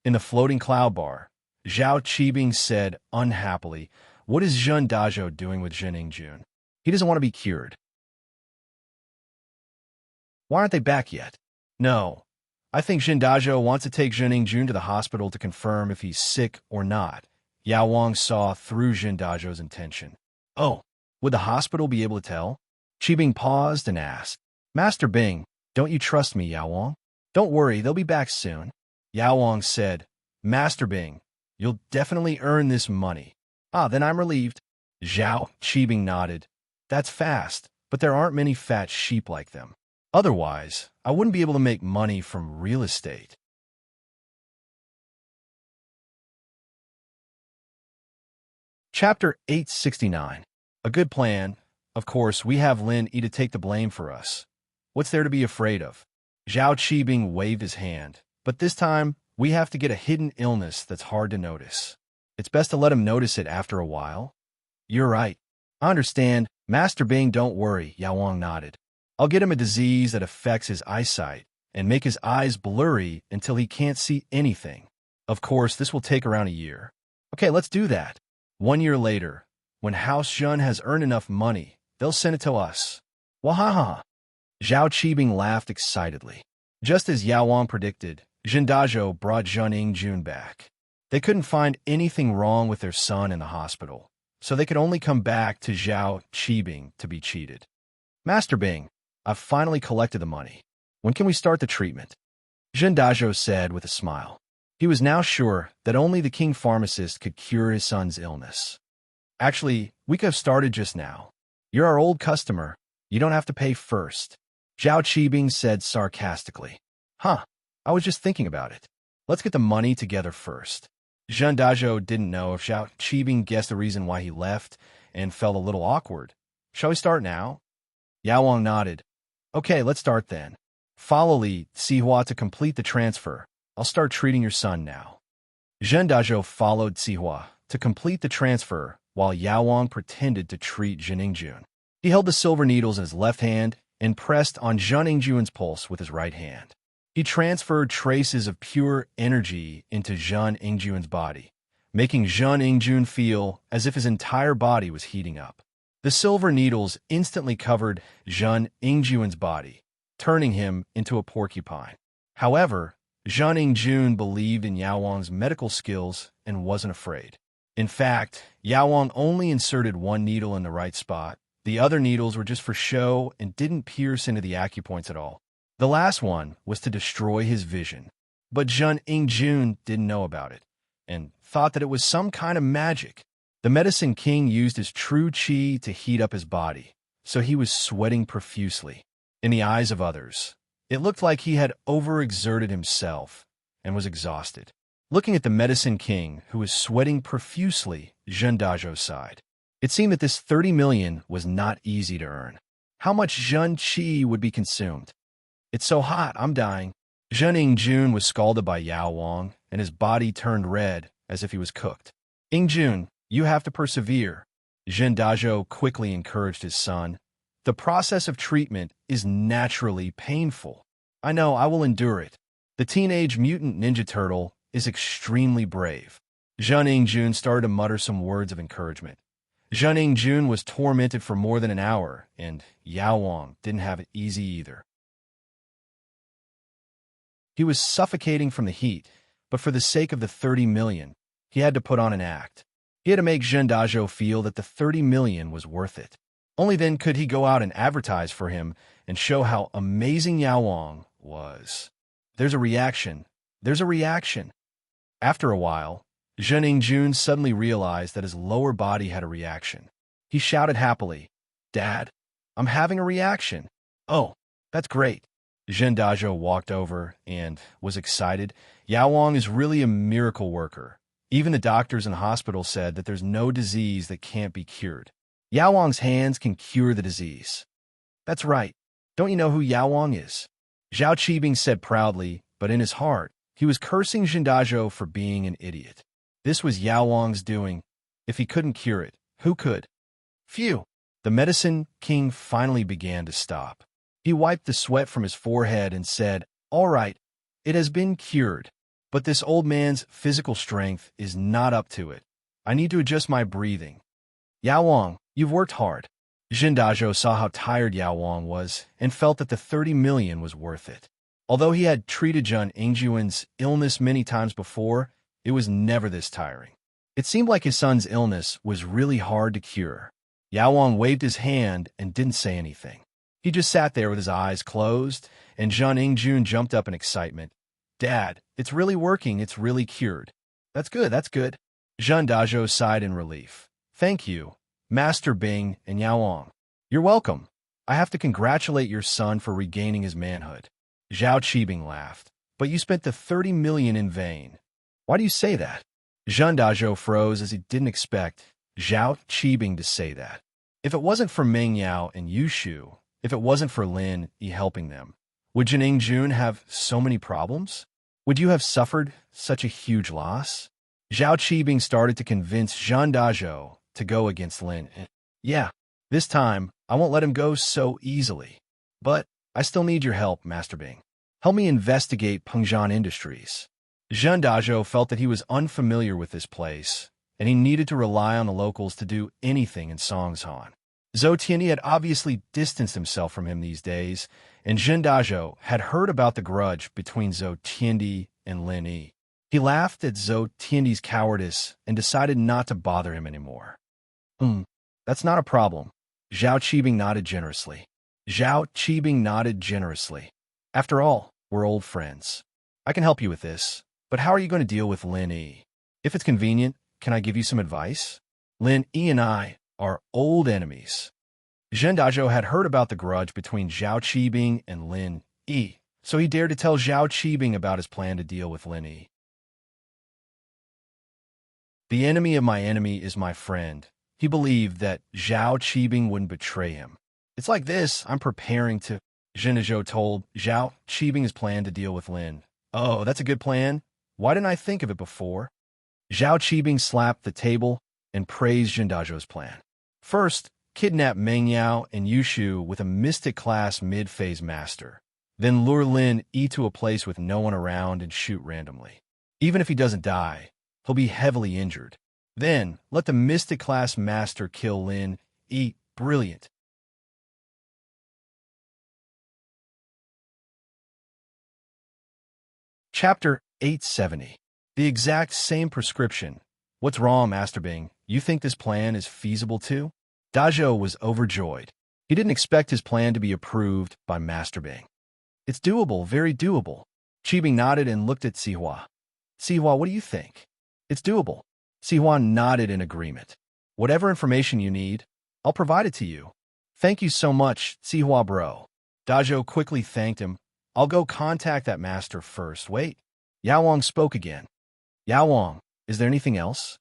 In the floating cloud bar, Zhao Qibing said unhappily, what is Jean Dajou doing with Jean Ingjun? He doesn't want to be cured. Why aren't they back yet? No. I think Jean Dajou wants to take Jean Ingjun to the hospital to confirm if he's sick or not. Yao Wang saw through Jean Dajou's intention. Oh, would the hospital be able to tell? Qibing paused and asked, Master Bing, don't you trust me, Yao Wang? Don't worry, they'll be back soon. Yao Wang said, Master Bing, you'll definitely earn this money. Ah, then I'm relieved. Zhao Qibing nodded. That's fast, but there aren't many fat sheep like them. Otherwise, I wouldn't be able to make money from real estate. Chapter 869. A good plan. Of course, we have Lin Yi to take the blame for us. What's there to be afraid of? Zhao Qibing waved his hand. But this time, we have to get a hidden illness that's hard to notice. It's best to let him notice it after a while. You're right. I understand. Master Bing, don't worry, Yao Wang nodded. I'll get him a disease that affects his eyesight and make his eyes blurry until he can't see anything. Of course, this will take around a year. Okay, let's do that. 1 year later, when House Zhen has earned enough money, they'll send it to us. Wahaha! Zhao Qibing laughed excitedly. Just as Yao Wang predicted, Zhen Dazhou brought Zhen Yingjun back. They couldn't find anything wrong with their son in the hospital, so they could only come back to Zhao Qibing to be cheated. Master Bing, I've finally collected the money. When can we start the treatment? Zhen Dazhou said with a smile. He was now sure that only the king pharmacist could cure his son's illness. Actually, we could have started just now. You're our old customer. You don't have to pay first. Zhao Qibing said sarcastically. Huh, I was just thinking about it. Let's get the money together first. Zhen Dazhou didn't know if Zhao Qibing guessed the reason why he left and felt a little awkward. Shall we start now? Yao Wang nodded. Okay, let's start then. Follow Li Sihua to complete the transfer. I'll start treating your son now. Zhen Dazhou followed Sihua to complete the transfer while Yao Wang pretended to treat Zhen Yingjun. He held the silver needles in his left hand and pressed on Zhen Yingjun's pulse with his right hand. He transferred traces of pure energy into Zhen Yingjun's body, making Zhen Yingjun feel as if his entire body was heating up. The silver needles instantly covered Zhen Yingjun's body, turning him into a porcupine. However, Zhen Yingjun believed in Yao Wang's medical skills and wasn't afraid. In fact, Yao Wang only inserted one needle in the right spot. The other needles were just for show and didn't pierce into the acupoints at all. The last one was to destroy his vision. But Zhen Yingjun didn't know about it and thought that it was some kind of magic. The medicine king used his true qi to heat up his body, so he was sweating profusely. In the eyes of others, it looked like he had overexerted himself and was exhausted. Looking at the medicine king, who was sweating profusely, Zhen Dazhou sighed. It seemed that this 30 million was not easy to earn. How much Zhen qi would be consumed? It's so hot, I'm dying. Zhen Yingjun was scalded by Yao Wang, and his body turned red as if he was cooked. Yingjun, you have to persevere. Zhen Dazhou quickly encouraged his son. The process of treatment is naturally painful. I know, I will endure it. The teenage mutant ninja turtle is extremely brave. Zhen Yingjun started to mutter some words of encouragement. Zhen Yingjun was tormented for more than an hour, and Yao Wang didn't have it easy either. He was suffocating from the heat, but for the sake of the 30 million, he had to put on an act. He had to make Zhen Dazhou feel that the 30 million was worth it. Only then could he go out and advertise for him and show how amazing Yao Wang was. There's a reaction. There's a reaction. After a while, Zhen Yingjun suddenly realized that his lower body had a reaction. He shouted happily, Dad, I'm having a reaction. Oh, that's great. Zhen Dazhou walked over and was excited. Yao Wang is really a miracle worker. Even the doctors in the hospital said that there's no disease that can't be cured. Yao Wang's hands can cure the disease. That's right. Don't you know who Yao Wang is? Zhao Qibing said proudly, but in his heart, he was cursing Zhen Dazhou for being an idiot. This was Yao Wang's doing. If he couldn't cure it, who could? Phew! The medicine king finally began to stop. He wiped the sweat from his forehead and said, All right, it has been cured. But this old man's physical strength is not up to it. I need to adjust my breathing. Yao Wang, you've worked hard. Zhen Dazhou saw how tired Yao Wang was and felt that the 30 million was worth it. Although he had treated Zhen Yingjun's illness many times before, it was never this tiring. It seemed like his son's illness was really hard to cure. Yao Wang waved his hand and didn't say anything. He just sat there with his eyes closed, and Zhen Yingjun jumped up in excitement. Dad, it's really working, it's really cured. That's good, that's good. Zhen Dazhou sighed in relief. Thank you, Master Bing and Yao Wang. You're welcome. I have to congratulate your son for regaining his manhood. Zhao Qibing laughed. But you spent the 30 million in vain. Why do you say that? Zhen Dazhou froze as he didn't expect Zhao Qibing to say that. If it wasn't for Meng Yao and Yu Shu, if it wasn't for Lin Yi helping them, would Zhen Yingjun have so many problems? Would you have suffered such a huge loss? Zhao Qibing started to convince Zhen Dazhou to go against Lin. Yeah, this time I won't let him go so easily. But I still need your help, Master Bing. Help me investigate Pengzhan Industries. Zhen Dazhou felt that he was unfamiliar with this place, and he needed to rely on the locals to do anything in Songshan. Zhou Tiandi had obviously distanced himself from him these days, and Zhen Dazhou had heard about the grudge between Zhou Tiandi and Lin Yi. He laughed at Zhou Tiandi's cowardice and decided not to bother him anymore. That's not a problem. Zhao Qibing nodded generously. After all, we're old friends. I can help you with this, but how are you going to deal with Lin Yi? If it's convenient, can I give you some advice? Lin Yi and I are old enemies. Zhen Dazhou had heard about the grudge between Zhao Qibing and Lin Yi, so he dared to tell Zhao Qibing about his plan to deal with Lin Yi. The enemy of my enemy is my friend. He believed that Zhao Qibing wouldn't betray him. It's like this, I'm preparing to... Zhen Dazhou told Zhao Qibing his plan to deal with Lin. Oh, that's a good plan. Why didn't I think of it before? Zhao Qibing slapped the table and praised Zhen Dazhou's plan. First, kidnap Meng Yao and Yushu with a mystic class mid-phase master. Then lure Lin Yi to a place with no one around and shoot randomly. Even if he doesn't die, he'll be heavily injured. Then, let the mystic class master kill Lin Yi. Brilliant. Chapter 870. The exact same prescription. What's wrong, Master Bing? You think this plan is feasible too? Dazhou was overjoyed. He didn't expect his plan to be approved by Master Bing. It's doable, very doable. Qibing nodded and looked at Sihua. Sihua, what do you think? It's doable. Sihua nodded in agreement. Whatever information you need, I'll provide it to you. Thank you so much, Sihua bro. Dazhou quickly thanked him. I'll go contact that master first. Wait. Yao Wang spoke again. Yao Wang, is there anything else?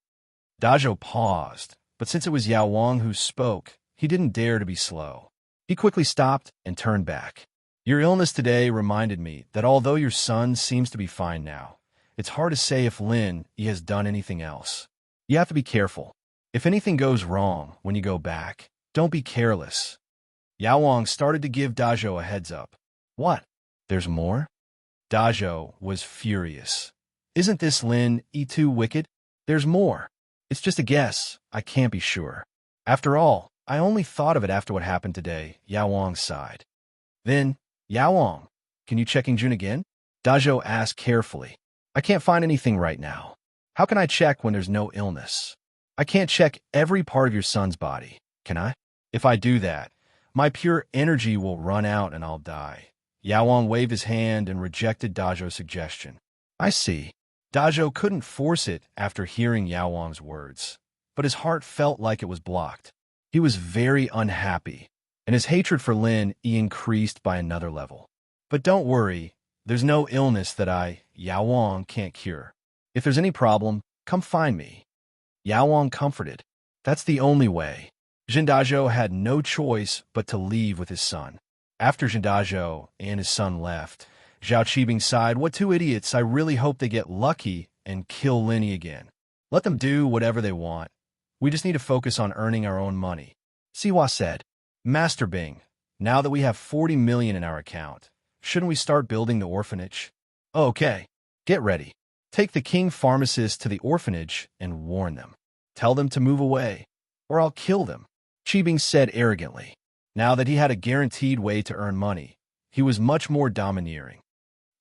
Dazhou paused, but since it was Yao Wang who spoke, he didn't dare to be slow. He quickly stopped and turned back. Your illness today reminded me that although your son seems to be fine now, it's hard to say if Lin Yi has done anything else. You have to be careful. If anything goes wrong when you go back, don't be careless. Yao Wang started to give Dazhou a heads up. What? There's more? Dazhou was furious. Isn't this Lin Yi too wicked? There's more. It's just a guess. I can't be sure. After all, I only thought of it after what happened today, Yao Wang sighed. Then, Yao Wang, can you check Jun again? Dazhou asked carefully. I can't find anything right now. How can I check when there's no illness? I can't check every part of your son's body, can I? If I do that, my pure energy will run out and I'll die. Yao Wang waved his hand and rejected Dazhou's suggestion. I see. Dazhou couldn't force it after hearing Yao Wang's words, but his heart felt like it was blocked. He was very unhappy, and his hatred for Lin Yi increased by another level. But don't worry, there's no illness that Yao Wang, can't cure. If there's any problem, come find me. Yao Wang comforted. That's the only way. Zhen Dazhou had no choice but to leave with his son. After Zhen Dazhou and his son left, Zhao Qibing sighed, what two idiots, I really hope they get lucky and kill Lin Yi again. Let them do whatever they want. We just need to focus on earning our own money. Sihua said, Master Bing, now that we have 40 million in our account, shouldn't we start building the orphanage? Okay, get ready. Take the king pharmacist to the orphanage and warn them. Tell them to move away, or I'll kill them, Qibing said arrogantly. Now that he had a guaranteed way to earn money, he was much more domineering.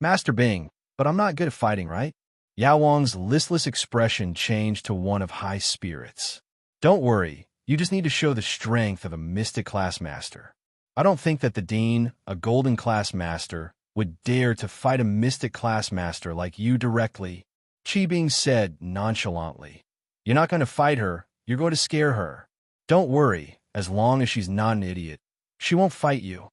Master Bing, but I'm not good at fighting, right? Yao Wang's listless expression changed to one of high spirits. Don't worry, you just need to show the strength of a mystic class master. I don't think that the Dean, a golden class master, would dare to fight a mystic class master like you directly, Qibing said nonchalantly. You're not going to fight her, you're going to scare her. Don't worry, as long as she's not an idiot. She won't fight you.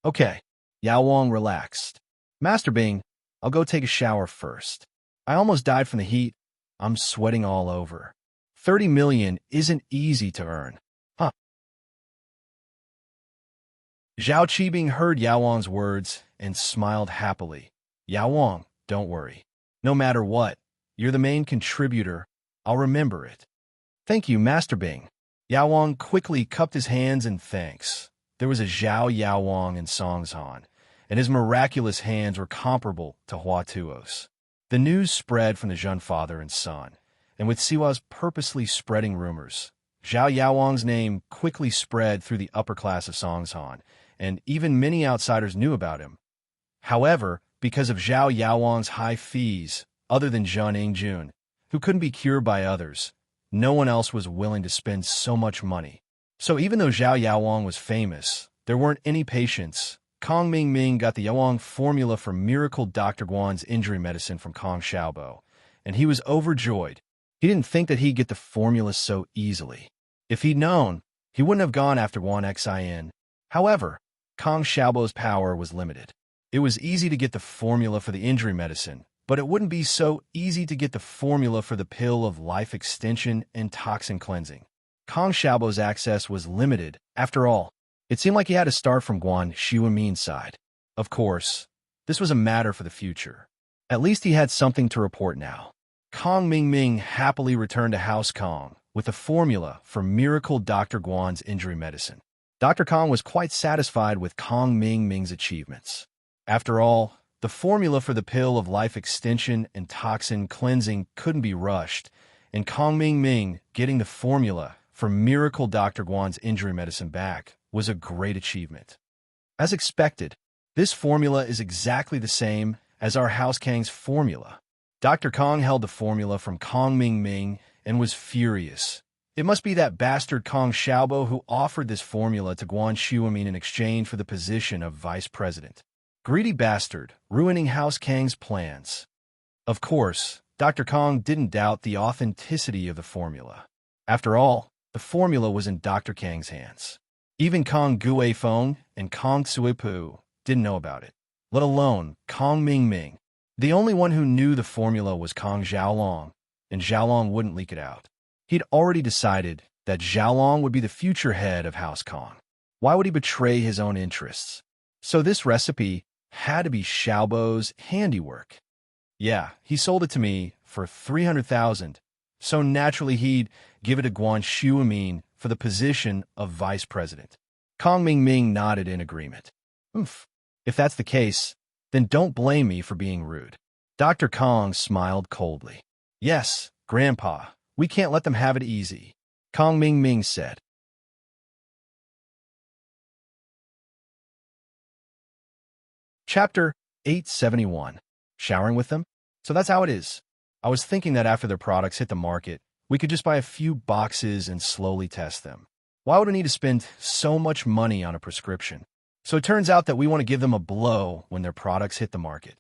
Okay, Yao Wang relaxed. Master Bing, I'll go take a shower first. I almost died from the heat. I'm sweating all over. 30 million isn't easy to earn. Huh? Zhao Qibing heard Yao Wang's words and smiled happily. Yao Wang, don't worry. No matter what, you're the main contributor. I'll remember it. Thank you, Master Bing. Yao Wang quickly cupped his hands in thanks. There was a Zhao Yao Wang in Songshan, and his miraculous hands were comparable to Hua Tuo's. The news spread from the Zhen father and son, and with Siwa's purposely spreading rumors, Zhao Yaowang's name quickly spread through the upper class of Songshan, and even many outsiders knew about him. However, because of Zhao Yaowang's high fees, other than Zhang Ingjun, who couldn't be cured by others, no one else was willing to spend so much money. So even though Zhao Yaowang was famous, there weren't any patients. Kong Mingming got the Yaowang formula for Miracle Dr. Guan's injury medicine from Kong Xiaobo, and he was overjoyed. He didn't think that he'd get the formula so easily. If he'd known, he wouldn't have gone after Guan Xin. However, Kong Xiaobo's power was limited. It was easy to get the formula for the injury medicine, but it wouldn't be so easy to get the formula for the pill of life extension and toxin cleansing. Kong Xiaobo's access was limited. After all, it seemed like he had to start from Guan Xiumin's side. Of course, this was a matter for the future. At least he had something to report now. Kong Mingming happily returned to House Kong with a formula for Miracle Dr. Guan's injury medicine. Dr. Kong was quite satisfied with Kong Mingming's achievements. After all, the formula for the pill of life extension and toxin cleansing couldn't be rushed, and Kong Mingming getting the formula for Miracle Dr. Guan's injury medicine back was a great achievement. As expected, this formula is exactly the same as our House Kang's formula. Dr. Kong held the formula from Kong Mingming and was furious. It must be that bastard Kong Xiaobo who offered this formula to Guan Xiumin in exchange for the position of vice president. Greedy bastard, ruining House Kang's plans. Of course, Dr. Kong didn't doubt the authenticity of the formula. After all, the formula was in Dr. Kang's hands. Even Kong Guifeng and Kong Tsuipu didn't know about it, let alone Kong Mingming. The only one who knew the formula was Kong Xiaolong, and Xiaolong wouldn't leak it out. He'd already decided that Xiaolong would be the future head of House Kong. Why would he betray his own interests? So this recipe had to be Xiaobo's handiwork. Yeah, he sold it to me for 300,000, so naturally he'd give it to Guan Xiumin for the position of vice president. Kong Mingming nodded in agreement. If that's the case, then don't blame me for being rude. Dr. Kong smiled coldly. Yes, Grandpa, we can't let them have it easy, Kong Mingming said. Chapter 871. Showering with them? So that's how it is. I was thinking that after their products hit the market, we could just buy a few boxes and slowly test them. Why would we need to spend so much money on a prescription? So it turns out that we want to give them a blow when their products hit the market.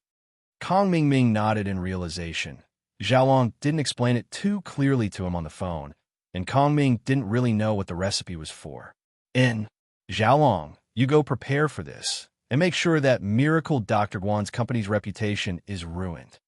Kong Mingming nodded in realization. Xiaolong didn't explain it too clearly to him on the phone, and Kong Ming didn't really know what the recipe was for. Xiaolong, you go prepare for this, and make sure that Miracle Dr. Guan's company's reputation is ruined.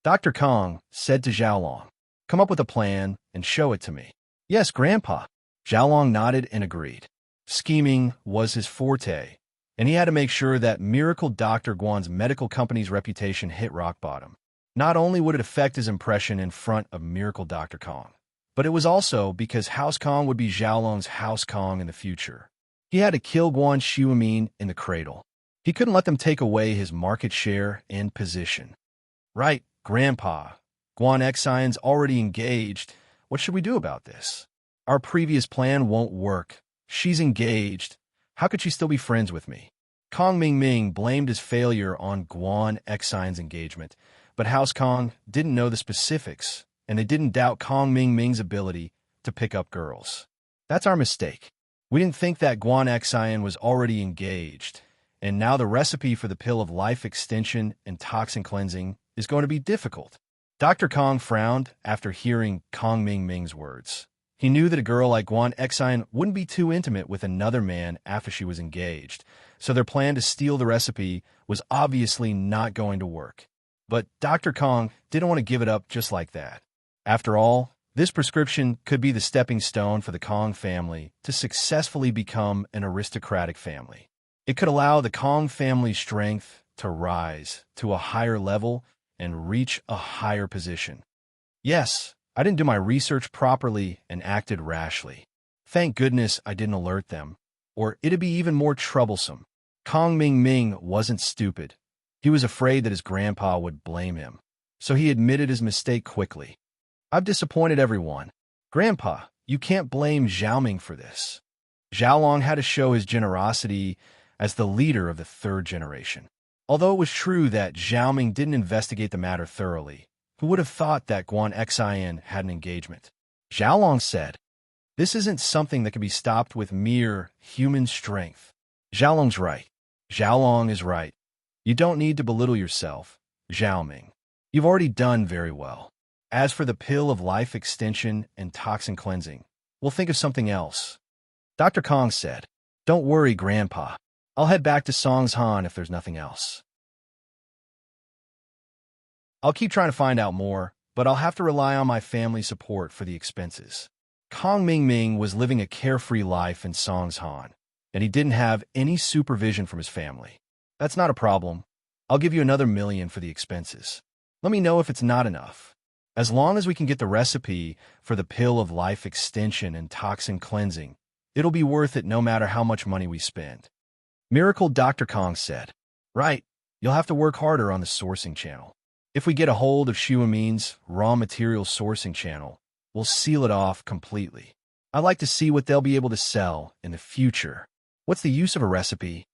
Dr. Kong said to Xiaolong, come up with a plan and show it to me. Yes, Grandpa. Xiaolong nodded and agreed. Scheming was his forte, and he had to make sure that Miracle Dr. Guan's medical company's reputation hit rock bottom. Not only would it affect his impression in front of Miracle Dr. Kong, but it was also because House Kong would be Xiaolong's House Kong in the future. He had to kill Guan Xiumin in the cradle. He couldn't let them take away his market share and position. Right, Grandpa. Guan Xion's already engaged. What should we do about this? Our previous plan won't work. She's engaged. How could she still be friends with me? Kong Mingming blamed his failure on Guan Xion's engagement, but House Kong didn't know the specifics, and they didn't doubt Kong Mingming's ability to pick up girls. That's our mistake. We didn't think that Guan Xion was already engaged, and now the recipe for the pill of life extension and toxin cleansing is going to be difficult. Dr. Kong frowned after hearing Kong Mingming's words. He knew that a girl like Guan Xion wouldn't be too intimate with another man after she was engaged, so their plan to steal the recipe was obviously not going to work. But Dr. Kong didn't want to give it up just like that. After all, this prescription could be the stepping stone for the Kong family to successfully become an aristocratic family. It could allow the Kong family's strength to rise to a higher level and reach a higher position. Yes, I didn't do my research properly and acted rashly. Thank goodness I didn't alert them, or it'd be even more troublesome. Kong Mingming wasn't stupid. He was afraid that his grandpa would blame him, so he admitted his mistake quickly. I've disappointed everyone. Grandpa, you can't blame Xiaoming for this. Xiaolong had to show his generosity as the leader of the third generation. Although it was true that Xiaoming didn't investigate the matter thoroughly, who would have thought that Guan Xin had an engagement? Xiaolong said, "This isn't something that can be stopped with mere human strength." Xiaolong's right. Xiaolong is right. You don't need to belittle yourself, Xiaoming. You've already done very well. As for the pill of life extension and toxin cleansing, we'll think of something else. Dr. Kong said, "Don't worry, Grandpa. I'll head back to Songshan if there's nothing else. I'll keep trying to find out more, but I'll have to rely on my family support for the expenses." Kong Mingming was living a carefree life in Songshan, and he didn't have any supervision from his family. "That's not a problem. I'll give you another $1,000,000 for the expenses. Let me know if it's not enough. As long as we can get the recipe for the pill of life extension and toxin cleansing, it'll be worth it no matter how much money we spend." Miracle Dr. Kong said, "Right, you'll have to work harder on the sourcing channel. If we get a hold of Shuamin's raw material sourcing channel, we'll seal it off completely. I'd like to see what they'll be able to sell in the future. What's the use of a recipe?"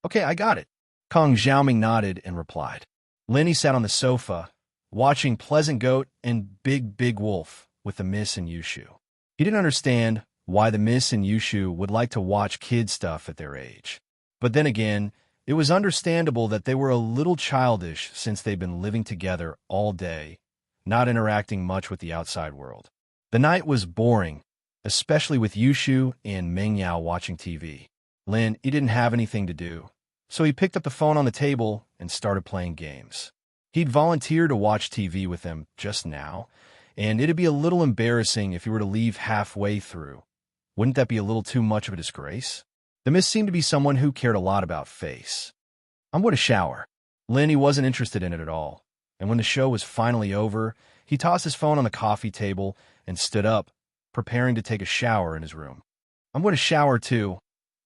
"Okay, I got it." Kong Xiaoming nodded and replied. Lenny sat on the sofa, watching Pleasant Goat and Big Wolf with the Miss and Yushu. He didn't understand why the Miss and Yushu would like to watch kid stuff at their age. But then again, it was understandable that they were a little childish since they'd been living together all day, not interacting much with the outside world. The night was boring, especially with Yushu and Mengyao watching TV. He didn't have anything to do, so he picked up the phone on the table and started playing games. He'd volunteered to watch TV with them just now, and it'd be a little embarrassing if he were to leave halfway through. Wouldn't that be a little too much of a disgrace? The Miss seemed to be someone who cared a lot about face. "I'm going to shower." He wasn't interested in it at all, and when the show was finally over, he tossed his phone on the coffee table and stood up, preparing to take a shower in his room. "I'm going to shower too."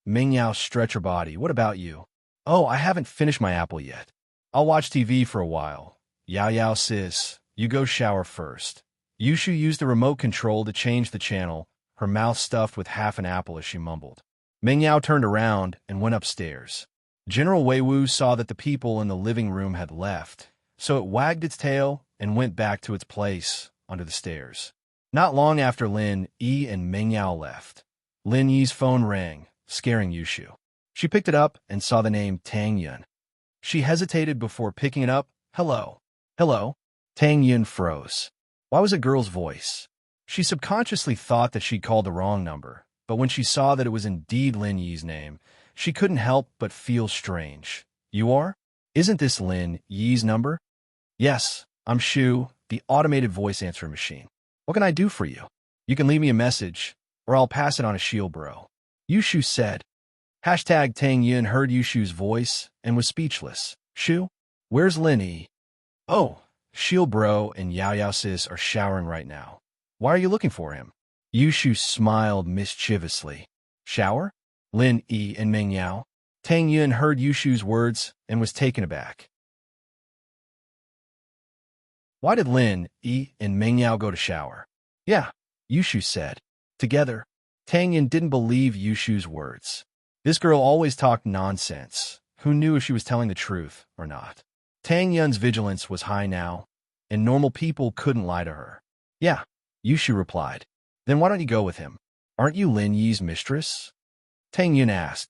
Mingyao stretched her body. "What about you?" "Oh, I haven't finished my apple yet. I'll watch TV for a while." "Yao sis, you go shower first." Yushu used the remote control to change the channel, her mouth stuffed with half an apple as she mumbled. Mingyao turned around and went upstairs. General Weiwu saw that the people in the living room had left, so it wagged its tail and went back to its place under the stairs. Not long after Lin Yi and Mingyao left, Lin Yi's phone rang, scaring Yushu. She picked it up and saw the name Tang Yun. She hesitated before picking it up. "Hello." "Hello." Tang Yun froze. Why was a girl's voice? She subconsciously thought that she'd called the wrong number, but when she saw that it was indeed Lin Yi's name, she couldn't help but feel strange. "You are? Isn't this Lin Yi's number?" "Yes, I'm Shu, the automated voice answering machine. What can I do for you?" "You can leave me a message, or I'll pass it on to Shield Bro." Yushu said. Hashtag Tang Yun heard Yushu's voice and was speechless. "Shu? Where's Lin Yi?" "Oh, Shield Bro and Yao sis are showering right now. Why are you looking for him?" Yushu smiled mischievously. "Shower?" Lin Yi and Ming Yao. Tang Yun heard Yushu's words and was taken aback. Why did Lin Yi and Ming Yao go to shower? "Yeah," Yushu said. Together, Tang Yun didn't believe Yushu's words. This girl always talked nonsense. Who knew if she was telling the truth or not? Tang Yun's vigilance was high now, and normal people couldn't lie to her. "Yeah," Yushu replied. "Then why don't you go with him? Aren't you Lin Yi's mistress?" Tang Yun asked.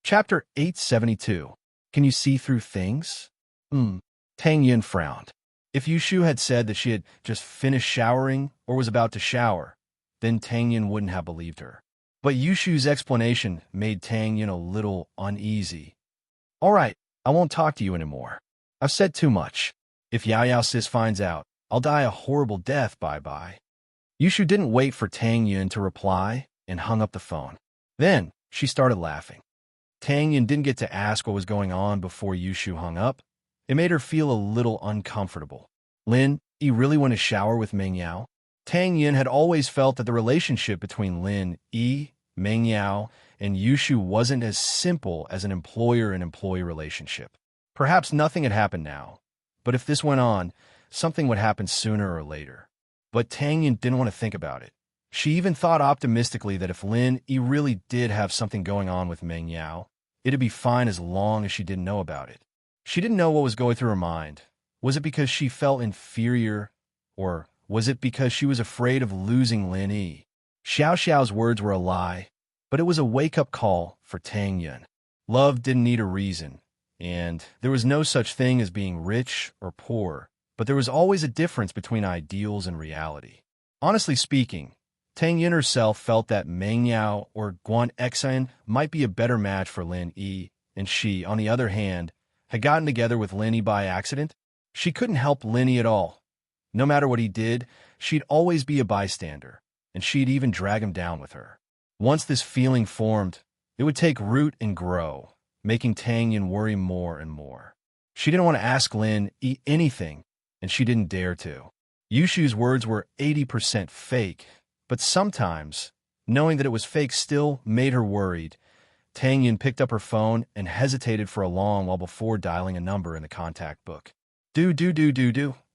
Chapter 872. Can you see through things? Tang Yun frowned. If Yushu had said that she had just finished showering or was about to shower, then Tang Yun wouldn't have believed her. But Yushu's explanation made Tang Yun a little uneasy. "All right, I won't talk to you anymore. I've said too much. If Yao sis finds out, I'll die a horrible death, bye-bye." Yushu didn't wait for Tang Yun to reply and hung up the phone. Then she started laughing. Tang Yun didn't get to ask what was going on before Yushu hung up. It made her feel a little uncomfortable. Lin Yi really went to shower with Ming Yao? Tang Yun had always felt that the relationship between Lin Yi, Ming Yao, and Yushu wasn't as simple as an employer and employee relationship. Perhaps nothing had happened now, but if this went on, something would happen sooner or later. But Tang Yin didn't want to think about it. She even thought optimistically that if Lin Yi really did have something going on with Meng Yao, it'd be fine as long as she didn't know about it. She didn't know what was going through her mind. Was it because she felt inferior, or was it because she was afraid of losing Lin Yi? Xiao Xiao's words were a lie, but it was a wake-up call for Tang Yun. Love didn't need a reason, and there was no such thing as being rich or poor, but there was always a difference between ideals and reality. Honestly speaking, Tang Yin herself felt that Meng Yao or Guan Exan might be a better match for Lin Yi, and she, on the other hand, had gotten together with Lin Yi by accident. She couldn't help Lin Yi at all. No matter what he did, she'd always be a bystander, and she'd even drag him down with her. Once this feeling formed, it would take root and grow, making Tang Yin worry more and more. She didn't want to ask Lin Yi anything, and she didn't dare to. Yushu's words were 80% fake, but sometimes, knowing that it was fake still made her worried. Tang Yin picked up her phone and hesitated for a long while before dialing a number in the contact book. Do.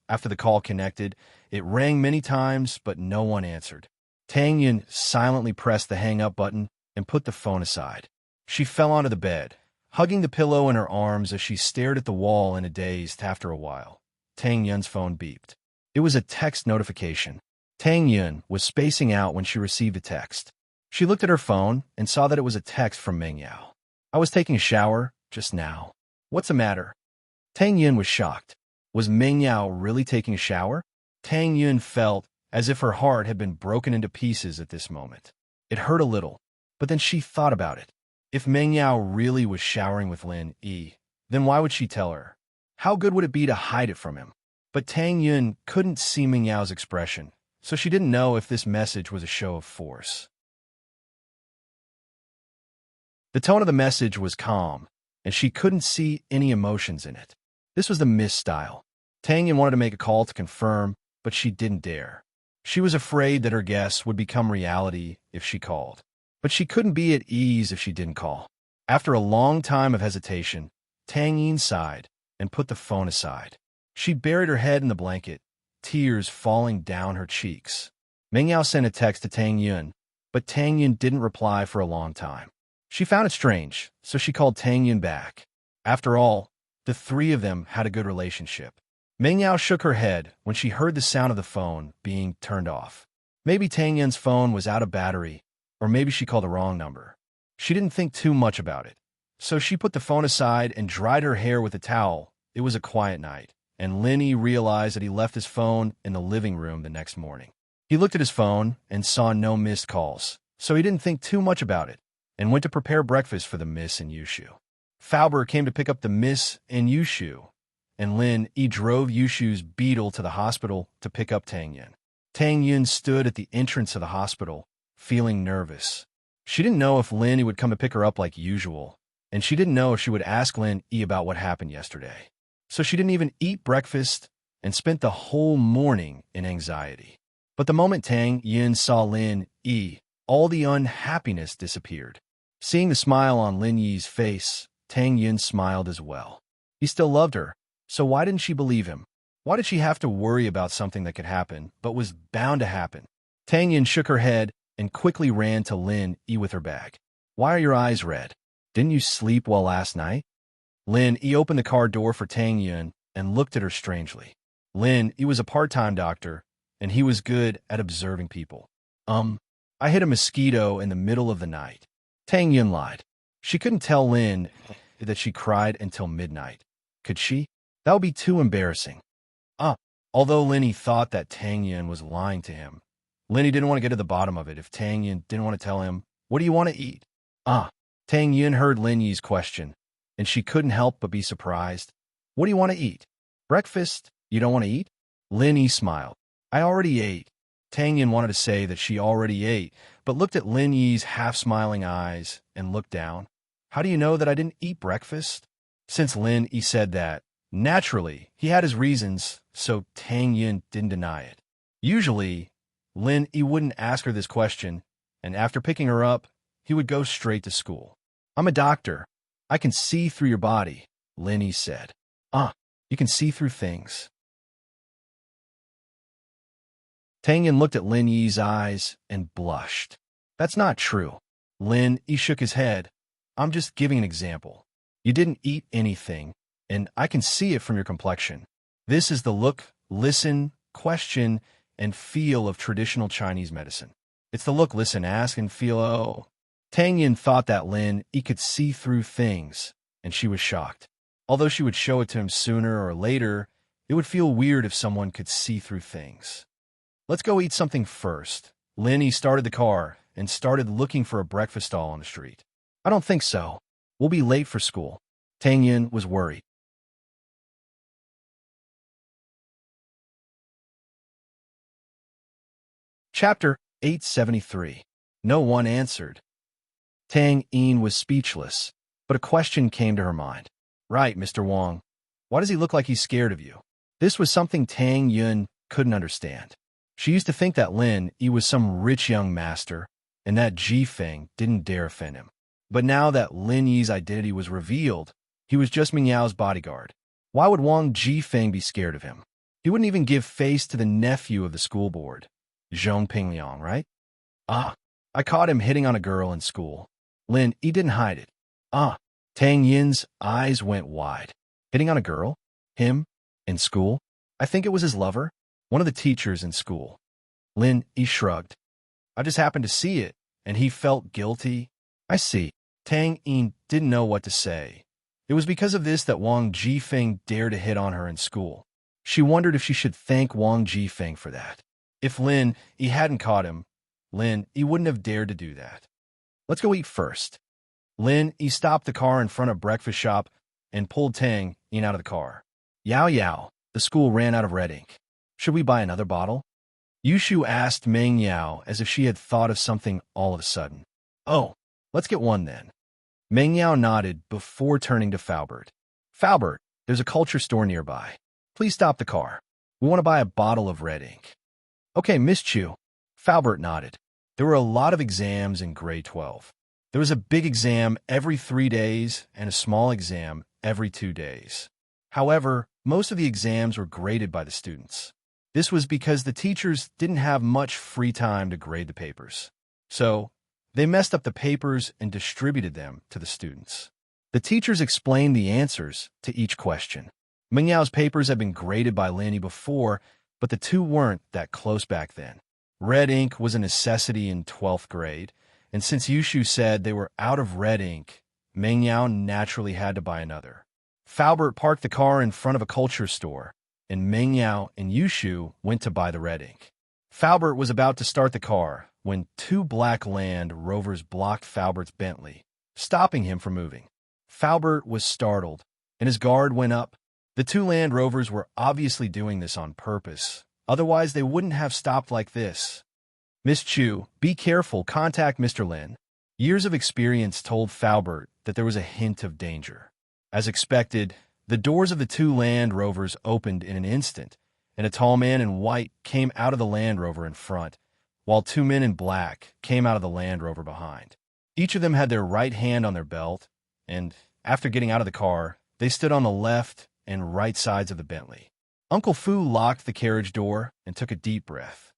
After the call connected, it rang many times, but no one answered. Tang Yin silently pressed the hang-up button and put the phone aside. She fell onto the bed, hugging the pillow in her arms as she stared at the wall in a daze. After a while, Tang Yun's phone beeped. It was a text notification. Tang Yun was spacing out when she received a text. She looked at her phone and saw that it was a text from Meng Yao. I was taking a shower just now. What's the matter? Tang Yun was shocked. Was Meng Yao really taking a shower? Tang Yun felt as if her heart had been broken into pieces at this moment. It hurt a little, but then she thought about it. If Meng Yao really was showering with Lin Yi, then why would she tell her? How good would it be to hide it from him? But Tang Yun couldn't see Meng Yao's expression, so she didn't know if this message was a show of force. The tone of the message was calm, and she couldn't see any emotions in it. This was the Miss style. Tang Yin wanted to make a call to confirm, but she didn't dare. She was afraid that her guess would become reality if she called. But she couldn't be at ease if she didn't call. After a long time of hesitation, Tang Yin sighed and put the phone aside. She buried her head in the blanket, tears falling down her cheeks. Meng Yao sent a text to Tang Yun, but Tang Yun didn't reply for a long time. She found it strange, so she called Tang Yun back. After all, the three of them had a good relationship. Meng Yao shook her head when she heard the sound of the phone being turned off. Maybe Tang Yun's phone was out of battery, or maybe she called the wrong number. She didn't think too much about it, so she put the phone aside and dried her hair with a towel. It was a quiet night, and Lin Yi realized that he left his phone in the living room the next morning. He looked at his phone and saw no missed calls, so he didn't think too much about it, and went to prepare breakfast for the Miss and Yushu. Fauber came to pick up the Miss and Yushu, and Lin Yi drove Yushu's beetle to the hospital to pick up Tang Yun. Tang Yun stood at the entrance of the hospital, feeling nervous. She didn't know if Lin Yi would come to pick her up like usual, and she didn't know if she would ask Lin Yi about what happened yesterday. So she didn't even eat breakfast and spent the whole morning in anxiety. But the moment Tang Yun saw Lin Yi, all the unhappiness disappeared. Seeing the smile on Lin Yi's face, Tang Yun smiled as well. He still loved her, so why didn't she believe him? Why did she have to worry about something that could happen, but was bound to happen? Tang Yun shook her head and quickly ran to Lin Yi with her bag. Why are your eyes red? Didn't you sleep well last night? Lin Yi opened the car door for Tang Yun and looked at her strangely. Lin Yi was a part-time doctor, and he was good at observing people. I hit a mosquito in the middle of the night. Tang Yun lied. She couldn't tell Lin that she cried until midnight. Could she? That would be too embarrassing. Although Lin Yi thought that Tang Yun was lying to him, Lin Yi didn't want to get to the bottom of it if Tang Yun didn't want to tell him, what do you want to eat? Tang Yun heard Lin Yi's question, and she couldn't help but be surprised. What do you want to eat? Breakfast? You don't want to eat? Lin Yi smiled. I already ate. Tang Yun wanted to say that she already ate, but looked at Lin Yi's half-smiling eyes and looked down. How do you know that I didn't eat breakfast? Since Lin Yi said that, naturally, he had his reasons, so Tang Yun didn't deny it. Usually, Lin Yi wouldn't ask her this question, and after picking her up, he would go straight to school. I'm a doctor. I can see through your body. Lin Yi said. Ah, you can see through things. Tang Yin looked at Lin Yi's eyes and blushed. That's not true. Lin Yi shook his head. I'm just giving an example. You didn't eat anything, and I can see it from your complexion. This is the look, listen, question, and feel of traditional Chinese medicine. It's the look, listen, ask, and feel, oh. Tang Yin thought that Lin Yi could see through things, and she was shocked. Although she would show it to him sooner or later, it would feel weird if someone could see through things. Let's go eat something first. Lin Yi started the car and started looking for a breakfast stall on the street. I don't think so. We'll be late for school. Tang Yin was worried. Chapter 873. No one answered. Tang Yin was speechless, but a question came to her mind. Right, Mr. Wang. Why does he look like he's scared of you? This was something Tang Yin couldn't understand. She used to think that Lin Yi was some rich young master, and that Ji Feng didn't dare offend him. But now that Lin Yi's identity was revealed, he was just Ming Yao's bodyguard. Why would Wang Ji Feng be scared of him? He wouldn't even give face to the nephew of the school board, Zhong Pingliang, right? Ah, I caught him hitting on a girl in school. Lin Yi didn't hide it. Ah, Tang Yin's eyes went wide. Hitting on a girl? Him? In school? I think it was his lover, one of the teachers in school. Lin Yi shrugged. I just happened to see it, and he felt guilty. I see. Tang Yin didn't know what to say. It was because of this that Wang Jifeng dared to hit on her in school. She wondered if she should thank Wang Jifeng for that. If Lin Yi hadn't caught him, Lin Yi wouldn't have dared to do that. Let's go eat first. Lin Yi stopped the car in front of breakfast shop and pulled Tang Yin out of the car. Yao Yao, the school ran out of red ink. Should we buy another bottle? Yushu asked Meng Yao as if she had thought of something all of a sudden. Oh, let's get one then. Meng Yao nodded before turning to Faubert. Faubert, there's a culture store nearby. Please stop the car. We want to buy a bottle of red ink. Okay, Miss Chu. Faubert nodded. There were a lot of exams in grade 12. There was a big exam every 3 days and a small exam every 2 days. However, most of the exams were graded by the students. This was because the teachers didn't have much free time to grade the papers. So, they messed up the papers and distributed them to the students. The teachers explained the answers to each question. Meng Yao's papers had been graded by Lin Yi before, but the two weren't that close back then. Red ink was a necessity in 12th grade, and since Yushu said they were out of red ink, Meng Yao naturally had to buy another. Faubert parked the car in front of a culture store, and Meng Yao and Yushu went to buy the red ink. Faubert was about to start the car when 2 black Land Rovers blocked Faubert's Bentley, stopping him from moving. Faubert was startled, and his guard went up. The 2 Land Rovers were obviously doing this on purpose. Otherwise, they wouldn't have stopped like this. Miss Chu, be careful, contact Mr. Lin. Years of experience told Faubert that there was a hint of danger. As expected, the doors of the 2 Land Rovers opened in an instant, and a tall man in white came out of the Land Rover in front, while 2 men in black came out of the Land Rover behind. Each of them had their right hand on their belt, and after getting out of the car, they stood on the left and right sides of the Bentley. Uncle Fu locked the carriage door and took a deep breath.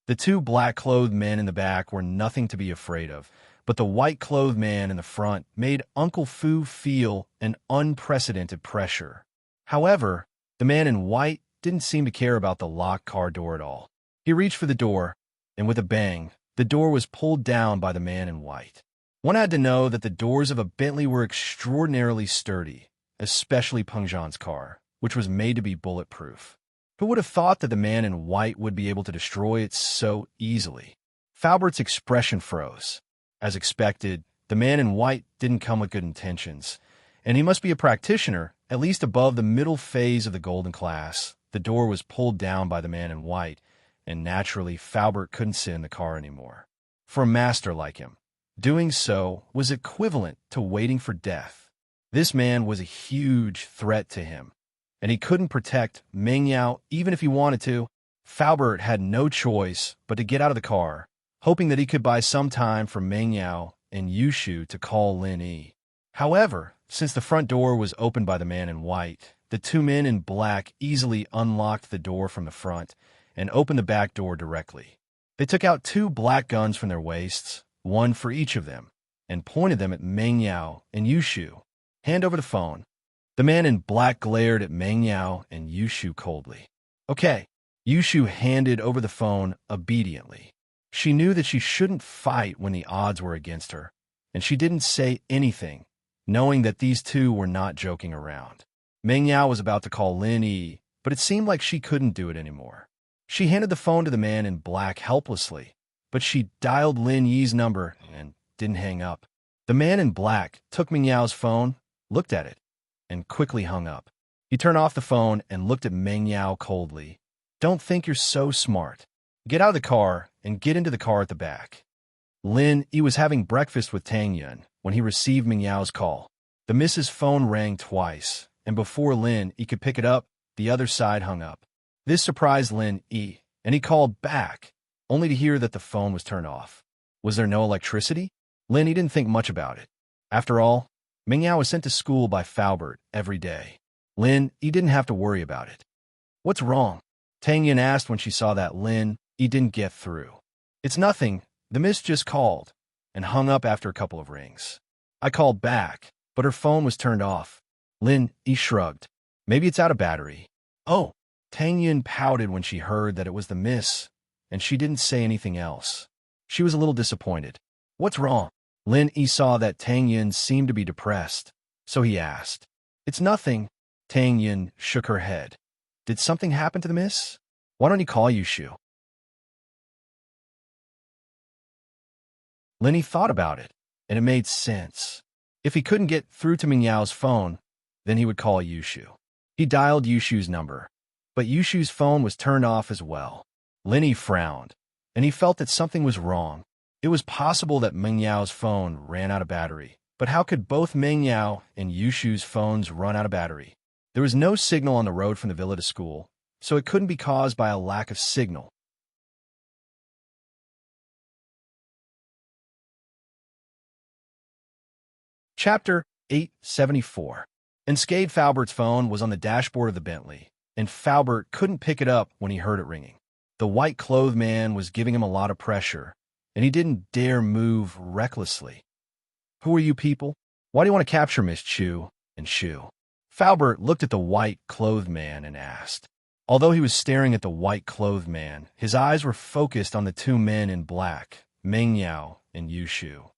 The 2 black-clothed men in the back were nothing to be afraid of, but the white-clothed man in the front made Uncle Fu feel an unprecedented pressure. However, the man in white didn't seem to care about the locked car door at all. He reached for the door, and with a bang, the door was pulled down by the man in white. One had to know that the doors of a Bentley were extraordinarily sturdy, especially Peng Zhan's car, which was made to be bulletproof. Who would have thought that the man in white would be able to destroy it so easily? Faubert's expression froze. As expected, the man in white didn't come with good intentions, and he must be a practitioner, at least above the middle phase of the golden class. The door was pulled down by the man in white, and naturally, Faubert couldn't sit in the car anymore. For a master like him, doing so was equivalent to waiting for death. This man was a huge threat to him, and he couldn't protect Meng Yao even if he wanted to. Faubert had no choice but to get out of the car, hoping that he could buy some time for Meng Yao and Yushu to call Lin Yi. However, since the front door was opened by the man in white, the two men in black easily unlocked the door from the front and opened the back door directly. They took out two black guns from their waists, one for each of them, and pointed them at Meng Yao and Yushu. Hand over the phone. The man in black glared at Meng Yao and Yushu coldly. Okay. Yushu handed over the phone obediently. She knew that she shouldn't fight when the odds were against her, and she didn't say anything, knowing that these two were not joking around. Meng Yao was about to call Lin Yi, but it seemed like she couldn't do it anymore. She handed the phone to the man in black helplessly, but she dialed Lin Yi's number and didn't hang up. The man in black took Meng Yao's phone, looked at it, and quickly hung up. He turned off the phone and looked at Meng Yao coldly. Don't think you're so smart. Get out of the car and get into the car at the back. Lin Yi was having breakfast with Tang Yun when he received Meng Yao's call. The Mrs. phone rang twice, and before Lin Yi could pick it up, the other side hung up. This surprised Lin Yi, and he called back, only to hear that the phone was turned off. Was there no electricity? Lin Yi didn't think much about it. After all, Meng Yao was sent to school by Faubert every day. Lin Yi didn't have to worry about it. What's wrong? Tang Yun asked when she saw that Lin Yi didn't get through. It's nothing. The miss just called and hung up after a couple of rings. I called back, but her phone was turned off. Lin Yi shrugged. Maybe it's out of battery. Oh, Tang Yun pouted when she heard that it was the miss, and she didn't say anything else. She was a little disappointed. What's wrong? Lin Yi saw that Tang Yun seemed to be depressed, so he asked. It's nothing. Tang Yun shook her head. Did something happen to the miss? Why don't you call Yushu? Lin Yi thought about it, and it made sense. If he couldn't get through to Meng Yao's phone, then he would call Yushu. He dialed Yushu's number, but Yushu's phone was turned off as well. Lin Yi frowned, and he felt that something was wrong. It was possible that Meng Yao's phone ran out of battery, but how could both Meng Yao and Yushu's phones run out of battery? There was no signal on the road from the villa to school, so it couldn't be caused by a lack of signal. Chapter 874. Enchanting Faubert's phone was on the dashboard of the Bentley, and Faubert couldn't pick it up when he heard it ringing. The white-clothed man was giving him a lot of pressure, and he didn't dare move recklessly. Who are you people? Why do you want to capture Miss Chu and Shu? Faubert looked at the white-clothed man and asked. Although he was staring at the white-clothed man, his eyes were focused on the two men in black, Meng Yao and Yushu.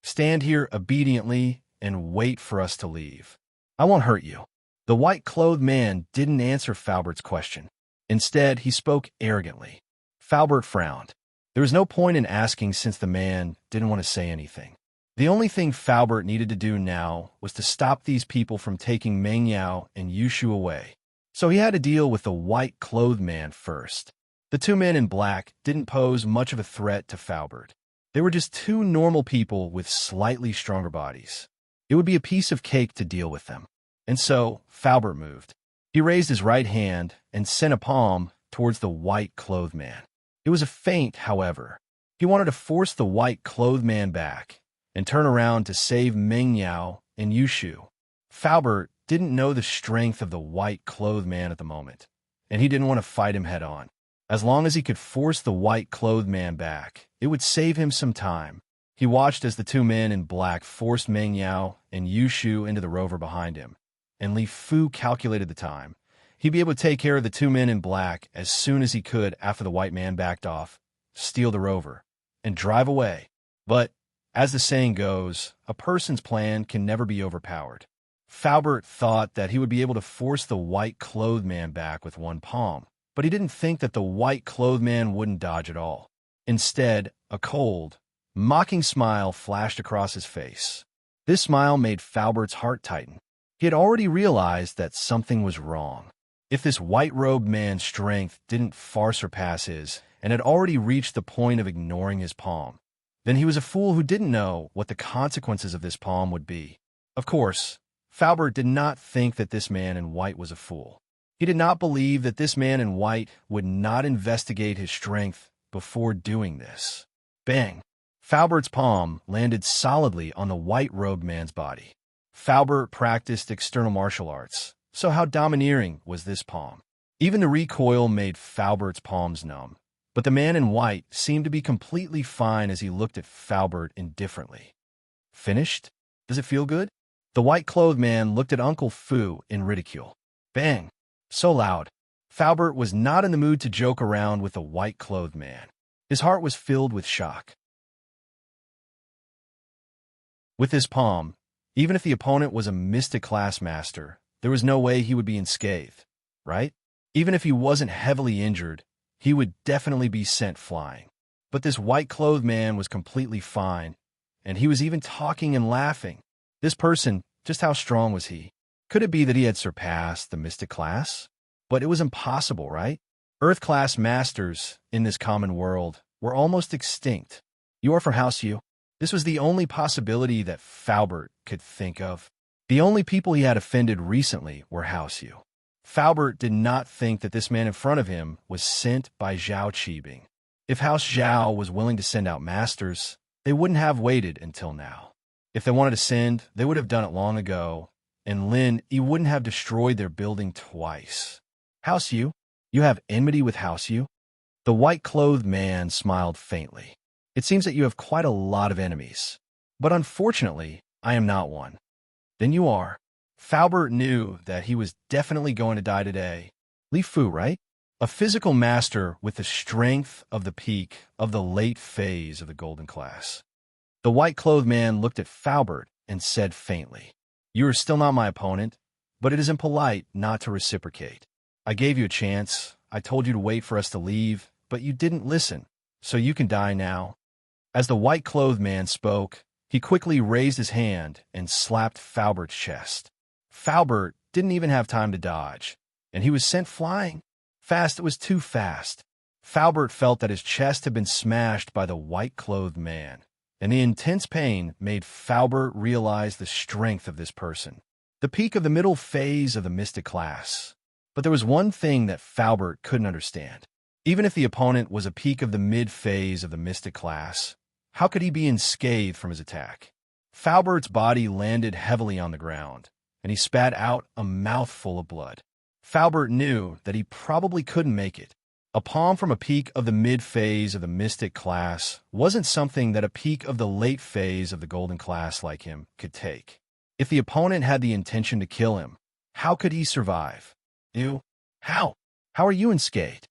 Stand here obediently and wait for us to leave. I won't hurt you. The white-clothed man didn't answer Faubert's question. Instead, he spoke arrogantly. Faubert frowned. There was no point in asking since the man didn't want to say anything. The only thing Faubert needed to do now was to stop these people from taking Meng Yao and Yushu away. So he had to deal with the white-clothed man first. The two men in black didn't pose much of a threat to Faubert. They were just two normal people with slightly stronger bodies. It would be a piece of cake to deal with them. And so, Faubert moved. He raised his right hand and sent a palm towards the white-clothed man. It was a feint, however. He wanted to force the white-clothed man back and turn around to save Meng Yao and Yushu. Faubert didn't know the strength of the white-clothed man at the moment, and he didn't want to fight him head-on. As long as he could force the white-clothed man back, it would save him some time. He watched as the two men in black forced Meng Yao and Yushu into the rover behind him, and Li Fu calculated the time. He'd be able to take care of the two men in black as soon as he could after the white man backed off, steal the rover, and drive away. But, as the saying goes, a person's plan can never be overpowered. Faubert thought that he would be able to force the white-clothed man back with one palm, but he didn't think that the white-clothed man wouldn't dodge at all. Instead, a cold, mocking smile flashed across his face. This smile made Faubert's heart tighten. He had already realized that something was wrong. If this white-robed man's strength didn't far surpass his and had already reached the point of ignoring his palm, then he was a fool who didn't know what the consequences of this palm would be. Of course, Faubert did not think that this man in white was a fool. He did not believe that this man in white would not investigate his strength before doing this. Bang! Faubert's palm landed solidly on the white-robed man's body. Faubert practiced external martial arts, so how domineering was this palm? Even the recoil made Faubert's palms numb. But the man in white seemed to be completely fine as he looked at Faubert indifferently. Finished? Does it feel good? The white-clothed man looked at Uncle Fu in ridicule. Bang! So loud. Faubert was not in the mood to joke around with the white-clothed man. His heart was filled with shock. With his palm, even if the opponent was a mystic class master, there was no way he would be unscathed, right? Even if he wasn't heavily injured, he would definitely be sent flying. But this white-clothed man was completely fine, and he was even talking and laughing. This person, just how strong was he? Could it be that he had surpassed the mystic class? But it was impossible, right? Earth-class masters in this common world were almost extinct. You are from House U? This was the only possibility that Faubert could think of. The only people he had offended recently were House U. Faubert did not think that this man in front of him was sent by Zhao Qibing. If House Zhao was willing to send out masters, they wouldn't have waited until now. If they wanted to send, they would have done it long ago, and Lin, he wouldn't have destroyed their building twice. House U? You have enmity with House U? The white-clothed man smiled faintly. It seems that you have quite a lot of enemies. But unfortunately, I am not one. Then you are. Faubert knew that he was definitely going to die today. Li Fu, right? A physical master with the strength of the peak of the late phase of the golden class. The white-clothed man looked at Faubert and said faintly, "You are still not my opponent, but it is impolite not to reciprocate. I gave you a chance. I told you to wait for us to leave, but you didn't listen, so you can die now." As the white-clothed man spoke, he quickly raised his hand and slapped Faubert's chest. Faubert didn't even have time to dodge, and he was sent flying. Fast, it was too fast. Faubert felt that his chest had been smashed by the white-clothed man, and the intense pain made Faubert realize the strength of this person. The peak of the middle phase of the mystic class. But there was one thing that Faubert couldn't understand. Even if the opponent was a peak of the mid-phase of the mystic class, how could he be unscathed from his attack? Faubert's body landed heavily on the ground, and he spat out a mouthful of blood. Faubert knew that he probably couldn't make it. A palm from a peak of the mid-phase of the mystic class wasn't something that a peak of the late phase of the golden class like him could take. If the opponent had the intention to kill him, how could he survive? You? How? How are you unscathed?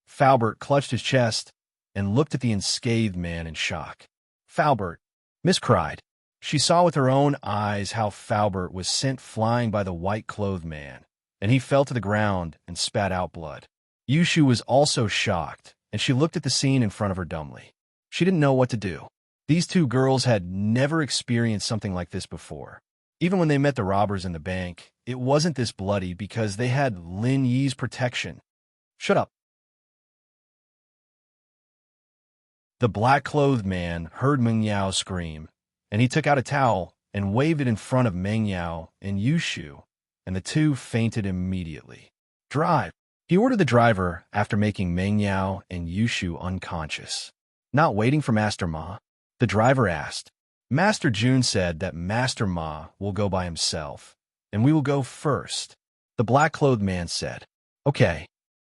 Faubert clutched his chest and looked at the unscathed man in shock. Faubert, Miss cried. She saw with her own eyes how Faubert was sent flying by the white-clothed man, and he fell to the ground and spat out blood. Yushu was also shocked, and she looked at the scene in front of her dumbly. She didn't know what to do. These two girls had never experienced something like this before. Even when they met the robbers in the bank, it wasn't this bloody because they had Lin Yi's protection. Shut up. The black-clothed man heard Meng Yao scream, and he took out a towel and waved it in front of Meng Yao and Yushu, and the two fainted immediately. Drive! He ordered the driver after making Meng Yao and Yushu unconscious. Not waiting for Master Ma, the driver asked. Master Jun said that Master Ma will go by himself, and we will go first. The black-clothed man said, "Okay."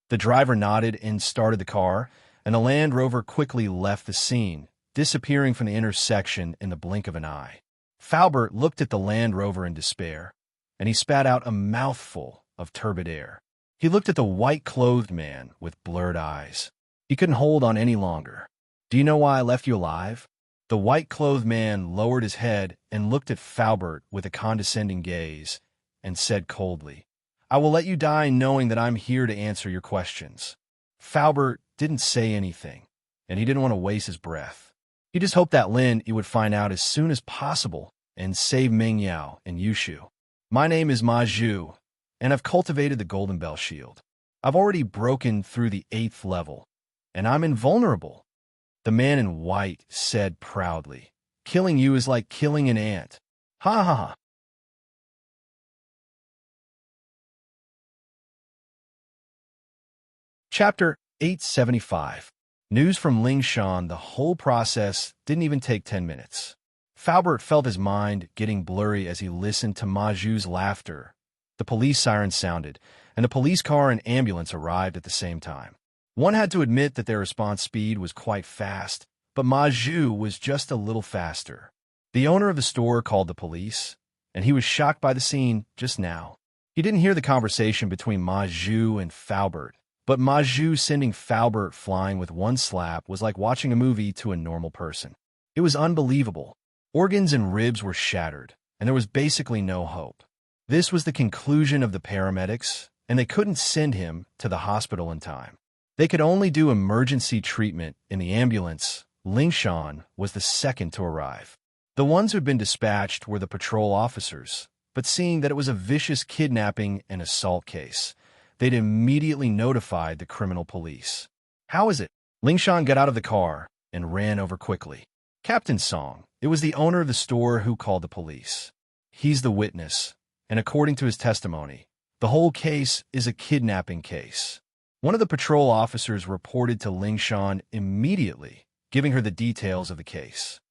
The driver nodded and started the car, and the Land Rover quickly left the scene, disappearing from the intersection in the blink of an eye. Faubert looked at the Land Rover in despair, and he spat out a mouthful of turbid air. He looked at the white-clothed man with blurred eyes. He couldn't hold on any longer. "Do you know why I left you alive?" The white-clothed man lowered his head and looked at Faubert with a condescending gaze and said coldly, "I will let you die knowing that I'm here to answer your questions." Faubert didn't say anything, and he didn't want to waste his breath. He just hoped that Lin Yi would find out as soon as possible and save Meng Yao and Yushu. "My name is Ma Zhu, and I've cultivated the Golden Bell Shield. I've already broken through the 8th level, and I'm invulnerable." The man in white said proudly, "Killing you is like killing an ant." Ha ha ha. Chapter 875. News from Lingshan. The whole process didn't even take 10 minutes. Faubert felt his mind getting blurry as he listened to Ma Zhu's laughter. The police siren sounded, and a police car and ambulance arrived at the same time. One had to admit that their response speed was quite fast, but Ma Zhu was just a little faster. The owner of the store called the police, and he was shocked by the scene just now. He didn't hear the conversation between Ma Zhu and Faubert, but Ma Zhu sending Faubert flying with one slap was like watching a movie to a normal person. It was unbelievable. Organs and ribs were shattered, and there was basically no hope. This was the conclusion of the paramedics, and they couldn't send him to the hospital in time. They could only do emergency treatment in the ambulance. Lingshan was the second to arrive. The ones who'd been dispatched were the patrol officers, but seeing that it was a vicious kidnapping and assault case, they'd immediately notified the criminal police. "How is it?" Lingshan got out of the car and ran over quickly. "Captain Song." It was the owner of the store who called the police. He's the witness, and according to his testimony, the whole case is a kidnapping case. One of the patrol officers reported to Lingshan immediately, giving her the details of the case.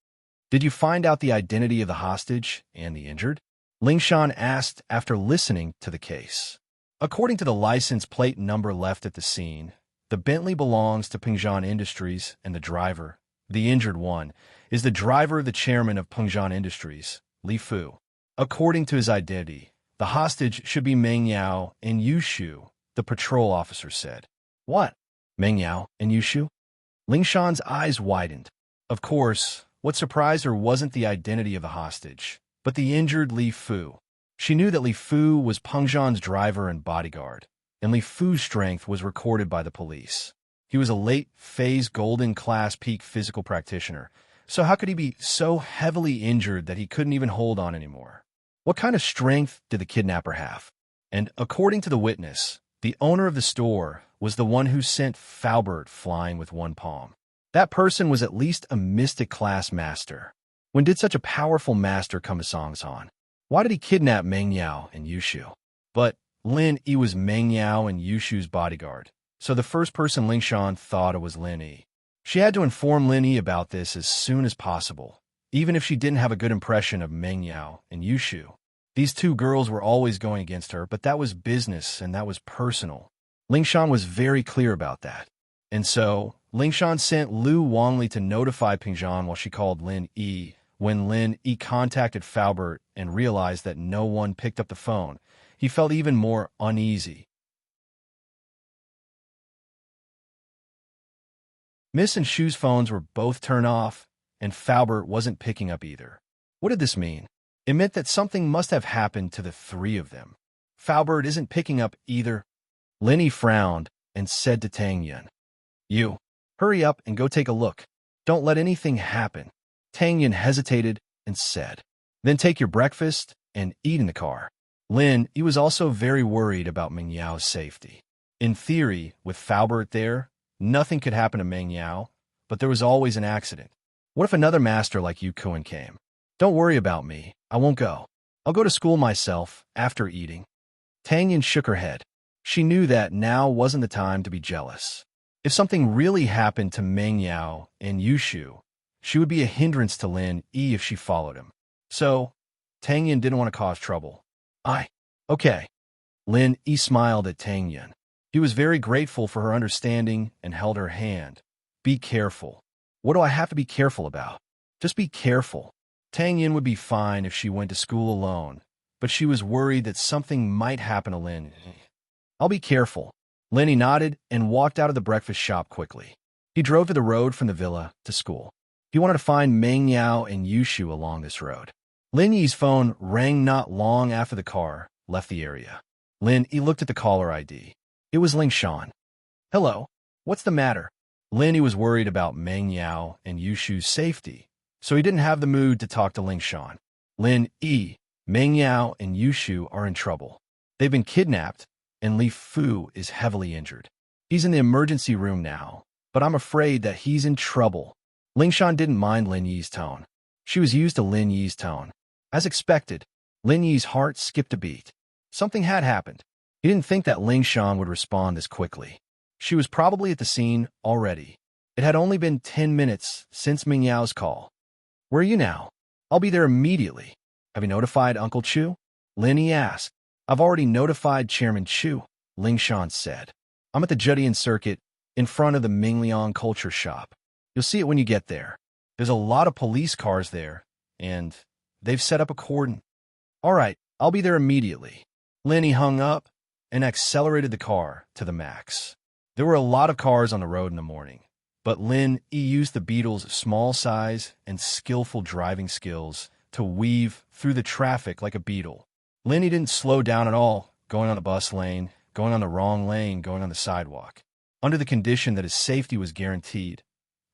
"Did you find out the identity of the hostage and the injured?" Lingshan asked after listening to the case. According to the license plate number left at the scene, the Bentley belongs to Pengzhan Industries, and the driver, the injured one, is the driver of the chairman of Pengzhan Industries, Li Fu. According to his identity, the hostage should be Meng Yao and Yu Shu, the patrol officer said. "What? Meng Yao and Yu Shu?" Lingshan's eyes widened. Of course, what surprised her wasn't the identity of the hostage, but the injured Li Fu. She knew that Li Fu was Pengzhan's driver and bodyguard, and Li Fu's strength was recorded by the police. He was a late-phase golden class peak physical practitioner, so how could he be so heavily injured that he couldn't even hold on anymore? What kind of strength did the kidnapper have? And according to the witness, the owner of the store was the one who sent Faubert flying with one palm. That person was at least a mystic class master. When did such a powerful master come to Songsan? Why did he kidnap Meng Yao and Yu Shu? But Lin Yi was Meng Yao and Yu Shu's bodyguard, so the first person Lingshan thought it was Lin Yi. She had to inform Lin Yi about this as soon as possible, even if she didn't have a good impression of Meng Yao and Yu Shu. These two girls were always going against her, but that was business and that was personal. Lingshan was very clear about that. And so, Lingshan sent Lu Wangli to notify Pengzhan while she called Lin Yi. When Lin Yi contacted Faubert and realized that no one picked up the phone, he felt even more uneasy. Miss and Shu's phones were both turned off, and Faubert wasn't picking up either. What did this mean? It meant that something must have happened to the three of them. Faubert isn't picking up either. Lin Yi frowned and said to Tang Yin, "You, hurry up and go take a look. Don't let anything happen." Tang Yin hesitated and said, "Then take your breakfast and eat in the car." Lin Yi was also very worried about Meng Yao's safety. In theory, with Faubert there, nothing could happen to Meng Yao, but there was always an accident. What if another master like Yu Kuan came? "Don't worry about me. I won't go. I'll go to school myself after eating." Tang Yin shook her head. She knew that now wasn't the time to be jealous. If something really happened to Meng Yao and Yu Shu, she would be a hindrance to Lin Yi if she followed him. So, Tang Yin didn't want to cause trouble. Okay. Lin Yi smiled at Tang Yin. He was very grateful for her understanding and held her hand. "Be careful." "What do I have to be careful about?" "Just be careful." Tang Yin would be fine if she went to school alone, but she was worried that something might happen to Lin Yi. "I'll be careful." Lin Yi nodded and walked out of the breakfast shop quickly. He drove to the road from the villa to school. He wanted to find Meng Yao and Yu Shu along this road. Lin Yi's phone rang not long after the car left the area. Lin Yi looked at the caller ID. It was Lingshan. "Hello, what's the matter?" Lin Yi was worried about Meng Yao and Yu Shu's safety, so he didn't have the mood to talk to Lingshan. "Lin Yi, Meng Yao and Yu Shu are in trouble. They've been kidnapped, and Li Fu is heavily injured. He's in the emergency room now, but I'm afraid that he's in trouble." Lingshan didn't mind Lin Yi's tone. She was used to Lin Yi's tone. As expected, Lin Yi's heart skipped a beat. Something had happened. He didn't think that Lingshan would respond this quickly. She was probably at the scene already. It had only been 10 minutes since Meng Yao's call. "Where are you now?" I'll be there immediately. Have you notified Uncle Chu? Lin Yi asked. I've already notified Chairman Chu, Ling Shan said. I'm at the Judian Circuit in front of the Mingliang Culture Shop. You'll see it when you get there. There's a lot of police cars there, and they've set up a cordon. All right, I'll be there immediately. Lin Yi hung up and accelerated the car to the max. There were a lot of cars on the road in the morning, but Lin Yi used the Beetle's small size and skillful driving skills to weave through the traffic like a beetle. Lin Yi didn't slow down at all, going on the bus lane, going on the wrong lane, going on the sidewalk. Under the condition that his safety was guaranteed,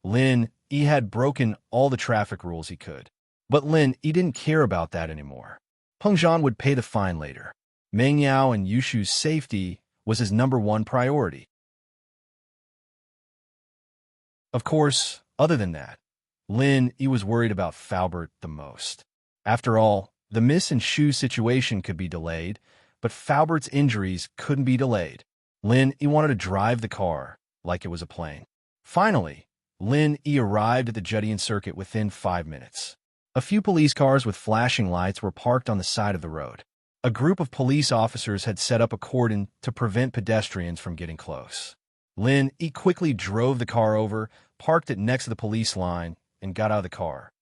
Lin Yi had broken all the traffic rules he could. But Lin Yi didn't care about that anymore. Peng Zhan would pay the fine later. Meng Yao and Yushu's safety was his #1 priority. Of course, other than that, Lin Yi was worried about Faubert the most. After all, the Miss and Shu situation could be delayed, but Faubert's injuries couldn't be delayed. Lin Yi wanted to drive the car like it was a plane. Finally, Lin Yi arrived at the Judian Circuit within 5 minutes. A few police cars with flashing lights were parked on the side of the road. A group of police officers had set up a cordon to prevent pedestrians from getting close. Lin Yi quickly drove the car over, parked it next to the police line, and got out of the car.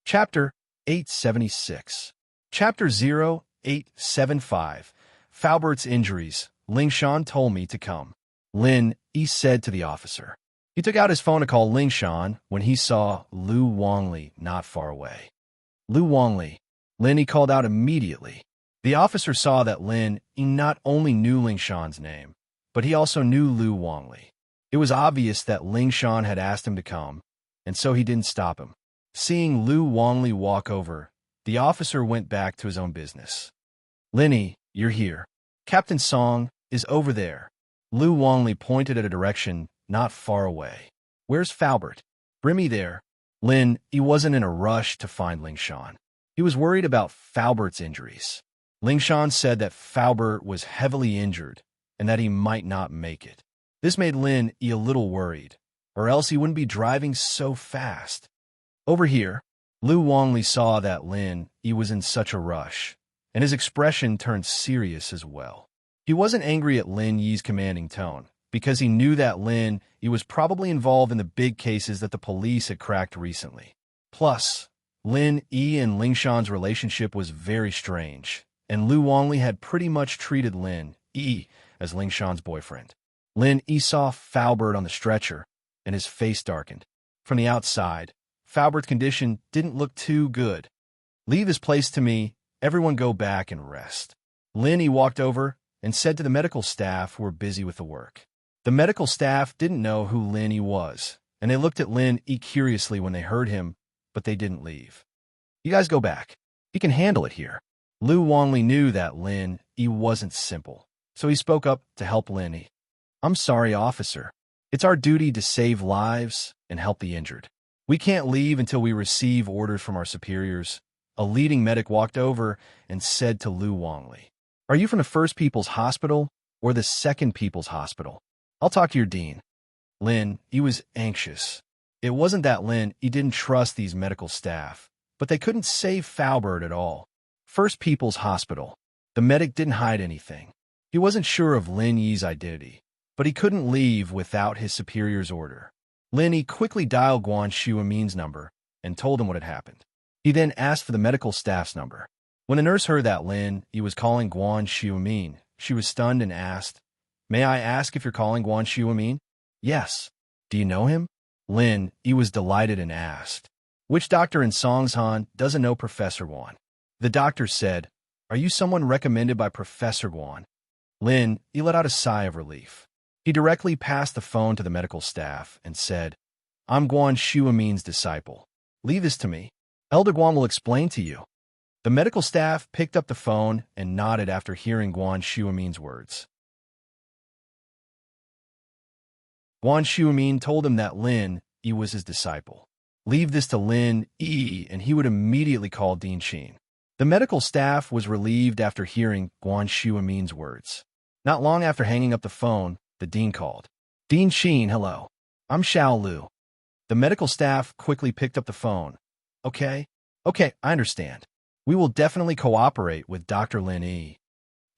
Chapter 876. Chapter 0875. Faubert's injuries. Ling Shan told me to come. Lin Yi said to the officer. He took out his phone to call Ling Shan when he saw Lu Wangli not far away. Lu Wangli. Lin Yi called out immediately. The officer saw that Lin Yi not only knew Ling Shan's name, but he also knew Lu Wangli. It was obvious that Ling Shan had asked him to come, and so he didn't stop him. Seeing Lu Wangli walk over, the officer went back to his own business. Lin Yi, you're here. Captain Song is over there. Lu Wangli pointed at a direction not far away. Where's Faubert? Bring me there. Lin Yi wasn't in a rush to find Ling Shan. He was worried about Faubert's injuries. Ling Shan said that Faubert was heavily injured and that he might not make it. This made Lin Yi a little worried, or else he wouldn't be driving so fast. Over here, Lu Wangli saw that Lin Yi was in such a rush, and his expression turned serious as well. He wasn't angry at Lin Yi's commanding tone, because he knew that Lin Yi was probably involved in the big cases that the police had cracked recently. Plus, Lin Yi and Ling Shan's relationship was very strange, and Lu Wangli had pretty much treated Lin Yi as Ling Shan's boyfriend. Lin Yi saw Faubert on the stretcher, and his face darkened. From the outside, Faubert's condition didn't look too good. Leave this place to me. Everyone go back and rest. Lin Yi walked over and said to the medical staff who were busy with the work. The medical staff didn't know who Lin Yi was, and they looked at Lin Yi curiously when they heard him, but they didn't leave. You guys go back. He can handle it here. Lu Wangli knew that Lin Yi wasn't simple, so he spoke up to help Lin Yi. I'm sorry, officer. It's our duty to save lives and help the injured. We can't leave until we receive orders from our superiors. A leading medic walked over and said to Lu Wangli, Are you from the First People's Hospital or the Second People's Hospital? I'll talk to your dean. Lin Yi was anxious. It wasn't that Lin Yi didn't trust these medical staff, but they couldn't save Faubert at all. First People's Hospital. The medic didn't hide anything. He wasn't sure of Lin Yi's identity, but he couldn't leave without his superior's order. Lin Yi quickly dialed Guan Shuamin's number and told him what had happened. He then asked for the medical staff's number. When the nurse heard that Lin Yi was calling Guan Shuamin, she was stunned and asked, May I ask if you're calling Guan Shuamin? Yes. Do you know him? Lin Yi was delighted and asked, Which doctor in Songshan doesn't know Professor Guan? The doctor said, Are you someone recommended by Professor Guan? Lin Yi let out a sigh of relief. He directly passed the phone to the medical staff and said, I'm Guan Shuamin's disciple. Leave this to me. Elder Guan will explain to you. The medical staff picked up the phone and nodded after hearing Guan Shuamin's words. Guan Shuamin told him that Lin Yi was his disciple. Leave this to Lin Yi, and he would immediately call Dean Xin. The medical staff was relieved after hearing Guan Shuamin's words. Not long after hanging up the phone, the dean called. Dean Sheen, hello. I'm Xiao Lu. The medical staff quickly picked up the phone. Okay? Okay, I understand. We will definitely cooperate with Dr. Lin Yi.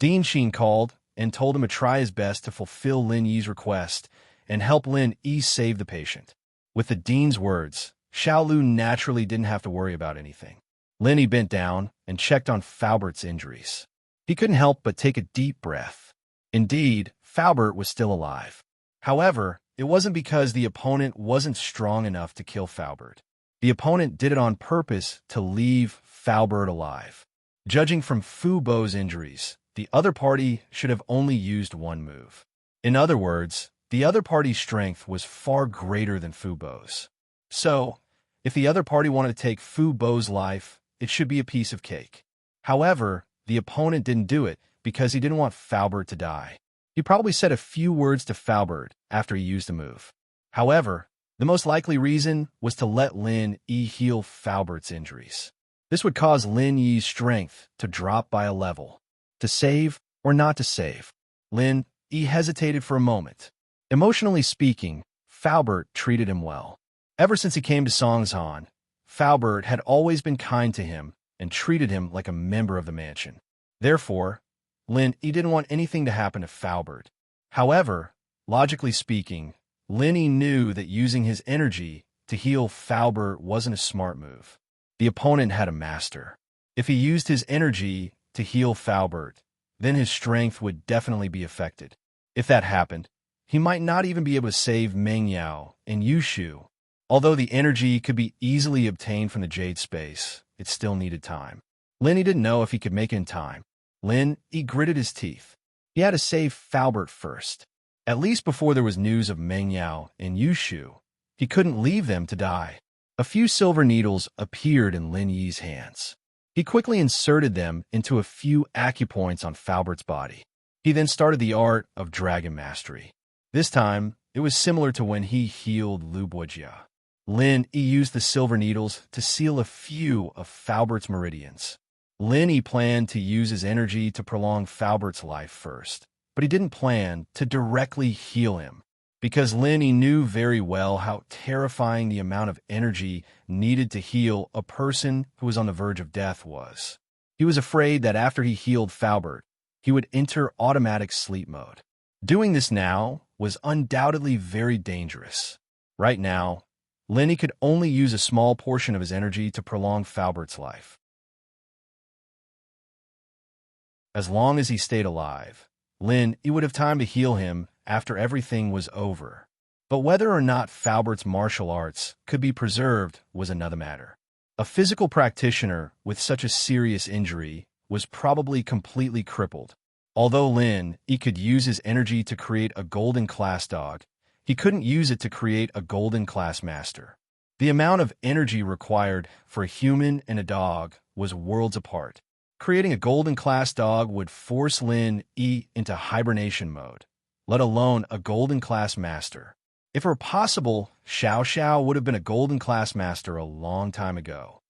Dean Sheen called and told him to try his best to fulfill Lin Yi's request and help Lin Yi save the patient. With the dean's words, Xiao Lu naturally didn't have to worry about anything. Lin Yi bent down and checked on Falbert's injuries. He couldn't help but take a deep breath. Indeed, Falbert was still alive. However, it wasn't because the opponent wasn't strong enough to kill Falbert. The opponent did it on purpose to leave Falbert alive. Judging from Fu Bo's injuries, the other party should have only used one move. In other words, the other party's strength was far greater than Fu Bo's. So, if the other party wanted to take Fu Bo's life, it should be a piece of cake. However, the opponent didn't do it because he didn't want Falbert to die. He probably said a few words to Falbert after he used the move. However, the most likely reason was to let Lin Yi heal Falbert's injuries. This would cause Lin Yi's strength to drop by a level. To save or not to save? Lin Yi hesitated for a moment. Emotionally speaking, Falbert treated him well. Ever since he came to Songzhan, Falbert had always been kind to him and treated him like a member of the mansion. Therefore, Lin Yi didn't want anything to happen to Falbert. However, logically speaking, Lin Yi knew that using his energy to heal Falbert wasn't a smart move. The opponent had a master. If he used his energy to heal Falbert, then his strength would definitely be affected. If that happened, he might not even be able to save Meng Yao and Yushu. Although the energy could be easily obtained from the Jade Space, it still needed time. Lin Yi didn't know if he could make it in time. Lin Yi gritted his teeth. He had to save Falbert first. At least before there was news of Meng Yao and Yushu, he couldn't leave them to die. A few silver needles appeared in Lin Yi's hands. He quickly inserted them into a few acupoints on Falbert's body. He then started the art of Dragon Mastery. This time, it was similar to when he healed Lu Buojia. Lin Yi used the silver needles to seal a few of Falbert's meridians. Lin Yi planned to use his energy to prolong Falbert's life first, but he didn't plan to directly heal him, because Lin Yi knew very well how terrifying the amount of energy needed to heal a person who was on the verge of death was. He was afraid that after he healed Falbert, he would enter automatic sleep mode. Doing this now was undoubtedly very dangerous. Right now, Lin Yi could only use a small portion of his energy to prolong Falbert's life. As long as he stayed alive, Lin Yi would have time to heal him after everything was over. But whether or not Falbert's martial arts could be preserved was another matter. A physical practitioner with such a serious injury was probably completely crippled. Although Lin Yi could use his energy to create a golden class dog, he couldn't use it to create a golden class master. The amount of energy required for a human and a dog was worlds apart. Creating a golden class dog would force Lin Yi into hibernation mode, let alone a golden class master. If it were possible, Xiao Xiao would have been a golden class master a long time ago.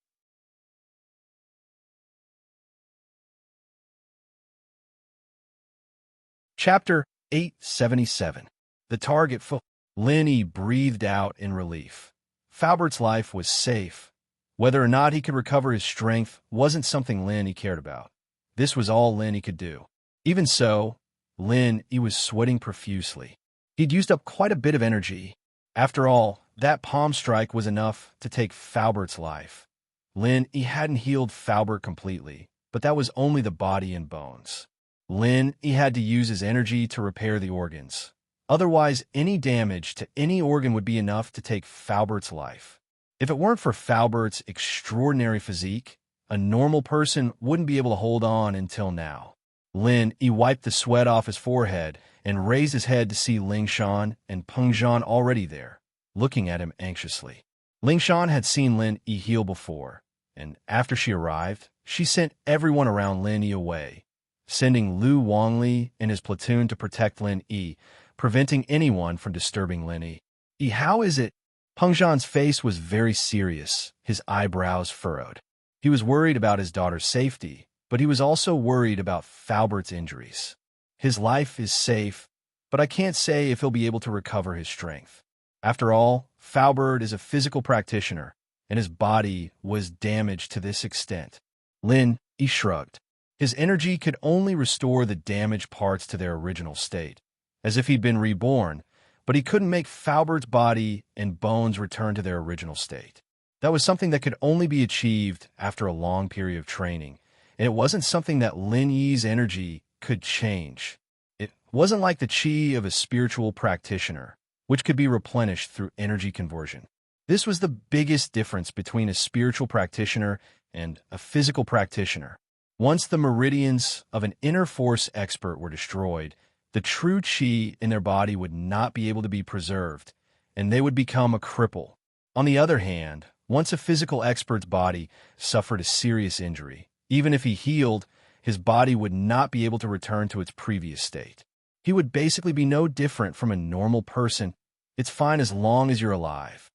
Chapter 877. The Target for Lin Yi breathed out in relief. Falbert's life was safe. Whether or not he could recover his strength wasn't something Lin Yi cared about. This was all Lin Yi could do. Even so, Lin Yi was sweating profusely. He'd used up quite a bit of energy. After all, that palm strike was enough to take Falbert's life. Lin Yi hadn't healed Falbert completely, but that was only the body and bones. Lin Yi had to use his energy to repair the organs. Otherwise, any damage to any organ would be enough to take Falbert's life. If it weren't for Falbert's extraordinary physique, a normal person wouldn't be able to hold on until now. Lin Yi wiped the sweat off his forehead and raised his head to see Ling Shan and Peng Zhan already there, looking at him anxiously. Ling Shan had seen Lin Yi heal before, and after she arrived, she sent everyone around Lin Yi away, sending Lu Wangli and his platoon to protect Lin Yi, preventing anyone from disturbing Lin Yi. How is it? Peng Zhan's face was very serious, his eyebrows furrowed. He was worried about his daughter's safety, but he was also worried about Falbert's injuries. His life is safe, but I can't say if he'll be able to recover his strength. After all, Faubert is a physical practitioner, and his body was damaged to this extent. Lin, he shrugged. His energy could only restore the damaged parts to their original state, as if he'd been reborn, but he couldn't make Faubert's body and bones return to their original state. That was something that could only be achieved after a long period of training, and it wasn't something that Lin Yi's energy could change. It wasn't like the qi of a spiritual practitioner, which could be replenished through energy conversion. This was the biggest difference between a spiritual practitioner and a physical practitioner. Once the meridians of an inner force expert were destroyed, the true qi in their body would not be able to be preserved, and they would become a cripple. On the other hand, once a physical expert's body suffered a serious injury, even if he healed, his body would not be able to return to its previous state. He would basically be no different from a normal person. It's fine as long as you're alive.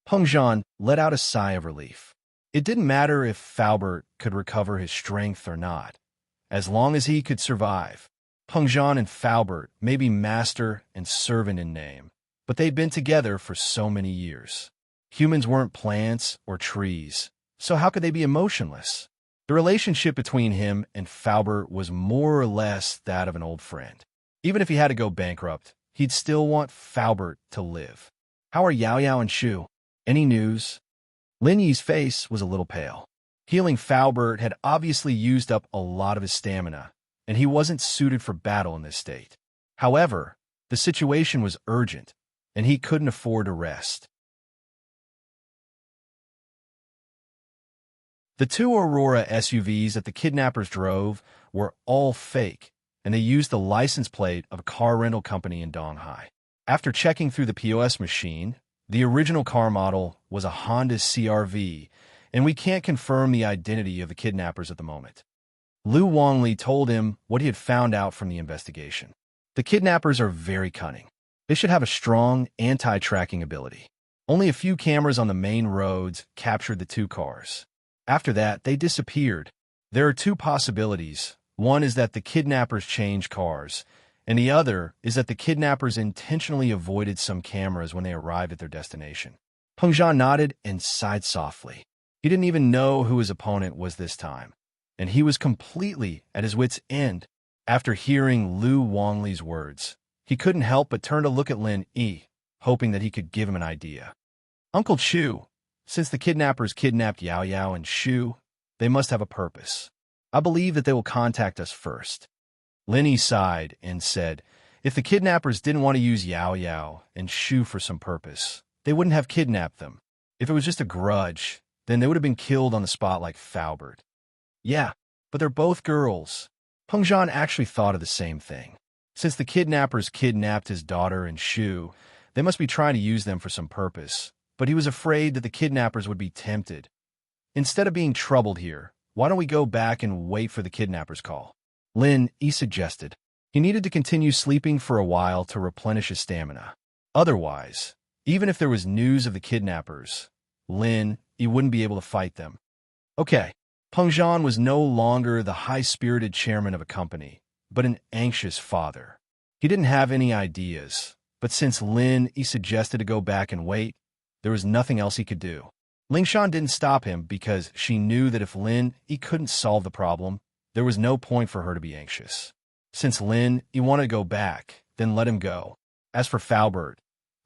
Peng Zhan let out a sigh of relief. It didn't matter if Faubert could recover his strength or not, as long as he could survive. Peng Zhan and Faubert may be master and servant in name, but they'd been together for so many years. Humans weren't plants or trees, so how could they be emotionless? The relationship between him and Faubert was more or less that of an old friend. Even if he had to go bankrupt, he'd still want Faubert to live. How are Yao Yao and Shu? Any news? Lin Yi's face was a little pale. Healing Faubert had obviously used up a lot of his stamina, and he wasn't suited for battle in this state. However, the situation was urgent, and he couldn't afford to rest. The two Aurora SUVs that the kidnappers drove were all fake, and they used the license plate of a car rental company in Donghai. After checking through the POS machine, the original car model was a Honda CR-V, and we can't confirm the identity of the kidnappers at the moment. Lu Wangli told him what he had found out from the investigation. The kidnappers are very cunning. They should have a strong anti-tracking ability. Only a few cameras on the main roads captured the two cars. After that, they disappeared. There are two possibilities. One is that the kidnappers changed cars, and the other is that the kidnappers intentionally avoided some cameras when they arrived at their destination. Peng Zhan nodded and sighed softly. He didn't even know who his opponent was this time, and he was completely at his wit's end. After hearing Lu Wangli's words, he couldn't help but turn to look at Lin Yi, hoping that he could give him an idea. Uncle Chu, since the kidnappers kidnapped Yao Yao and Shu, they must have a purpose. I believe that they will contact us first. Lin Yi sighed and said, if the kidnappers didn't want to use Yao Yao and Shu for some purpose, they wouldn't have kidnapped them. If it was just a grudge, then they would have been killed on the spot like Faubert. Yeah, but they're both girls. Peng Zhan actually thought of the same thing. Since the kidnappers kidnapped his daughter and Shu, they must be trying to use them for some purpose. But he was afraid that the kidnappers would be tempted. Instead of being troubled here, why don't we go back and wait for the kidnappers' call? Lin Yi suggested. He needed to continue sleeping for a while to replenish his stamina. Otherwise, even if there was news of the kidnappers, Lin Yi wouldn't be able to fight them. Okay, Peng Zhan was no longer the high-spirited chairman of a company, but an anxious father. He didn't have any ideas, but since Lin Yi suggested to go back and wait, there was nothing else he could do. Lingshan didn't stop him because she knew that if Lin Yi couldn't solve the problem, there was no point for her to be anxious. Since Lin Yi wanted to go back, then let him go. As for Faubert,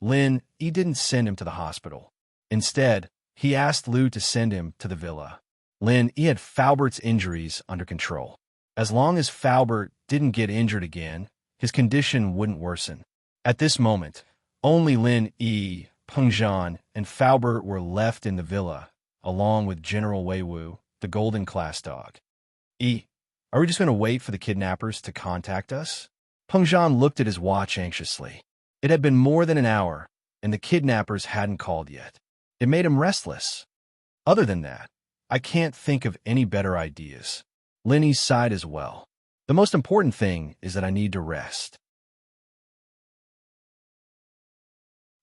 Lin Yi didn't send him to the hospital. Instead, he asked Lu to send him to the villa. Lin Yi had Faubert's injuries under control. As long as Faubert didn't get injured again, his condition wouldn't worsen. At this moment, only Lin Yi, Peng Zhan, and Faubert were left in the villa, along with General Wei Wu, the golden class dog. Are we just going to wait for the kidnappers to contact us? Peng Zhan looked at his watch anxiously. It had been more than an hour, and the kidnappers hadn't called yet. It made him restless. Other than that, I can't think of any better ideas. Lin Yi sighed as well. The most important thing is that I need to rest.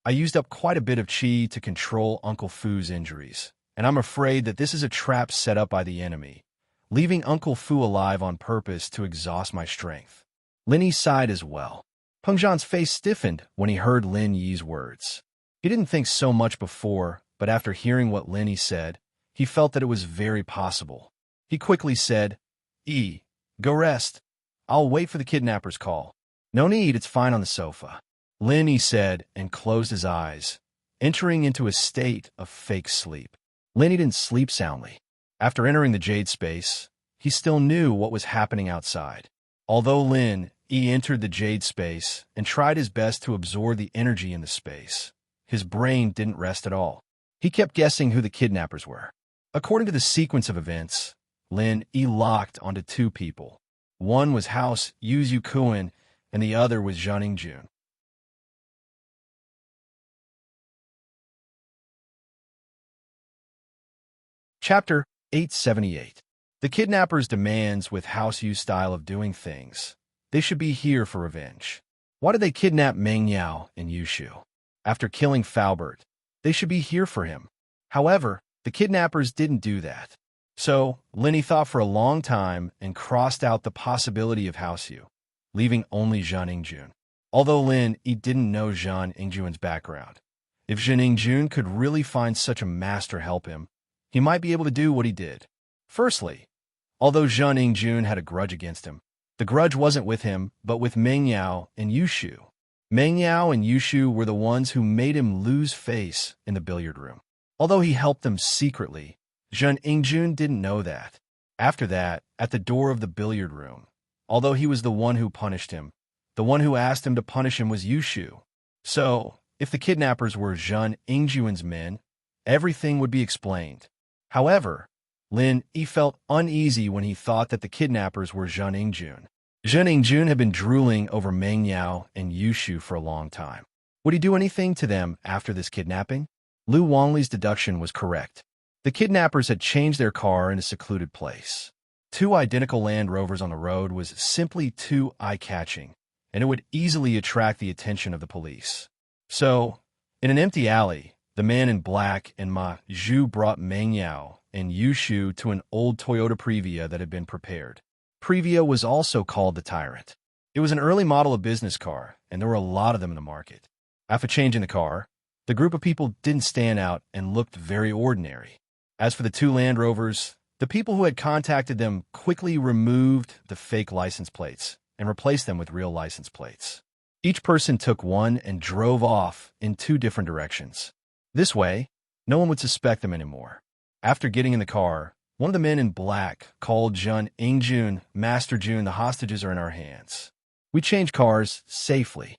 I used up quite a bit of qi to control Uncle Fu's injuries, and I'm afraid that this is a trap set up by the enemy, leaving Uncle Fu alive on purpose to exhaust my strength. Lin Yi sighed as well. Peng Zhan's face stiffened when he heard Lin Yi's words. He didn't think so much before, but after hearing what Lin Yi said, he felt that it was very possible. He quickly said, "Yi, go rest. I'll wait for the kidnapper's call." "No need, it's fine on the sofa," Lin Yi said and closed his eyes, entering into a state of fake sleep. Lin Yi didn't sleep soundly. After entering the Jade Space, he still knew what was happening outside. Although Lin Yi entered the Jade Space and tried his best to absorb the energy in the space, his brain didn't rest at all. He kept guessing who the kidnappers were. According to the sequence of events, Lin Yi locked onto two people. One was House Yuzu Kuan, and the other was Zhang Jun. Chapter 878. The kidnappers' demands with House Yu's style of doing things. They should be here for revenge. Why did they kidnap Meng Yao and Yushu? After killing Faubert, they should be here for him. However, the kidnappers didn't do that. So, Lin Yi thought for a long time and crossed out the possibility of House Yu, leaving only Zhang Ingjun. Although Lin Yi didn't know Zhang Ingjun's background, if Zhang Ingjun could really find such a master help him, he might be able to do what he did. Firstly, although Zhang Ingjun had a grudge against him, the grudge wasn't with him, but with Meng Yao and Yushu. Meng Yao and Yushu were the ones who made him lose face in the billiard room. Although he helped them secretly, Zhang Ingjun didn't know that. After that, at the door of the billiard room, although he was the one who punished him, the one who asked him to punish him was Yushu. So, if the kidnappers were Zhang Ingjun's men, everything would be explained. However, Lin Yi felt uneasy when he thought that the kidnappers were Zhang Ingjun. Zhang Ingjun had been drooling over Meng Yao and Yushu for a long time. Would he do anything to them after this kidnapping? Lu Wangli's deduction was correct. The kidnappers had changed their car in a secluded place. Two identical Land Rovers on the road was simply too eye-catching, and it would easily attract the attention of the police. So, in an empty alley, the man in black and Ma Zhu brought Meng Yao and Yushu to an old Toyota Previa that had been prepared. Previa was also called the Tyrant. It was an early model of business car, and there were a lot of them in the market. After changing the car, the group of people didn't stand out and looked very ordinary. As for the two Land Rovers, the people who had contacted them quickly removed the fake license plates and replaced them with real license plates. Each person took one and drove off in two different directions. This way, no one would suspect them anymore. After getting in the car, one of the men in black called Zhang Ingjun, "Master Jun, the hostages are in our hands. We changed cars safely."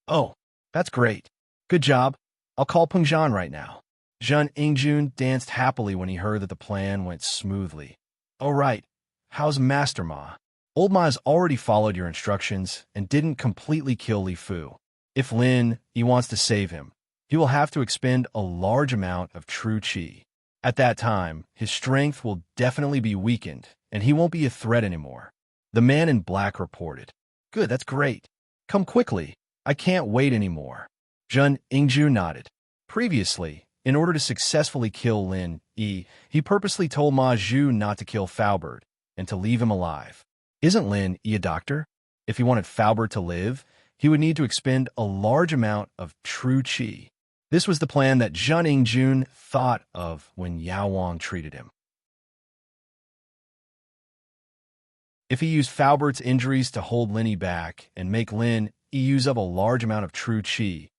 "Oh, that's great. Good job. I'll call Peng Zhan right now." Zhang Ingjun danced happily when he heard that the plan went smoothly. "Oh right, how's Master Ma?" "Old Ma has already followed your instructions and didn't completely kill Li Fu. If Lin Yi wants to save him, he will have to expend a large amount of true qi. At that time, his strength will definitely be weakened, and he won't be a threat anymore." The man in black reported. "Good, that's great. Come quickly. I can't wait anymore." Zhang Ingjun nodded. Previously, in order to successfully kill Lin Yi, he purposely told Ma Zhu not to kill Faubert and to leave him alive. Isn't Lin Yi a doctor? If he wanted Faubert to live, he would need to expend a large amount of true qi. This was the plan that Zhang Ingjun thought of when Yao Wang treated him. If he used Faubert's injuries to hold Lin Yi back and make Lin Yi use up a large amount of true qi,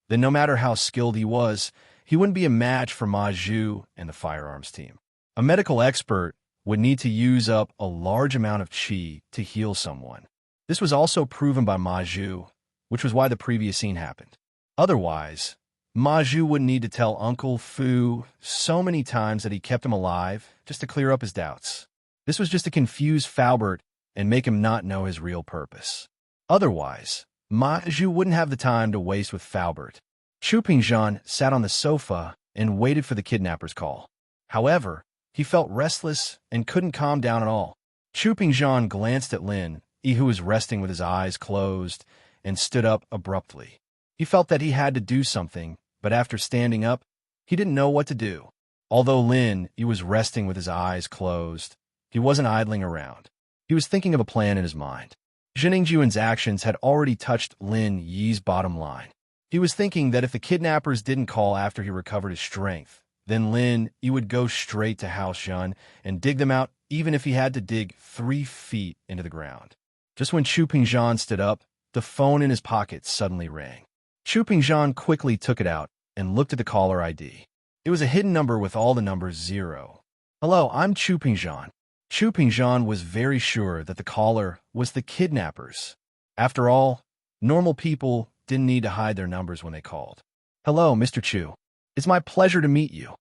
then no matter how skilled he was, he wouldn't be a match for Ma Zhu and the firearms team. A medical expert would need to use up a large amount of qi to heal someone. This was also proven by Ma Zhu, which was why the previous scene happened. Otherwise, Ma Zhu wouldn't need to tell Uncle Fu so many times that he kept him alive just to clear up his doubts. This was just to confuse Faubert and make him not know his real purpose. Otherwise, Ma Zhu wouldn't have the time to waste with Faubert. Chu Pingzhan sat on the sofa and waited for the kidnapper's call. However, he felt restless and couldn't calm down at all. Chu Pingzhan glanced at Lin Yi, who was resting with his eyes closed, and stood up abruptly. He felt that he had to do something, but after standing up, he didn't know what to do. Although Lin Yi was resting with his eyes closed, he wasn't idling around. He was thinking of a plan in his mind. Jinningjuan's actions had already touched Lin Yi's bottom line. He was thinking that if the kidnappers didn't call after he recovered his strength, then Lin Yi would go straight to House Jun and dig them out even if he had to dig 3 feet into the ground. Just when Chu Pingzhan stood up, the phone in his pocket suddenly rang. Chu Pingzhan quickly took it out and looked at the caller ID. It was a hidden number with all the numbers 0. "Hello, I'm Chu Pingzhan." Chu Pingzhan was very sure that the caller was the kidnappers. After all, normal people didn't need to hide their numbers when they called. "Hello, Mr. Chu. It's my pleasure to meet you."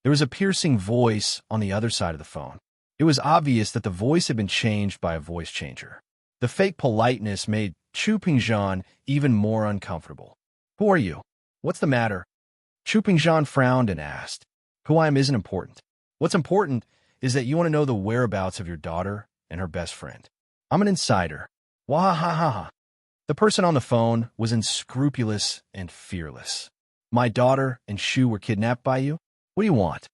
There was a piercing voice on the other side of the phone. It was obvious that the voice had been changed by a voice changer. The fake politeness made Chu Pingzhan even more uncomfortable. "Who are you? What's the matter?" Chu Pingzhan frowned and asked. "Who I am isn't important. What's important is that you want to know the whereabouts of your daughter and her best friend. I'm an insider." Wahahaha. The person on the phone was unscrupulous and fearless. "My daughter and Shu were kidnapped by you? What do you want?"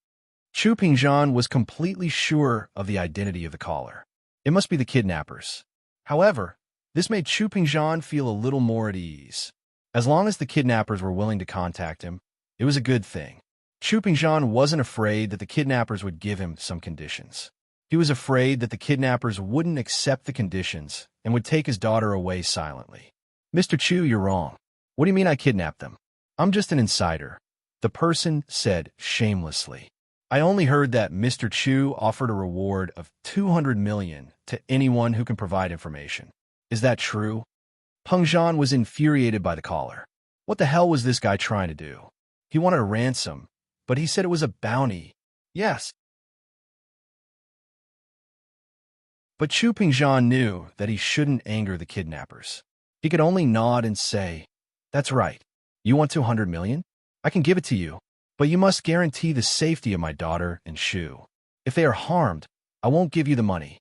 Chu Pingzhan was completely sure of the identity of the caller. It must be the kidnappers. However, this made Chu Pingzhan feel a little more at ease. As long as the kidnappers were willing to contact him, it was a good thing. Chu Pingzhan wasn't afraid that the kidnappers would give him some conditions. He was afraid that the kidnappers wouldn't accept the conditions and would take his daughter away silently. "Mr. Chu, you're wrong. What do you mean I kidnapped them? I'm just an insider," the person said shamelessly. "I only heard that Mr. Chu offered a reward of 200 million to anyone who can provide information. Is that true?" Pengzhan was infuriated by the caller. What the hell was this guy trying to do? He wanted a ransom, but he said it was a bounty. Yes. But Chu Pingzhan knew that he shouldn't anger the kidnappers. He could only nod and say, "That's right. You want 200 million? I can give it to you, but you must guarantee the safety of my daughter and Shu. If they are harmed, I won't give you the money."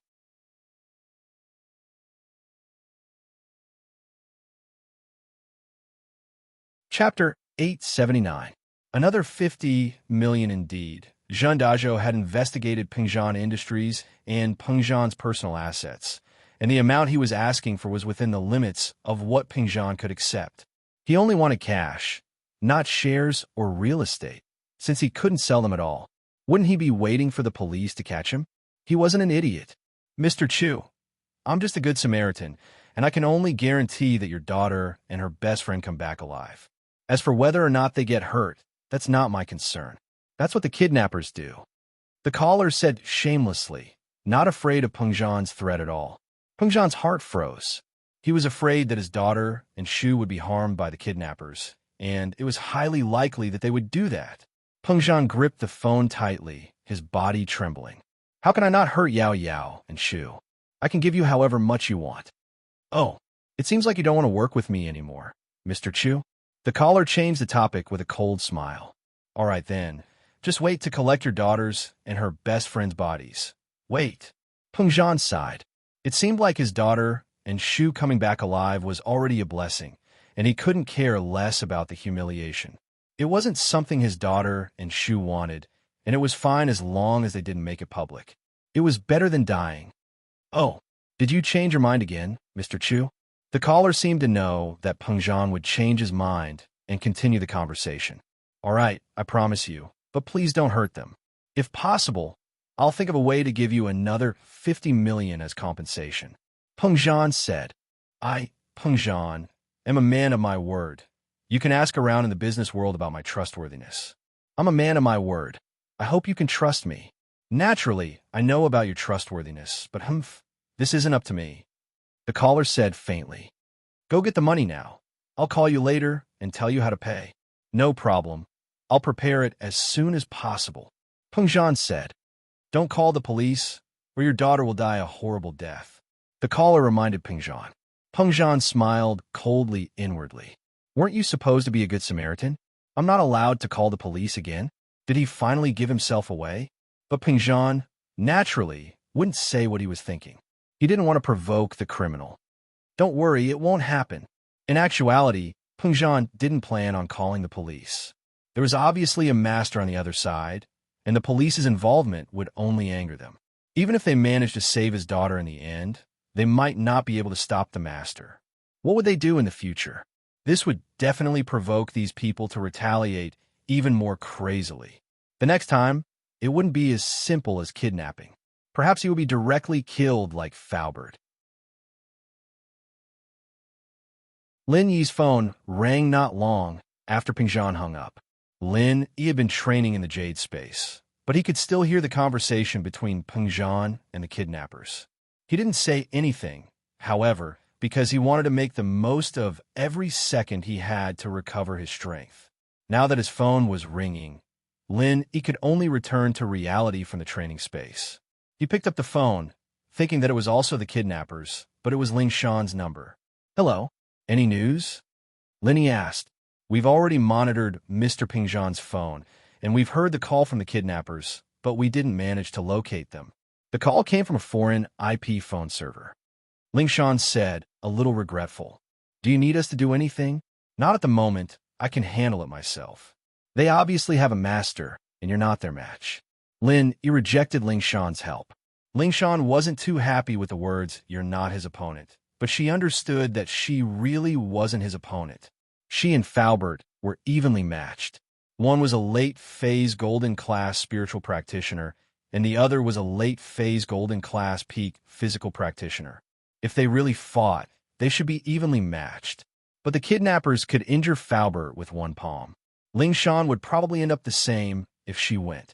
Chapter 879. Another 50 million indeed. Zhen Dazhou had investigated Pengzhan Industries and Pengzhan's personal assets, and the amount he was asking for was within the limits of what Pengzhan could accept. He only wanted cash, not shares or real estate, since he couldn't sell them at all. Wouldn't he be waiting for the police to catch him? He wasn't an idiot. "Mr. Chu, I'm just a good Samaritan, and I can only guarantee that your daughter and her best friend come back alive. As for whether or not they get hurt, that's not my concern. That's what the kidnappers do." The caller said shamelessly, not afraid of Pengzhan's threat at all. Pengzhan's heart froze. He was afraid that his daughter and Shu would be harmed by the kidnappers, and it was highly likely that they would do that. Pengzhan gripped the phone tightly, his body trembling. "How can I not hurt Yao Yao and Shu? I can give you however much you want." "Oh, it seems like you don't want to work with me anymore, Mr. Chu." The caller changed the topic with a cold smile. "All right then. Just wait to collect your daughter's and her best friend's bodies. Wait." Pengzhan sighed. It seemed like his daughter and Shu coming back alive was already a blessing, and he couldn't care less about the humiliation. It wasn't something his daughter and Shu wanted, and it was fine as long as they didn't make it public. It was better than dying. "Oh, did you change your mind again, Mr. Chu?" The caller seemed to know that Pengzhan would change his mind and continue the conversation. "All right, I promise you. But please don't hurt them. If possible, I'll think of a way to give you another 50 million as compensation." Pengzhan said, Pengzhan, am a man of my word. You can ask around in the business world about my trustworthiness. I'm a man of my word. I hope you can trust me. Naturally, I know about your trustworthiness, but this isn't up to me." The caller said faintly, "Go get the money now. I'll call you later and tell you how to pay." "No problem. I'll prepare it as soon as possible," Pengzhan said. "Don't call the police, or your daughter will die a horrible death," the caller reminded Pengzhan. Pengzhan smiled coldly inwardly. Weren't you supposed to be a good Samaritan? I'm not allowed to call the police again? Did he finally give himself away? But Pengzhan, naturally, wouldn't say what he was thinking. He didn't want to provoke the criminal. "Don't worry, it won't happen." In actuality, Pengzhan didn't plan on calling the police. There was obviously a master on the other side, and the police's involvement would only anger them. Even if they managed to save his daughter in the end, they might not be able to stop the master. What would they do in the future? This would definitely provoke these people to retaliate even more crazily. The next time, it wouldn't be as simple as kidnapping. Perhaps he would be directly killed like Faubert. Lin Yi's phone rang not long after Pingzhan hung up. Lin Yi had been training in the Jade Space, but he could still hear the conversation between Pingzhan and the kidnappers. He didn't say anything, however, because he wanted to make the most of every second he had to recover his strength. Now that his phone was ringing, Lin Yi could only return to reality from the training space. He picked up the phone, thinking that it was also the kidnappers, but it was Ling Shan's number. "Hello, any news?" Lin Yi asked. "We've already monitored Mr. Pingzhan's phone, and we've heard the call from the kidnappers, but we didn't manage to locate them. The call came from a foreign IP phone server." Ling Shan said, a little regretful. "Do you need us to do anything?" "Not at the moment. I can handle it myself. They obviously have a master, and you're not their match." Lin Yi rejected Ling Shan's help. Ling Shan wasn't too happy with the words, "You're not his opponent," but she understood that she really wasn't his opponent. She and Faubert were evenly matched. One was a late-phase golden-class spiritual practitioner, and the other was a late-phase golden-class peak physical practitioner. If they really fought, they should be evenly matched. But the kidnappers could injure Faubert with one palm. Ling Shan would probably end up the same if she went.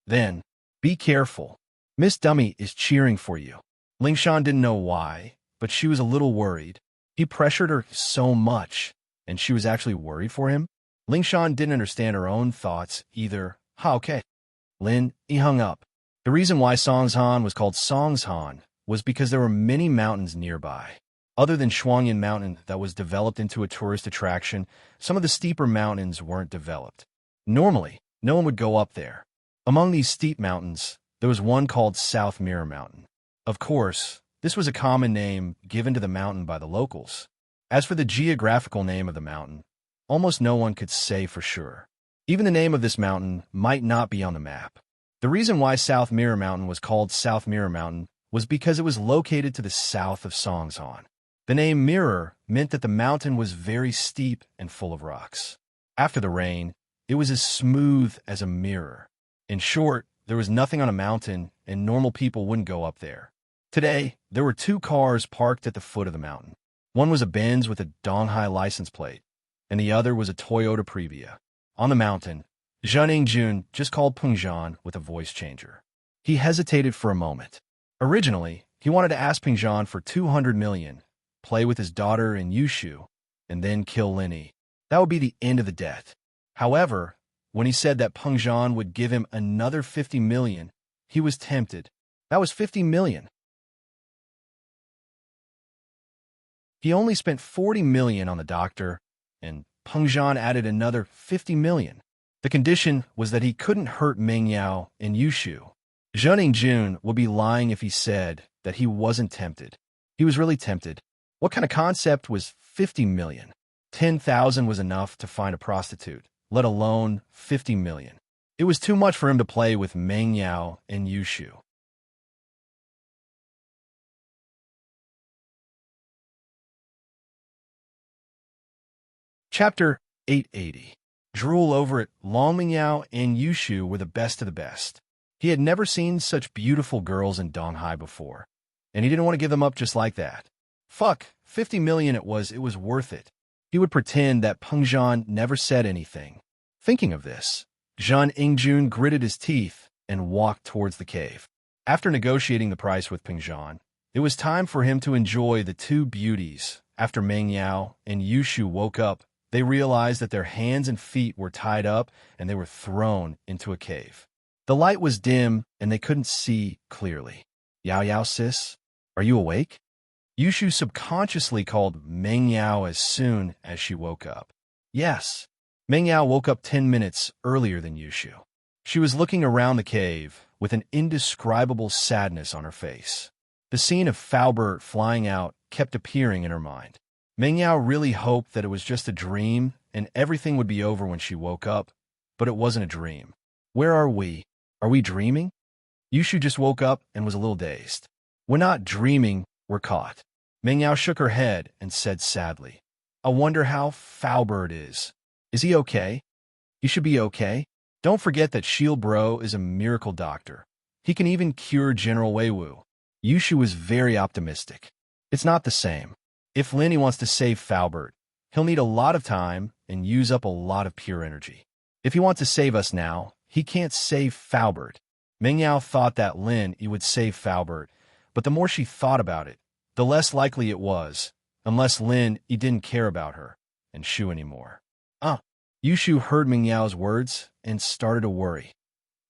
Then, "Be careful. Miss Dummy is cheering for you." Ling Shan didn't know why, but she was a little worried. He pressured her so much, and she was actually worried for him. Ling Shan didn't understand her own thoughts either. Okay. Lin Yi hung up. The reason why Songshan was called Songshan was because there were many mountains nearby. Other than Shuangyan Mountain that was developed into a tourist attraction, some of the steeper mountains weren't developed. Normally, no one would go up there. Among these steep mountains, there was one called South Mirror Mountain. Of course, this was a common name given to the mountain by the locals. As for the geographical name of the mountain, almost no one could say for sure. Even the name of this mountain might not be on the map. The reason why South Mirror Mountain was called South Mirror Mountain was because it was located to the south of Songshan. The name Mirror meant that the mountain was very steep and full of rocks. After the rain, it was as smooth as a mirror. In short, there was nothing on a mountain, and normal people wouldn't go up there. Today, there were 2 cars parked at the foot of the mountain. One was a Benz with a Donghai license plate, and the other was a Toyota Previa. On the mountain, Zhang Ingjun just called Pingzhan with a voice changer. He hesitated for a moment. Originally, he wanted to ask Pingzhan for 200 million, play with his daughter in Yushu, and then kill Lin Yi. That would be the end of the debt. However, when he said that Pingzhan would give him another 50 million, he was tempted. That was 50 million. He only spent 40 million on the doctor, and Pingzhan added another 50 million. The condition was that he couldn't hurt Meng Yao and Yushu. Zhang Ingjun would be lying if he said that he wasn't tempted. He was really tempted. What kind of concept was 50 million? 10,000 was enough to find a prostitute, let alone 50 million. It was too much for him to play with Meng Yao and Yushu. Chapter 880. Drool over it, Long Mingyao and Yushu were the best of the best. He had never seen such beautiful girls in Donghai before, and he didn't want to give them up just like that. Fuck, 50 million it was worth it. He would pretend that Pingzhan never said anything. Thinking of this, Zhang Ingjun gritted his teeth and walked towards the cave. After negotiating the price with Pingzhan, it was time for him to enjoy the 2 beauties. After Meng Yao and Yushu woke up, they realized that their hands and feet were tied up and they were thrown into a cave. The light was dim and they couldn't see clearly. "Yao Yao sis, are you awake?" Yushu subconsciously called Meng Yao as soon as she woke up. Yes. Meng Yao woke up 10 minutes earlier than Yushu. She was looking around the cave with an indescribable sadness on her face. The scene of Faubert flying out kept appearing in her mind. Meng Yao really hoped that it was just a dream and everything would be over when she woke up, but it wasn't a dream. Where are we? Are we dreaming? Yushu just woke up and was a little dazed. "We're not dreaming, We're caught. Ming Yao shook her head and said sadly, I wonder how Foulbird is. Is he okay? He should be okay. Don't forget that Shield Bro is a miracle doctor. He can even cure General Weiwu. Yushu was very optimistic. It's not the same. If Linny wants to save Foulbird, he'll need a lot of time and use up a lot of pure energy. If he wants to save us now, he can't save Foulbird. Ming Yao thought that Lin would save Foulbird, but the more she thought about it, the less likely it was, unless Lin didn't care about her and Shu anymore. Yushu heard Ming Yao's words and started to worry.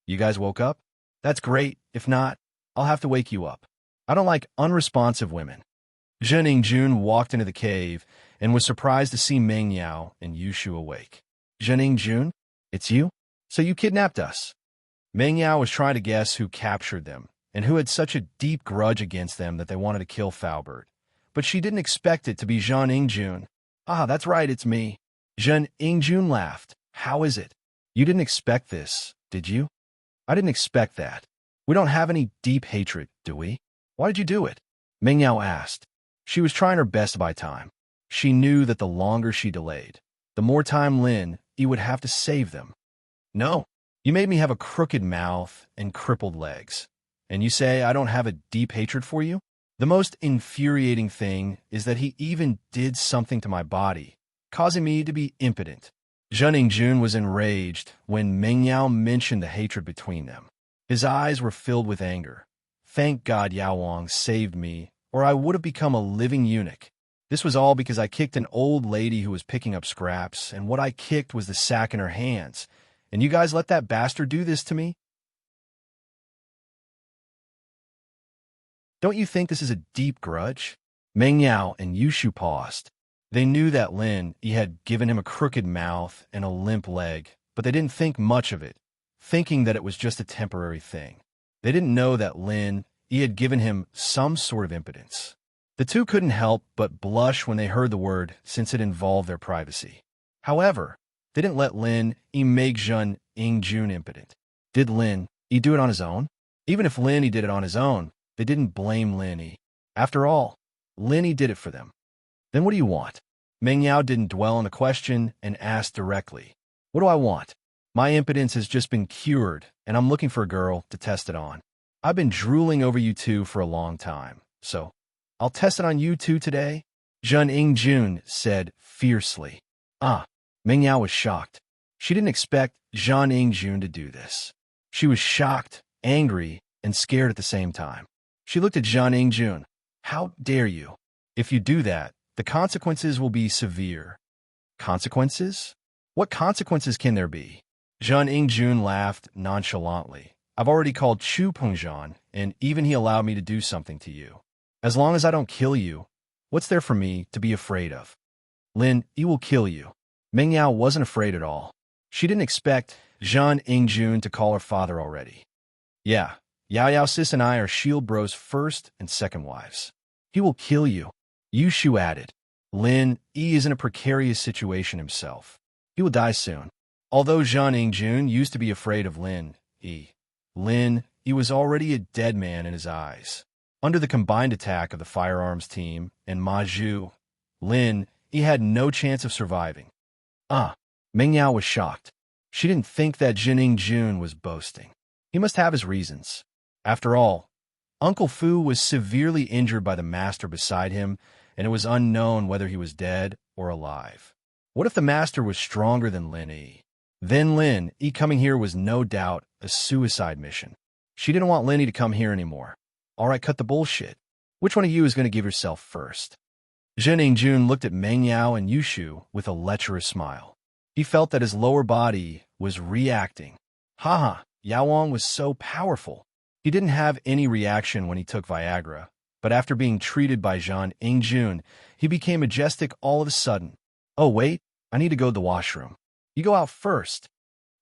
You guys woke up? That's great. If not, I'll have to wake you up. I don't like unresponsive women. Zhen Yingjun walked into the cave and was surprised to see Ming Yao and Yushu awake. Zhen Yingjun, it's you? So you kidnapped us. Ming Yao was trying to guess who captured them and who had such a deep grudge against them that they wanted to kill Foulbird. But she didn't expect it to be Zhen Yingjun. That's right, it's me. Zhen Yingjun laughed. How is it? You didn't expect this, did you? I didn't expect that. We don't have any deep hatred, do we? Why did you do it? Ming Yao asked. She was trying her best to buy time. She knew that the longer she delayed, the more time Lin would have to save them. No, you made me have a crooked mouth and crippled legs. And you say I don't have a deep hatred for you? The most infuriating thing is that he even did something to my body, causing me to be impotent. Zhen Yingjun was enraged when Ming Yao mentioned the hatred between them. His eyes were filled with anger. Thank God Yao Wang saved me, or I would have become a living eunuch. This was all because I kicked an old lady who was picking up scraps, and what I kicked was the sack in her hands. And you guys let that bastard do this to me? Don't you think this is a deep grudge? Ming Yao and Yushu paused. They knew that Lin had given him a crooked mouth and a limp leg, but they didn't think much of it, thinking that it was just a temporary thing. They didn't know that Lin had given him some sort of impotence. The two couldn't help but blush when they heard the word, since it involved their privacy. However, they didn't let Lin make Zhen Yingjun impotent. Did Lin do it on his own? Even if Lin did it on his own, they didn't blame Lin. After all, Lin did it for them. Then what do you want? Ming Yao didn't dwell on the question and asked directly. What do I want? My impotence has just been cured, and I'm looking for a girl to test it on. I've been drooling over you two for a long time, so I'll test it on you two today, Zhen Yingjun said fiercely. Ming Yao was shocked. She didn't expect Zhen Yingjun to do this. She was shocked, angry, and scared at the same time. She looked at Zhen Yingjun. How dare you? If you do that, the consequences will be severe. Consequences? What consequences can there be? Zhen Yingjun laughed nonchalantly. I've already called Chu Pengzhan, and even he allowed me to do something to you. As long as I don't kill you, what's there for me to be afraid of? Lin, he will kill you. Ming Yao wasn't afraid at all. She didn't expect Zhen Yingjun to call her father already. Yeah, Yao Sis and I are Shield Bro's first and second wives. He will kill you. Yushu added. Lin is in a precarious situation himself. He will die soon. Although Zhen Yingjun used to be afraid of Lin was already a dead man in his eyes. Under the combined attack of the firearms team and Ma Zhu, Lin had no chance of surviving. Ming Yao was shocked. She didn't think that Zhen Yingjun was boasting. He must have his reasons. After all, Uncle Fu was severely injured by the master beside him, and it was unknown whether he was dead or alive. What if the master was stronger than Lin? Then Lin coming here was no doubt a suicide mission. She didn't want Lin to come here anymore. All right, cut the bullshit. Which one of you is going to give yourself first? Zhen Yingjun looked at Meng Yao and Yushu with a lecherous smile. He felt that his lower body was reacting. Yao Wang was so powerful. He didn't have any reaction when he took Viagra, but after being treated by Zhen Yingjun, he became majestic all of a sudden. Oh wait, I need to go to the washroom. You go out first.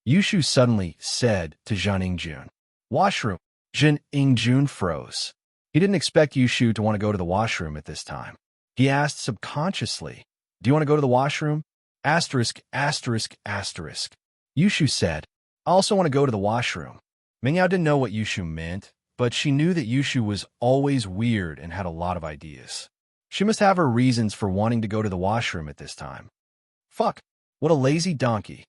Yushu suddenly said to Zhen Yingjun. Washroom. Zhen Yingjun froze. He didn't expect Yushu to want to go to the washroom at this time. He asked subconsciously, do you want to go to the washroom? Asterisk, asterisk, asterisk. Yushu said, I also want to go to the washroom. Mingyao didn't know what Yushu meant, but she knew that Yushu was always weird and had a lot of ideas. She must have her reasons for wanting to go to the washroom at this time. Fuck, what a lazy donkey.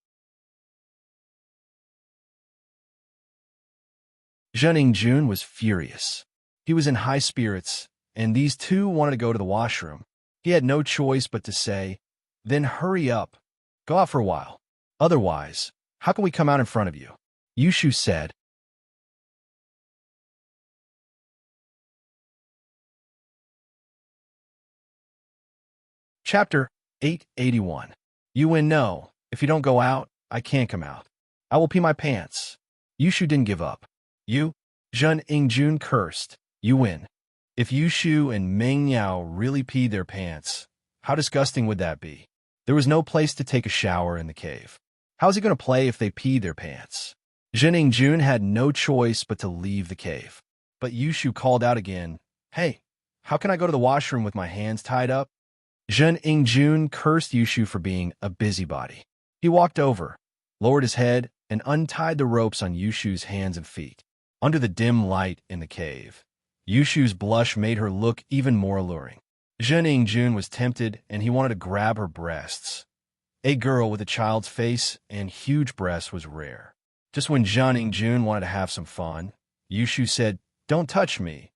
Zhening Jun was furious. He was in high spirits, and these two wanted to go to the washroom. He had no choice but to say, "Then hurry up. Go out for a while. Otherwise, how can we come out in front of you?" Yushu said. Chapter 881. You win no. If you don't go out, I can't come out. I will pee my pants. Yushu didn't give up. You, Zhen Ingjun cursed. You win. If Yushu and Meng Yao really peed their pants, how disgusting would that be? There was no place to take a shower in the cave. How is he going to play if they peed their pants? Zhen Ingjun had no choice but to leave the cave. But Yushu called out again, "Hey, how can I go to the washroom with my hands tied up?" Zhen Ingjun cursed Yushu for being a busybody. He walked over, lowered his head, and untied the ropes on Yushu's hands and feet. Under the dim light in the cave, Yushu's blush made her look even more alluring. Zhen Ingjun was tempted, and he wanted to grab her breasts. A girl with a child's face and huge breasts was rare. Just when Zhen Ingjun wanted to have some fun, Yushu said, "Don't touch me.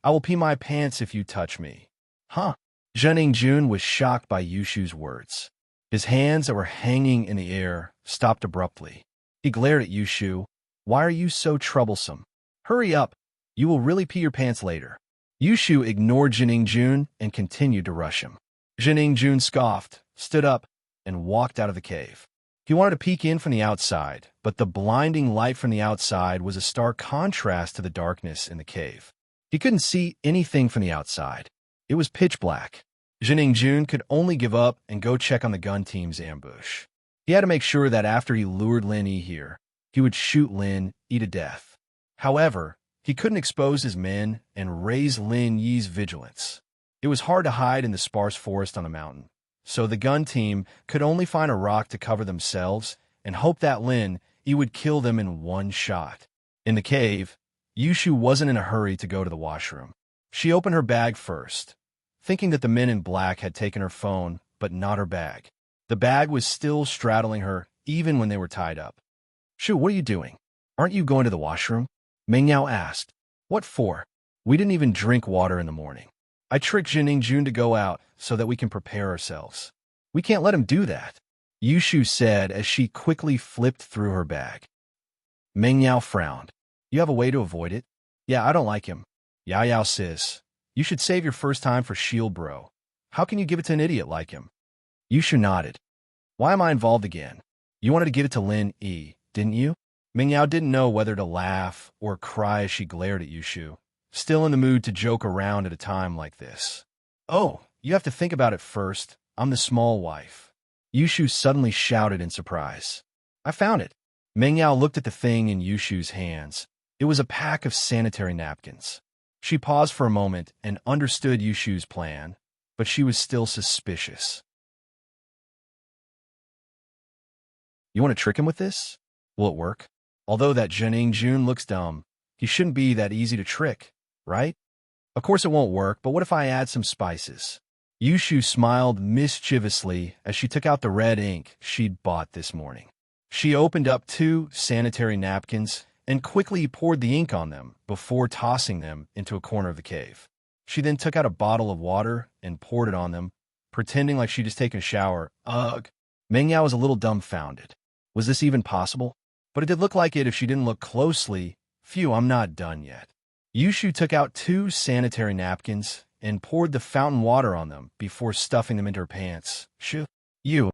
I will pee my pants if you touch me." Huh? Zhen Ingjun was shocked by Yushu's words. His hands that were hanging in the air stopped abruptly. He glared at Yushu. "Why are you so troublesome? Hurry up. You will really pee your pants later." Yushu ignored Zhen Ingjun and continued to rush him. Zhen Ingjun scoffed, stood up, and walked out of the cave. He wanted to peek in from the outside, but the blinding light from the outside was a stark contrast to the darkness in the cave. He couldn't see anything from the outside. It was pitch black. Zhen Ingjun could only give up and go check on the gun team's ambush. He had to make sure that after he lured Lin Yi here, he would shoot Lin Yi to death. However, he couldn't expose his men and raise Lin Yi's vigilance. It was hard to hide in the sparse forest on the mountain, so the gun team could only find a rock to cover themselves and hope that Lin Yi would kill them in one shot. In the cave, Yushu wasn't in a hurry to go to the washroom. She opened her bag first, thinking that the men in black had taken her phone, but not her bag. The bag was still straddling her, even when they were tied up. "Shu, what are you doing? Aren't you going to the washroom?" Meng Yao asked. "What for? We didn't even drink water in the morning. I tricked Zhen Ingjun to go out so that we can prepare ourselves. We can't let him do that," Yushu said as she quickly flipped through her bag. Meng Yao frowned. "You have a way to avoid it?" "Yeah, I don't like him." "Yao Yao sis, you should save your first time for Shield Bro. How can you give it to an idiot like him?" Yushu nodded. "Why am I involved again? You wanted to give it to Lin Yi, didn't you?" Meng Yao didn't know whether to laugh or cry as she glared at Yushu, still in the mood to joke around at a time like this. "Oh, you have to think about it first. I'm the small wife." Yushu suddenly shouted in surprise. "I found it." Meng Yao looked at the thing in Yushu's hands. It was a pack of sanitary napkins. She paused for a moment and understood Yushu's plan, but she was still suspicious. "You want to trick him with this? Will it work? Although that Zhen Ingjun looks dumb, he shouldn't be that easy to trick, right? Of course it won't work, but what if I add some spices?" Yushu smiled mischievously as she took out the red ink she'd bought this morning. She opened up 2 sanitary napkins and quickly poured the ink on them before tossing them into a corner of the cave. She then took out a bottle of water and poured it on them, pretending like she'd just taken a shower. Ugh! Meng Yao was a little dumbfounded. Was this even possible? But it did look like it if she didn't look closely. Phew, I'm not done yet. Yushu took out 2 sanitary napkins and poured the fountain water on them before stuffing them into her pants. Shoo. You.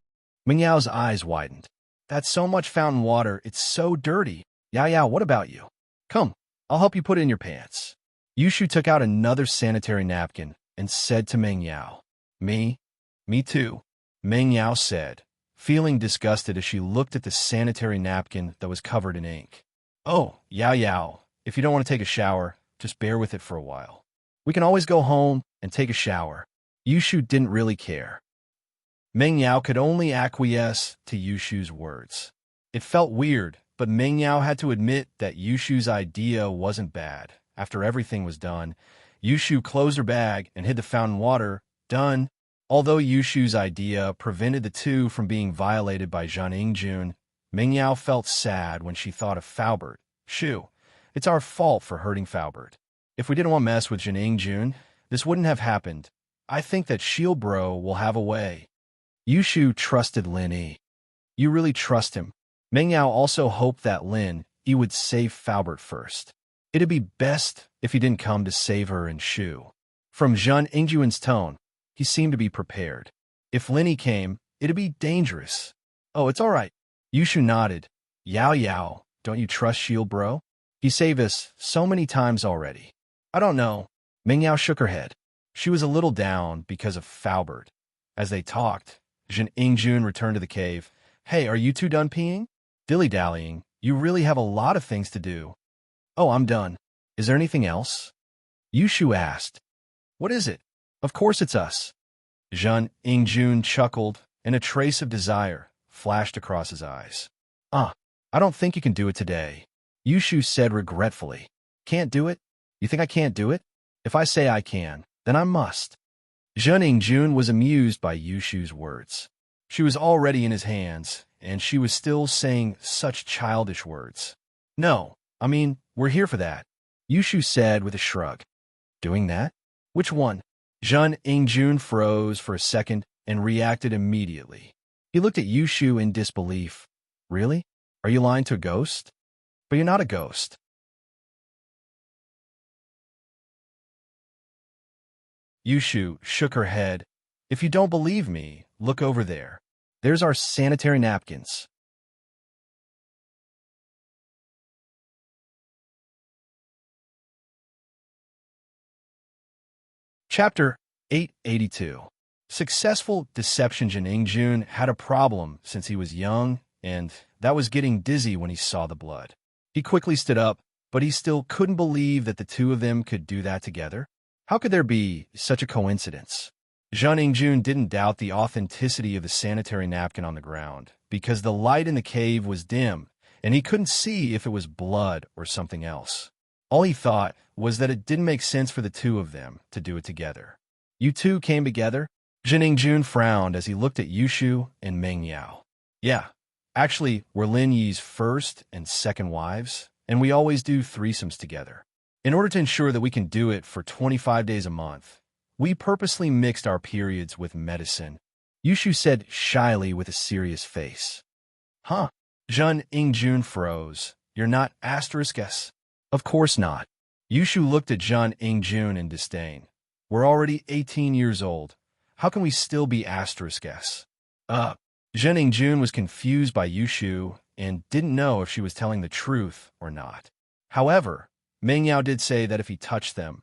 Meng Yao's eyes widened. "That's so much fountain water, it's so dirty. Yao Yao, what about you? Come, I'll help you put it in your pants." Yushu took out another sanitary napkin and said to Meng Yao, Me too," Meng Yao said, feeling disgusted as she looked at the sanitary napkin that was covered in ink. "Oh, Yao Yao, if you don't want to take a shower, just bear with it for a while. We can always go home and take a shower." Yushu didn't really care. Meng Yao could only acquiesce to Yushu's words. It felt weird, but Meng Yao had to admit that Yushu's idea wasn't bad. after everything was done, Yushu closed her bag and hid the fountain water. Done. Although Yushu's idea prevented the two from being violated by Zhen Ingjun, Mingyao felt sad when she thought of Faubert. Shu, it's our fault for hurting Faubert. If we didn't want to mess with Zhen Ingjun, this wouldn't have happened. I think that Shield Bro will have a way. Yushu trusted Lin Yi. You really trust him? Mingyao also hoped that Lin Yi would save Faubert first. It'd be best if he didn't come to save her and Shu. From Zhen Ingjun's tone, he seemed to be prepared. If Lin Yi came, it'd be dangerous. Oh, it's all right. Yushu nodded. Yao Yao, don't you trust Shield Bro? He saved us so many times already. I don't know. Mingyao shook her head. She was a little down because of Faubert. As they talked, Zhen Ingjun returned to the cave. Hey, are you two done peeing? Dilly-dallying. You really have a lot of things to do. Oh, I'm done. Is there anything else? Yushu asked. What is it? Of course it's us. Zhen Ingjun chuckled, and a trace of desire flashed across his eyes. I don't think you can do it today. Yushu said regretfully. Can't do it? You think I can't do it? If I say I can, then I must. Zhen Ingjun was amused by Yushu's words. She was already in his hands, and she was still saying such childish words. No, I mean, we're here for that, Yushu said with a shrug. Doing that? Which one? Zhen Ingjun froze for a second and reacted immediately. He looked at Yushu in disbelief. Really? Are you lying to a ghost? But you're not a ghost. Yushu shook her head. If you don't believe me, look over there. There's our sanitary napkins. Chapter 882. Successful deception. Zhen Ingjun had a problem since he was young, and that was getting dizzy when he saw the blood. He quickly stood up, but he still couldn't believe that the two of them could do that together. How could there be such a coincidence? Zhen Ingjun didn't doubt the authenticity of the sanitary napkin on the ground, because the light in the cave was dim, and he couldn't see if it was blood or something else. All he thought was that it didn't make sense for the two of them to do it together. You two came together? Zhen Ingjun frowned as he looked at Yushu and Mingyao. Yeah, actually, we're Lin Yi's first and second wives, and we always do threesomes together. In order to ensure that we can do it for 25 days a month, we purposely mixed our periods with medicine, Yushu said shyly with a serious face. Huh? Zhen Ingjun froze. You're not *S? Of course not. Yushu looked at Zhen Ingjun in disdain. We're already 18 years old. How can we still be *S? Zhen Ingjun was confused by Yushu and didn't know if she was telling the truth or not. However, Mingyao did say that if he touched them,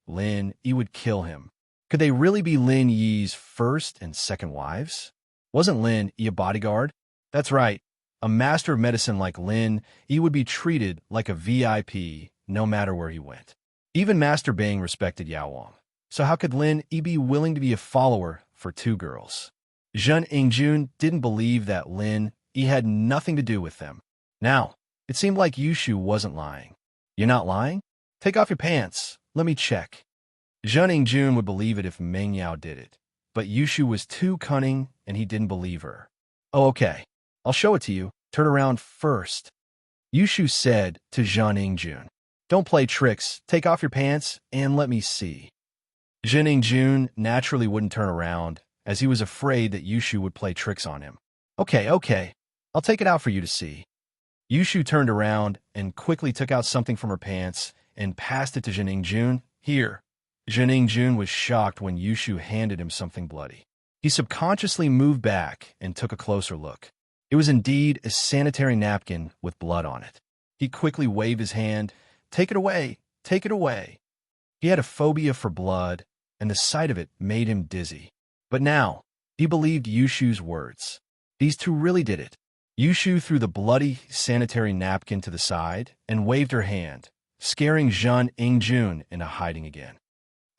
Lin Yi would kill him. Could they really be Lin Yi's first and second wives? Wasn't Lin Yi a bodyguard? That's right. A master of medicine like Lin Yi would be treated like a VIP no matter where he went. Even Master Bang respected Yao Wang. So how could Lin Yi be willing to be a follower for two girls? Zhen Ingjun didn't believe that Lin Yi had nothing to do with them. Now, it seemed like Yushu wasn't lying. You're not lying? Take off your pants. Let me check. Zhen Ingjun would believe it if Mingyao did it, but Yushu was too cunning and he didn't believe her. Oh, okay. I'll show it to you. Turn around first. Yushu said to Zhen Ingjun. Don't play tricks. Take off your pants and let me see. Zhen Ingjun naturally wouldn't turn around, as he was afraid that Yushu would play tricks on him. Okay. I'll take it out for you to see. Yushu turned around and quickly took out something from her pants and passed it to Zhen Ingjun. Here. Zhen Ingjun was shocked when Yushu handed him something bloody. He subconsciously moved back and took a closer look. It was indeed a sanitary napkin with blood on it. He quickly waved his hand. Take it away. Take it away. He had a phobia for blood, and the sight of it made him dizzy. But now, he believed Yushu's words. These two really did it. Yushu threw the bloody sanitary napkin to the side and waved her hand, scaring Zhen Ingjun into hiding again.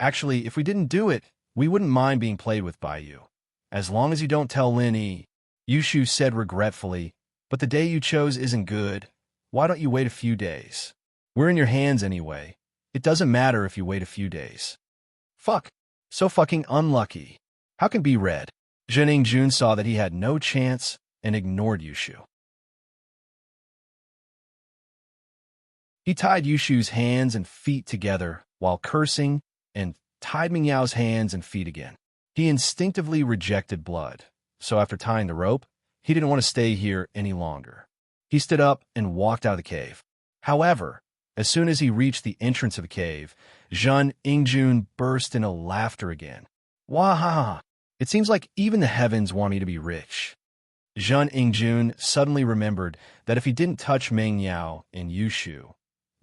Actually, if we didn't do it, we wouldn't mind being played with by you. As long as you don't tell Lin Yi, Yushu said regretfully, but the day you chose isn't good. Why don't you wait a few days? We're in your hands anyway. It doesn't matter if you wait a few days. Fuck. So fucking unlucky. How can be red? Zheng Jun saw that he had no chance and ignored Yushu. He tied Yushu's hands and feet together while cursing and tied Mingyao's hands and feet again. He instinctively rejected blood, so after tying the rope, he didn't want to stay here any longer. He stood up and walked out of the cave. However, as soon as he reached the entrance of the cave, Zheng Ingjun burst into laughter again. Wahaha! It seems like even the heavens want me to be rich. Zheng Ingjun suddenly remembered that if he didn't touch Meng Yao and Yushu,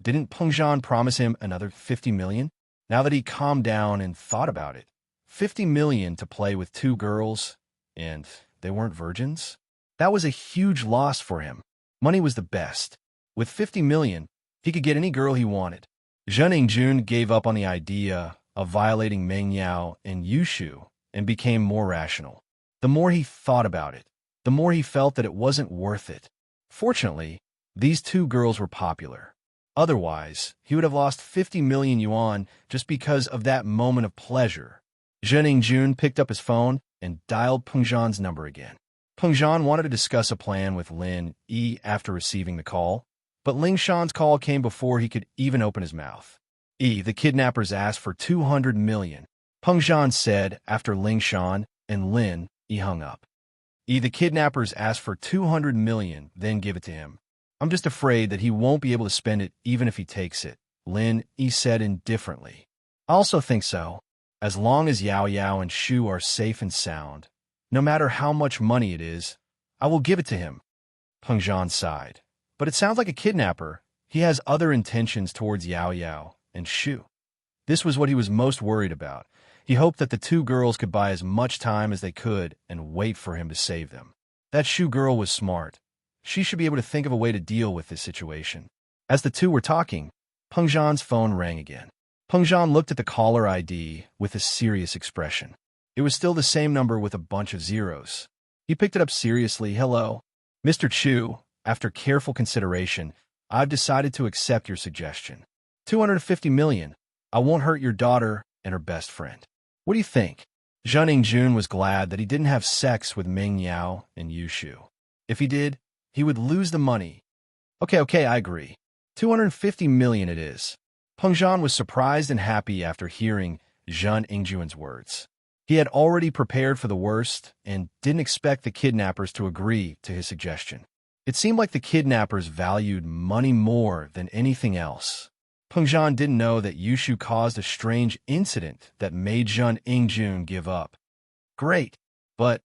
didn't Peng Zhan promise him another 50 million? Now that he calmed down and thought about it, 50 million to play with two girls, and they weren't virgins? That was a huge loss for him. Money was the best. With 50 million, he could get any girl he wanted. Zheng Ingjun gave up on the idea of violating Meng Yao and Yushu and became more rational. The more he thought about it, the more he felt that it wasn't worth it. Fortunately, these two girls were popular. Otherwise, he would have lost 50 million yuan just because of that moment of pleasure. Zheng Ingjun picked up his phone and dialed Peng Zhan's number again. Peng Zhan wanted to discuss a plan with Lin Yi after receiving the call, but Ling Shan's call came before he could even open his mouth. The kidnappers asked for 200 million, Peng Zhan said after Ling Shan and Lin Yi hung up. The kidnappers asked for 200 million, then give it to him. I'm just afraid that he won't be able to spend it even if he takes it, Lin Yi said indifferently. I also think so. As long as Yao Yao and Shu are safe and sound, no matter how much money it is, I will give it to him. Peng Zhan sighed. But it sounds like a kidnapper. He has other intentions towards Yao Yao and Shu. This was what he was most worried about. He hoped that the two girls could buy as much time as they could and wait for him to save them. That Shu girl was smart. She should be able to think of a way to deal with this situation. As the two were talking, Peng Zhan's phone rang again. Peng Zhan looked at the caller ID with a serious expression. It was still the same number with a bunch of zeros. He picked it up seriously. Hello, Mr. Chu. After careful consideration, I've decided to accept your suggestion. 250 million. I won't hurt your daughter and her best friend. What do you think? Zheng Ingjun was glad that he didn't have sex with Meng Yao and Yushu. If he did, he would lose the money. Okay, I agree. 250 million it is. Peng Zhan was surprised and happy after hearing Zheng Ingjun's words. He had already prepared for the worst and didn't expect the kidnappers to agree to his suggestion. It seemed like the kidnappers valued money more than anything else. Peng Zhan didn't know that Yushu caused a strange incident that made Zheng Ingjun give up. Great, but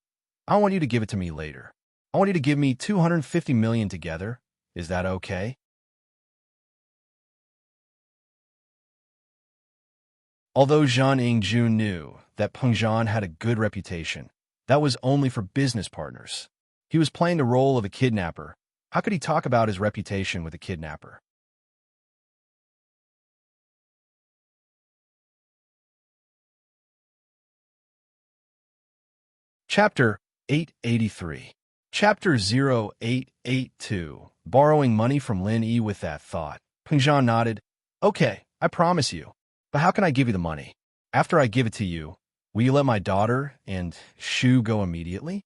I want you to give it to me later. I want you to give me 250 million together. Is that okay? Although Zheng Ingjun knew that Peng Zhan had a good reputation, that was only for business partners. He was playing the role of a kidnapper. How could he talk about his reputation with a kidnapper? Chapter 883. Chapter 0882. Borrowing money from Lin Yi. With that thought, Peng Zhan nodded. Okay, I promise you. But how can I give you the money? After I give it to you, will you let my daughter and Shu go immediately?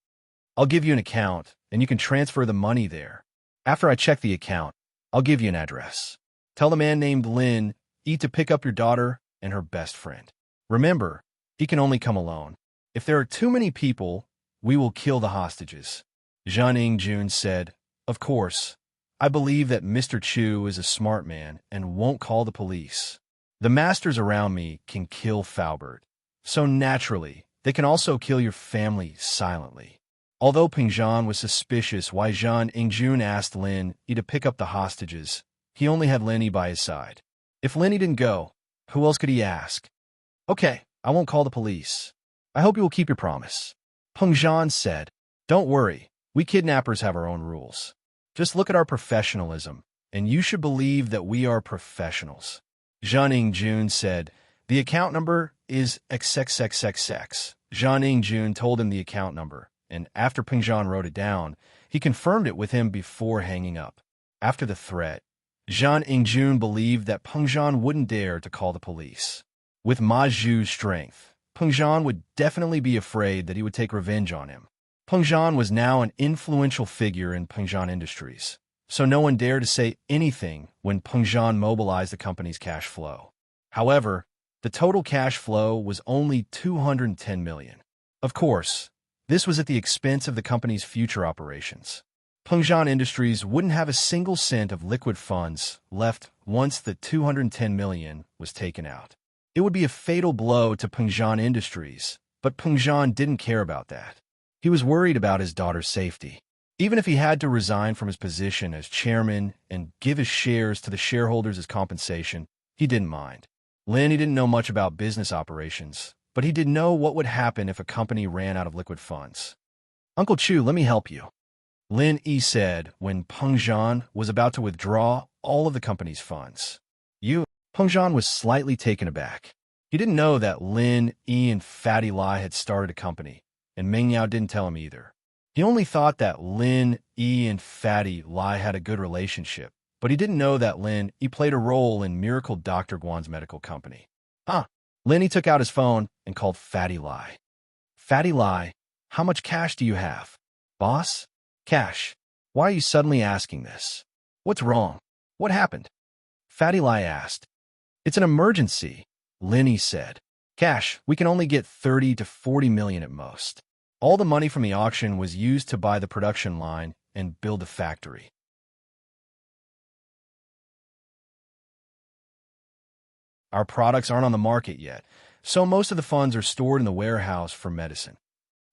I'll give you an account, and you can transfer the money there. After I check the account, I'll give you an address. Tell the man named Lin Yi to pick up your daughter and her best friend. Remember, he can only come alone. If there are too many people, we will kill the hostages. Zheng Ingjun said, Of course. I believe that Mr. Chu is a smart man and won't call the police. The masters around me can kill Faubert, so naturally, they can also kill your family silently. Although Peng Zhan was suspicious why Zheng Ingjun asked Lin Yi to pick up the hostages, he only had Lin Yi by his side. If Lin Yi didn't go, who else could he ask? Okay, I won't call the police. I hope you will keep your promise. Peng Zhan said, Don't worry, we kidnappers have our own rules. Just look at our professionalism, and you should believe that we are professionals. Zheng Ingjun said, The account number is XXXXX. Zheng Ingjun told him the account number, and after Peng Zhan wrote it down, he confirmed it with him before hanging up. After the threat, Zhang Ingjun believed that Peng Zhan wouldn't dare to call the police. With Ma Zhu's strength, Peng Zhan would definitely be afraid that he would take revenge on him. Peng Zhan was now an influential figure in Peng Zhan Industries, so no one dared to say anything when Peng Zhan mobilized the company's cash flow. However, the total cash flow was only 210 million. Of course, this was at the expense of the company's future operations. Peng Zhan Industries wouldn't have a single cent of liquid funds left once the 210 million was taken out. It would be a fatal blow to Peng Zhan Industries, but Peng Zhan didn't care about that. He was worried about his daughter's safety. Even if he had to resign from his position as chairman and give his shares to the shareholders as compensation, he didn't mind. Lin he didn't know much about business operations, but he did know what would happen if a company ran out of liquid funds. "Uncle Chu, let me help you," Lin Yi said when Peng Zhan was about to withdraw all of the company's funds. Peng Zhan was slightly taken aback. He didn't know that Lin Yi and Fatty Lai had started a company, and Meng Yao didn't tell him either. He only thought that Lin Yi and Fatty Lai had a good relationship, but he didn't know that Lin Yi played a role in Miracle Dr. Guan's medical company. Lin Yi took out his phone and called Fatty Lai. "Fatty Lai, how much cash do you have?" "Boss? Cash? Why are you suddenly asking this? What's wrong? What happened?" Fatty Lai asked. "It's an emergency," Lin Yi said. "Cash, we can only get 30 to 40 million at most. All the money from the auction was used to buy the production line and build the factory. Our products aren't on the market yet, so most of the funds are stored in the warehouse for medicine."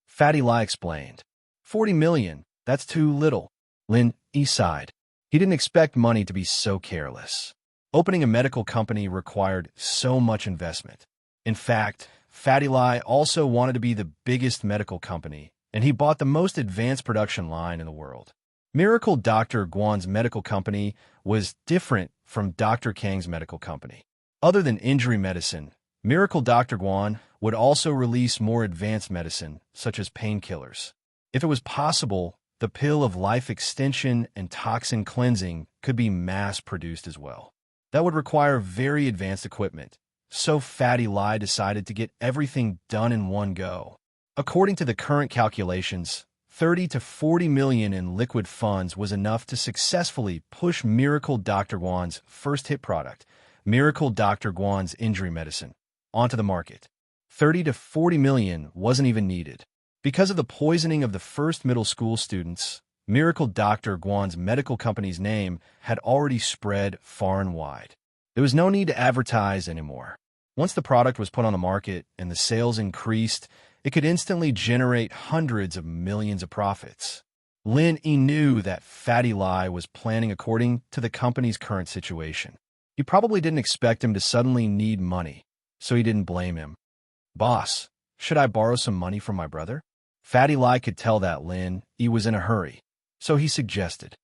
Fatty Lai explained. 40 million, that's too little. Lin Yi sighed. He didn't expect money to be so careless. Opening a medical company required so much investment. In fact, Fatty Lai also wanted to be the biggest medical company, and he bought the most advanced production line in the world. Miracle Dr. Guan's medical company was different from Dr. Kang's medical company. Other than injury medicine, Miracle Dr. Guan would also release more advanced medicine, such as painkillers. If it was possible, the pill of life extension and toxin cleansing could be mass-produced as well. That would require very advanced equipment, so Fatty Lai decided to get everything done in one go. According to the current calculations, 30 to 40 million in liquid funds was enough to successfully push Miracle Dr. Guan's first hit product, Miracle Dr. Guan's injury medicine, onto the market. 30 to 40 million wasn't even needed. Because of the poisoning of the first middle school students, Miracle Dr. Guan's medical company's name had already spread far and wide. There was no need to advertise anymore. Once the product was put on the market and the sales increased, it could instantly generate hundreds of millions of profits. Lin Yi knew that Fatty Lai was planning according to the company's current situation. He probably didn't expect him to suddenly need money, so he didn't blame him. "Boss, should I borrow some money from my brother?" Fatty Lai could tell that Lin Yi was in a hurry, so he suggested.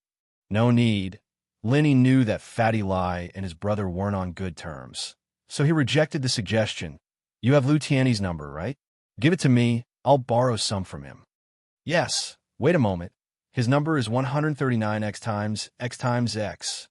No need. Lin Yi knew that Fatty Lai and his brother weren't on good terms, so he rejected the suggestion. "You have Lu Tiany's number, right? Give it to me, I'll borrow some from him." "Yes, wait a moment. His number is 139 x times x times x.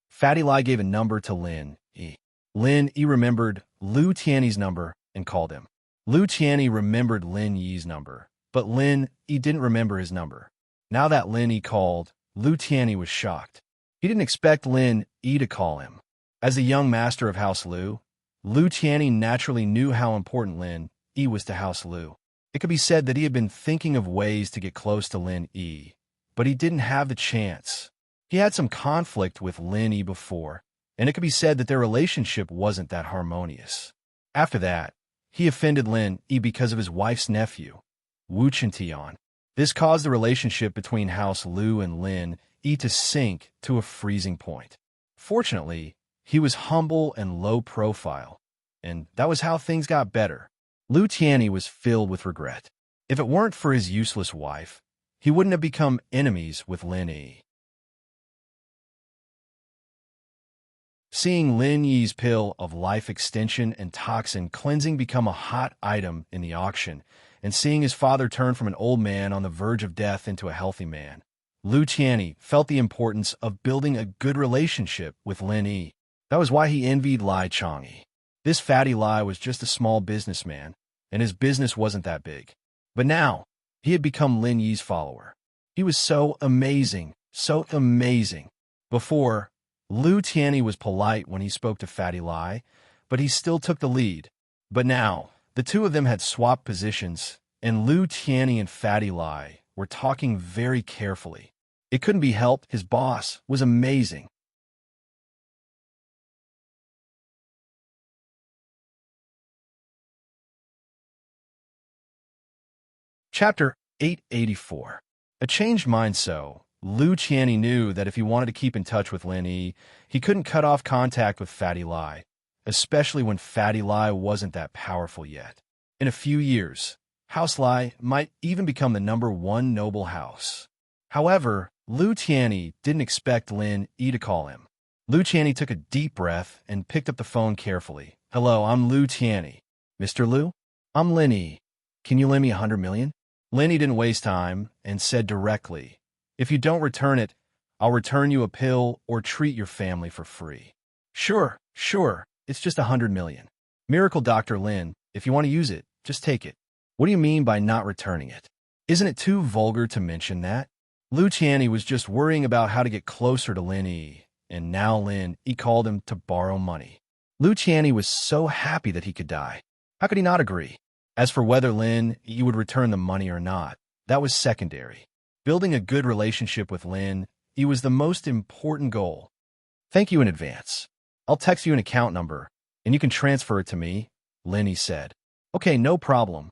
Fatty Lai gave a number to Lin Yi. Lin Yi remembered Lu Tiany's number and called him. Lu Tiany remembered Lin Yi's number, but Lin Yi didn't remember his number. Now that Lin Yi called, Lu Tiany was shocked. He didn't expect Lin Yi to call him. As the young master of House Lu, Lu Tiany naturally knew how important Lin Yi was to House Lu. It could be said that he had been thinking of ways to get close to Lin Yi, but he didn't have the chance. He had some conflict with Lin Yi before, and it could be said that their relationship wasn't that harmonious. After that, he offended Lin Yi because of his wife's nephew, Wu Chintian. This caused the relationship between House Lu and Lin Yi to sink to a freezing point. Fortunately, he was humble and low profile, and that was how things got better. Lu Tiany was filled with regret. If it weren't for his useless wife, he wouldn't have become enemies with Lin Yi. Seeing Lin Yi's pill of life extension and toxin cleansing become a hot item in the auction, and seeing his father turn from an old man on the verge of death into a healthy man, Lu Tianyi felt the importance of building a good relationship with Lin Yi. That was why he envied Lai Changyi. This fatty Lai was just a small businessman, and his business wasn't that big. But now, he had become Lin Yi's follower. He was so amazing, so amazing. Before, Lu Tianyi was polite when he spoke to Fatty Lai, but he still took the lead. But now, the two of them had swapped positions, and Lu Tianyi and Fatty Lai were talking very carefully. It couldn't be helped, his boss was amazing. Chapter 884. A changed mind. So, Lu Tianyi knew that if he wanted to keep in touch with Lin Yi, he couldn't cut off contact with Fatty Lai, especially when Fatty Lai wasn't that powerful yet. In a few years, House Lai might even become the #1 noble house. However, Lu Tianyi didn't expect Lin Yi to call him. Lu Tianyi took a deep breath and picked up the phone carefully. "Hello, I'm Lu Tianyi." "Mr. Lu? I'm Lin Yi. Can you lend me 100 million? Lin Yi didn't waste time and said directly, "If you don't return it, I'll return you a pill or treat your family for free." Sure, it's just 100 million. Miracle Dr. Lin, if you want to use it, just take it. What do you mean by not returning it? Isn't it too vulgar to mention that? Lu Tianyi was just worrying about how to get closer to Lin Yi, and now Lin Yi called him to borrow money. Lu Tianyi was so happy that he could die. How could he not agree? As for whether Lin Yi would return the money or not, that was secondary. Building a good relationship with Lin Yi was the most important goal. "Thank you in advance. I'll text you an account number, and you can transfer it to me," Lin Yi said. "Okay, no problem."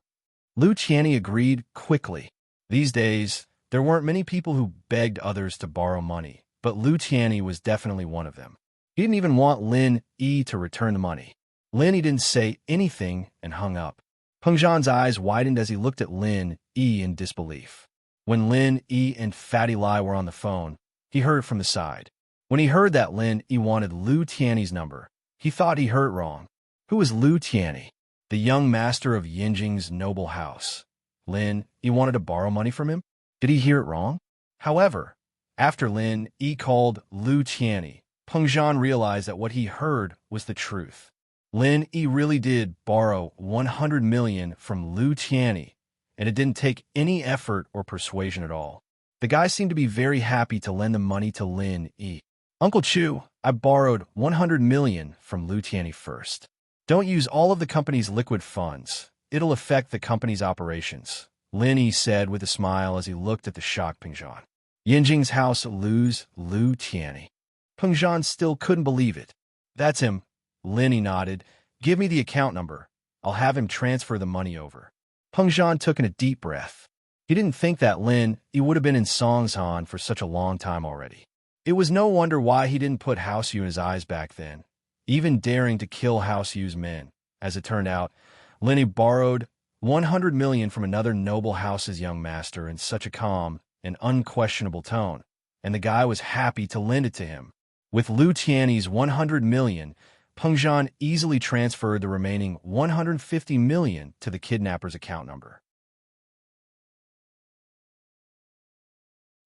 Lu Tianyi agreed quickly. These days, there weren't many people who begged others to borrow money, but Lu Tianyi was definitely one of them. He didn't even want Lin Yi to return the money. Lin Yi didn't say anything and hung up. Peng Zhan's eyes widened as he looked at Lin Yi in disbelief. When Lin Yi and Fatty Lai were on the phone, he heard it from the side. When he heard that Lin Yi wanted Lu Tianyi's number, he thought he heard it wrong. Who was Lu Tianyi? The young master of Yinjing's noble house. Lin Yi wanted to borrow money from him? Did he hear it wrong? However, after Lin Yi called Lu Tianyi, Peng Zhan realized that what he heard was the truth. Lin Yi really did borrow 100 million from Lu Tianyi, and it didn't take any effort or persuasion at all. The guy seemed to be very happy to lend the money to Lin Yi. "Uncle Chu, I borrowed 100 million from Lu Tianyi first. Don't use all of the company's liquid funds. It'll affect the company's operations," Lin Yi said with a smile as he looked at the shocked Peng Zhan. Yinjing's house lose Lu Tianyi. Peng Zhan still couldn't believe it. "That's him." Lin Yi nodded. "Give me the account number. I'll have him transfer the money over." Peng Zhan took in a deep breath. He didn't think that Lin Yi would have been in Songshan for such a long time already. It was no wonder why he didn't put House Yu in his eyes back then, even daring to kill House Yu's men. As it turned out, Lin Yi borrowed 100 million from another noble house's young master in such a calm and unquestionable tone, and the guy was happy to lend it to him. With Lu Tianyi's 100 million, Peng Zhan easily transferred the remaining 150 million to the kidnapper's account number.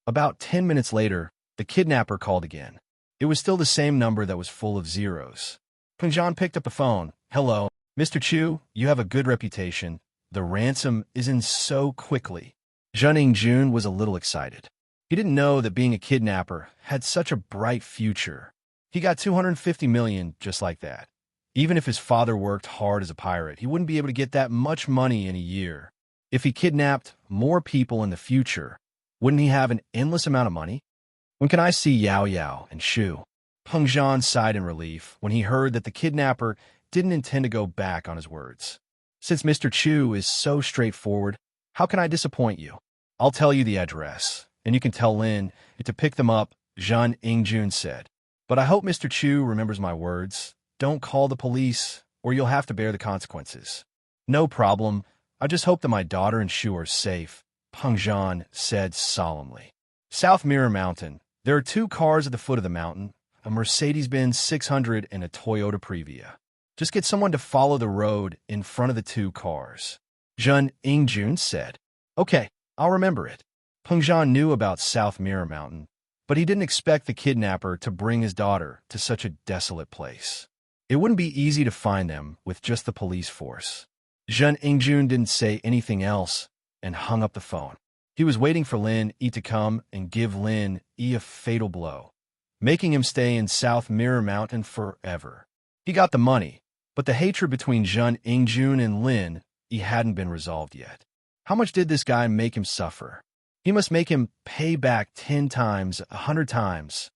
About 10 minutes later, the kidnapper called again. It was still the same number that was full of zeros. Peng Zhan picked up the phone. "Hello, Mr. Chu, you have a good reputation. The ransom is in so quickly." Zheng Yingjun was a little excited. He didn't know that being a kidnapper had such a bright future. He got 250 million just like that. Even if his father worked hard as a pirate, he wouldn't be able to get that much money in a year. If he kidnapped more people in the future, wouldn't he have an endless amount of money? "When can I see Yao Yao and Shu?" Peng Zhan sighed in relief when he heard that the kidnapper didn't intend to go back on his words. "Since Mr. Chu is so straightforward, how can I disappoint you? I'll tell you the address, and you can tell Lin to pick them up," Zheng Yingjun said. "But I hope Mr. Chu remembers my words. Don't call the police, or you'll have to bear the consequences." "No problem. I just hope that my daughter and Shu are safe," Peng Zhan said solemnly. South Mirror Mountain. There are two cars at the foot of the mountain, a Mercedes-Benz 600 and a Toyota Previa. Just get someone to follow the road in front of the two cars," Zheng Yingjun said. "Okay, I'll remember it." Pengzhan knew about South Mirror Mountain, but he didn't expect the kidnapper to bring his daughter to such a desolate place. It wouldn't be easy to find them with just the police force. Zhen Yingjun didn't say anything else and hung up the phone. He was waiting for Lin Yi to come and give Lin Yi a fatal blow, making him stay in South Mirror Mountain forever. He got the money, but the hatred between Zhen Yingjun and Lin Yi hadn't been resolved yet. How much did this guy make him suffer? He must make him pay back 10 times, 100 times.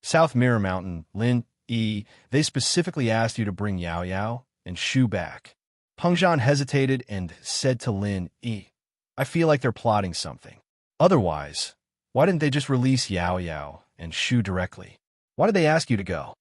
South Mirror Mountain, Lin Yi, they specifically asked you to bring Yao Yao and Shu back. Pengzhan hesitated and said to Lin Yi, I feel like they're plotting something. Otherwise, why didn't they just release Yao Yao and Shu directly? Why did they ask you to go?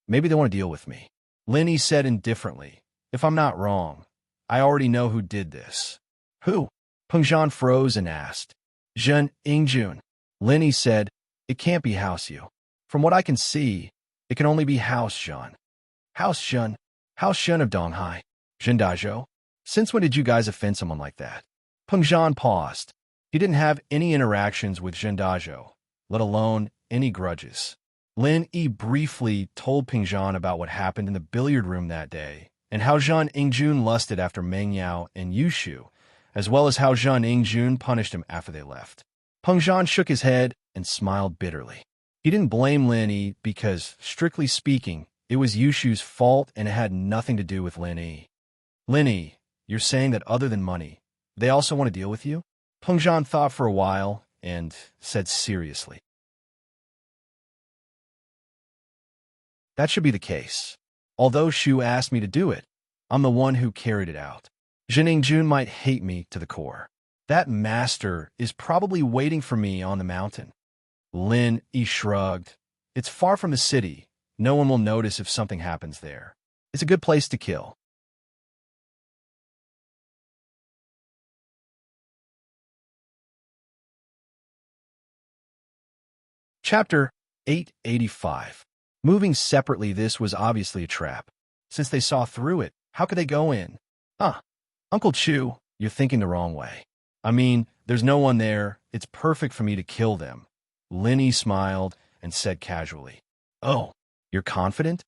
Maybe they want to deal with me. Lin Yi said indifferently, if I'm not wrong, I already know who did this. Who? Pengzhan froze and asked. Zhen Yingjun. Lin Yi said, it can't be House Yu. From what I can see, it can only be House Zhen. House Zhen? House Zhen of Donghai? Zhen Dazhou? Since when did you guys offend someone like that? Pengzhan paused. He didn't have any interactions with Zhen Dazhou, let alone any grudges. Lin Yi briefly told Pengzhan about what happened in the billiard room that day, and how Zhen Yingjun lusted after Meng Yao and Yushu, as well as how Zhen Yingjun punished him after they left. Pengzhan shook his head and smiled bitterly. He didn't blame Lin Yi because, strictly speaking, it was Yushu's fault and it had nothing to do with Lin Yi. Lin Yi, you're saying that other than money, they also want to deal with you? Pengzhan thought for a while and said seriously. That should be the case. Although Shu asked me to do it, I'm the one who carried it out. Zhen Yingjun might hate me to the core. That master is probably waiting for me on the mountain. Lin Yi shrugged. It's far from the city. No one will notice if something happens there. It's a good place to kill. Chapter 885. Moving separately, this was obviously a trap. Since they saw through it, how could they go in? Uncle Chu, you're thinking the wrong way. I mean, there's no one there. It's perfect for me to kill them. Lin Yi smiled and said casually. Oh, you're confident?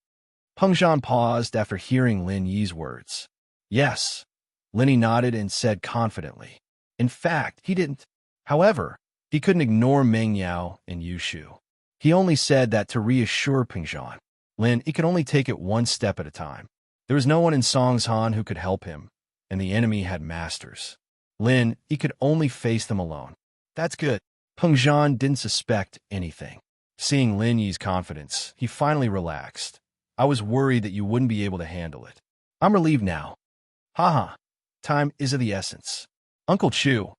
Pengzhan paused after hearing Lin Yi's words. Yes. Lin Yi nodded and said confidently. In fact, he didn't. However, he couldn't ignore Meng Yao and Yushu. He only said that to reassure Pengzhan. Lin Yi could only take it one step at a time. There was no one in Songshan who could help him, and the enemy had masters. Lin Yi could only face them alone. That's good. Pengzhan didn't suspect anything. Seeing Lin Yi's confidence, he finally relaxed. I was worried that you wouldn't be able to handle it. I'm relieved now. Haha. Time is of the essence. Uncle Chu,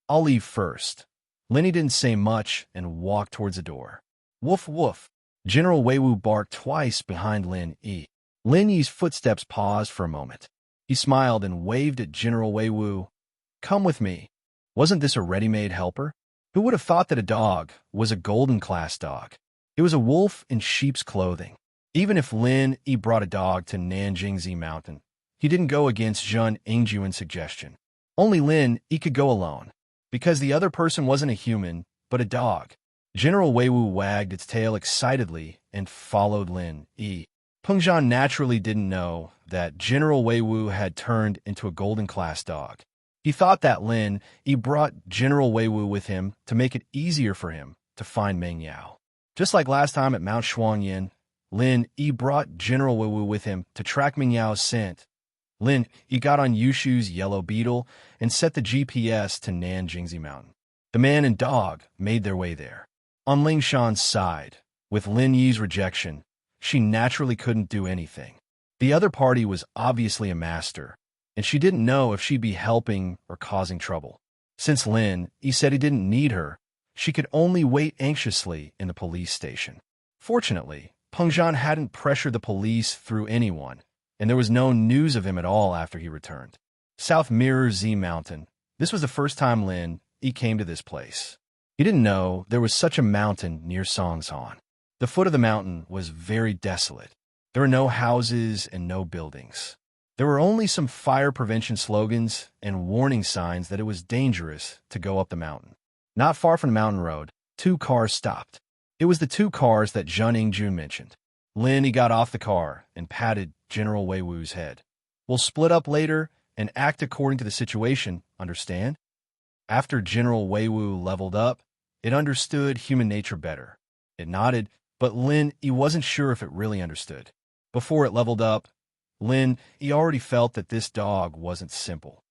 I'll leave first. Lin Yi didn't say much and walked towards the door. Woof woof. General Weiwu barked twice behind Lin Yi. Lin Yi's footsteps paused for a moment. He smiled and waved at General Weiwu. Come with me. Wasn't this a ready-made helper? Who would have thought that a dog was a golden-class dog? It was a wolf in sheep's clothing. Even if Lin Yi brought a dog to Nanjingzi Mountain, he didn't go against Zhen Yingjuan's suggestion. Only Lin Yi could go alone, because the other person wasn't a human, but a dog. General Weiwu wagged its tail excitedly and followed Lin Yi. Pengzhan naturally didn't know that General Weiwu had turned into a golden-class dog. He thought that Lin Yi brought General Weiwu with him to make it easier for him to find Meng Yao. Just like last time at Mount Shuangyin, Lin Yi brought General Weiwu with him to track Meng Yao's scent. Lin Yi got on Yushu's yellow beetle and set the GPS to Nanjingzi Mountain. The man and dog made their way there. On Ling Shan's side, with Lin Yi's rejection, she naturally couldn't do anything. The other party was obviously a master, and she didn't know if she'd be helping or causing trouble. Since Lin Yi said he didn't need her, she could only wait anxiously in the police station. Fortunately, Pengzhan hadn't pressured the police through anyone, and there was no news of him at all after he returned. South Mirror Z Mountain. This was the first time Lin Yi came to this place. He didn't know there was such a mountain near Songshan. The foot of the mountain was very desolate. There were no houses and no buildings. There were only some fire prevention slogans and warning signs that it was dangerous to go up the mountain. Not far from the mountain road, two cars stopped. It was the two cars that Jun mentioned. Lin he got off the car and patted General Wei Wu's head. We'll split up later and act according to the situation, understand? After General Wei Wu leveled up, it understood human nature better. It nodded, but Lin he wasn't sure if it really understood. Before it leveled up, Lin he already felt that this dog wasn't simple.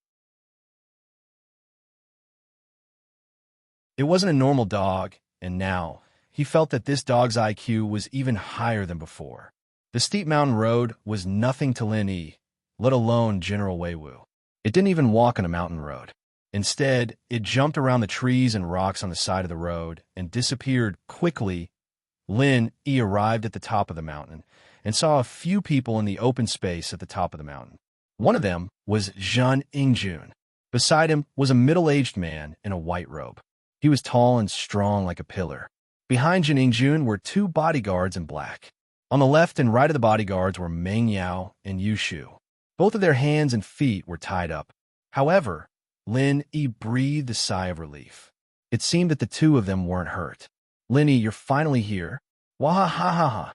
It wasn't a normal dog, and now he felt that this dog's IQ was even higher than before. The steep mountain road was nothing to Lin Yi, let alone General Wei Wu. It didn't even walk on a mountain road. Instead, it jumped around the trees and rocks on the side of the road and disappeared quickly. Lin Yi arrived at the top of the mountain and saw a few people in the open space at the top of the mountain. One of them was Jun Ingjun. Beside him was a middle-aged man in a white robe. He was tall and strong like a pillar. Behind Jun Ingjun were two bodyguards in black. On the left and right of the bodyguards were Meng Yao and Yu Shu. Both of their hands and feet were tied up. However, Lin Yi breathed a sigh of relief. It seemed that the two of them weren't hurt. Lin Yi, you're finally here. Wahahaha.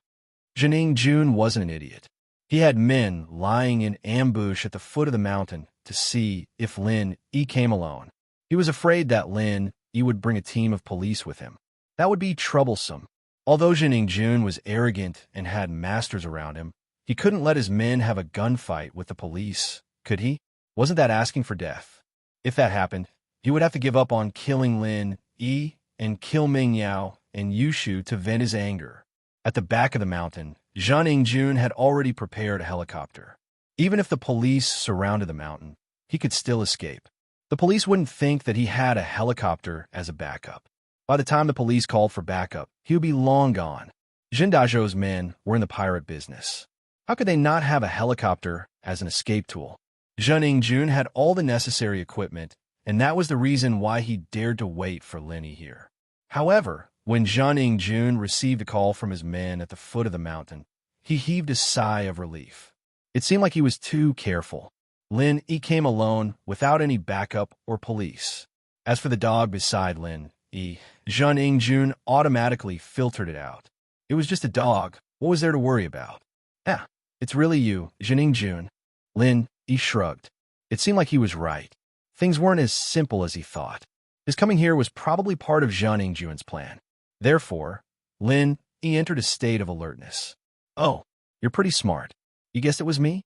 Jun Ingjun wasn't an idiot. He had men lying in ambush at the foot of the mountain to see if Lin Yi came alone. He was afraid that Lin Yi would bring a team of police with him. That would be troublesome. Although Jun Ingjun was arrogant and had masters around him, he couldn't let his men have a gunfight with the police, could he? Wasn't that asking for death? If that happened, he would have to give up on killing Lin Yi and kill Meng Yao and Yu Shu to vent his anger. At the back of the mountain, Jun Ingjun had already prepared a helicopter. Even if the police surrounded the mountain, he could still escape. The police wouldn't think that he had a helicopter as a backup. By the time the police called for backup, he would be long gone. Jin Dazhou's men were in the pirate business. How could they not have a helicopter as an escape tool? Jun Ingjun had all the necessary equipment, and that was the reason why he dared to wait for Lin Yi here. However, when Jun Ingjun received a call from his men at the foot of the mountain, he heaved a sigh of relief. It seemed like he was too careful. Lin Yi came alone without any backup or police. As for the dog beside Lin Yi, Jun Ingjun automatically filtered it out. It was just a dog. What was there to worry about? Yeah, it's really you, Jun Ingjun. Lin Yi shrugged. It seemed like he was right. Things weren't as simple as he thought. His coming here was probably part of Jun Ingjun's plan. Therefore, Lin Yi entered a state of alertness. Oh, you're pretty smart. You guessed it was me?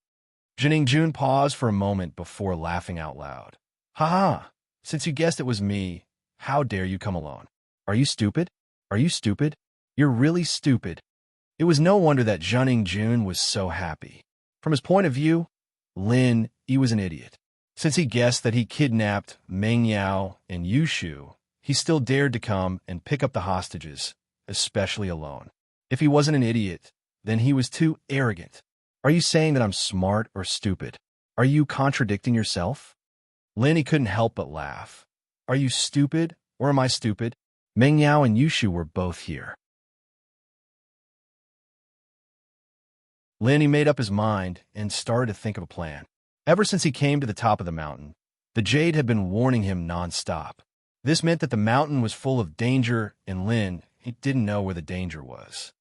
Jun Ingjun paused for a moment before laughing out loud. Ha ha! Since you guessed it was me, how dare you come alone? Are you stupid? Are you stupid? You're really stupid. It was no wonder that Jun Ingjun was so happy. From his point of view, Lin Yi was an idiot. Since he guessed that he kidnapped Meng Yao and Yu Shu, he still dared to come and pick up the hostages, especially alone. If he wasn't an idiot, then he was too arrogant. Are you saying that I'm smart or stupid? Are you contradicting yourself? Lin Yi couldn't help but laugh. Are you stupid or am I stupid? Meng Yao and Yu Shu were both here. Lin Yi made up his mind and started to think of a plan. Ever since he came to the top of the mountain, the Jade had been warning him non-stop. This meant that the mountain was full of danger, and Lin, he didn't know where the danger was.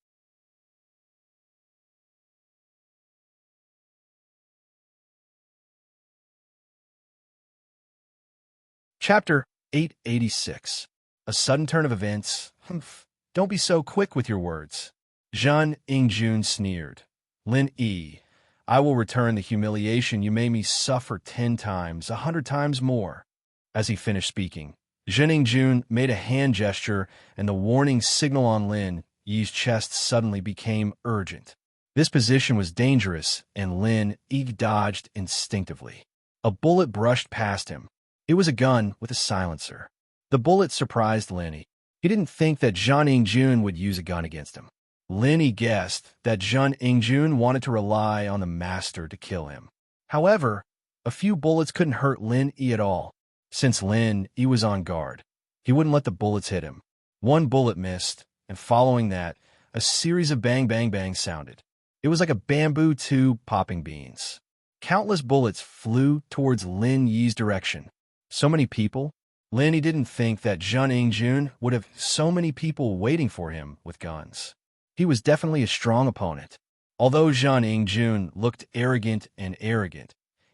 Chapter 886. A sudden turn of events. Humph. Don't be so quick with your words. Jun Ingjun sneered. Lin Yi, I will return the humiliation you made me suffer 10 times, 100 times more. As he finished speaking, Jun Ingjun made a hand gesture, and the warning signal on Lin Yi's chest suddenly became urgent. This position was dangerous, and Lin Yi dodged instinctively. A bullet brushed past him. It was a gun with a silencer. The bullet surprised Lin Yi. He didn't think that Jun Ingjun would use a gun against him. Lin Yi guessed that Jun Ingjun wanted to rely on the master to kill him. However, a few bullets couldn't hurt Lin Yi at all. Since Lin Yi was on guard, he wouldn't let the bullets hit him. One bullet missed, and following that, a series of bang bang bangs sounded. It was like a bamboo tube popping beans. Countless bullets flew towards Lin Yi's direction. So many people? Lin Yi didn't think that Zhun Yingjun would have so many people waiting for him with guns. He was definitely a strong opponent. Although Zhun Yingjun looked arrogant,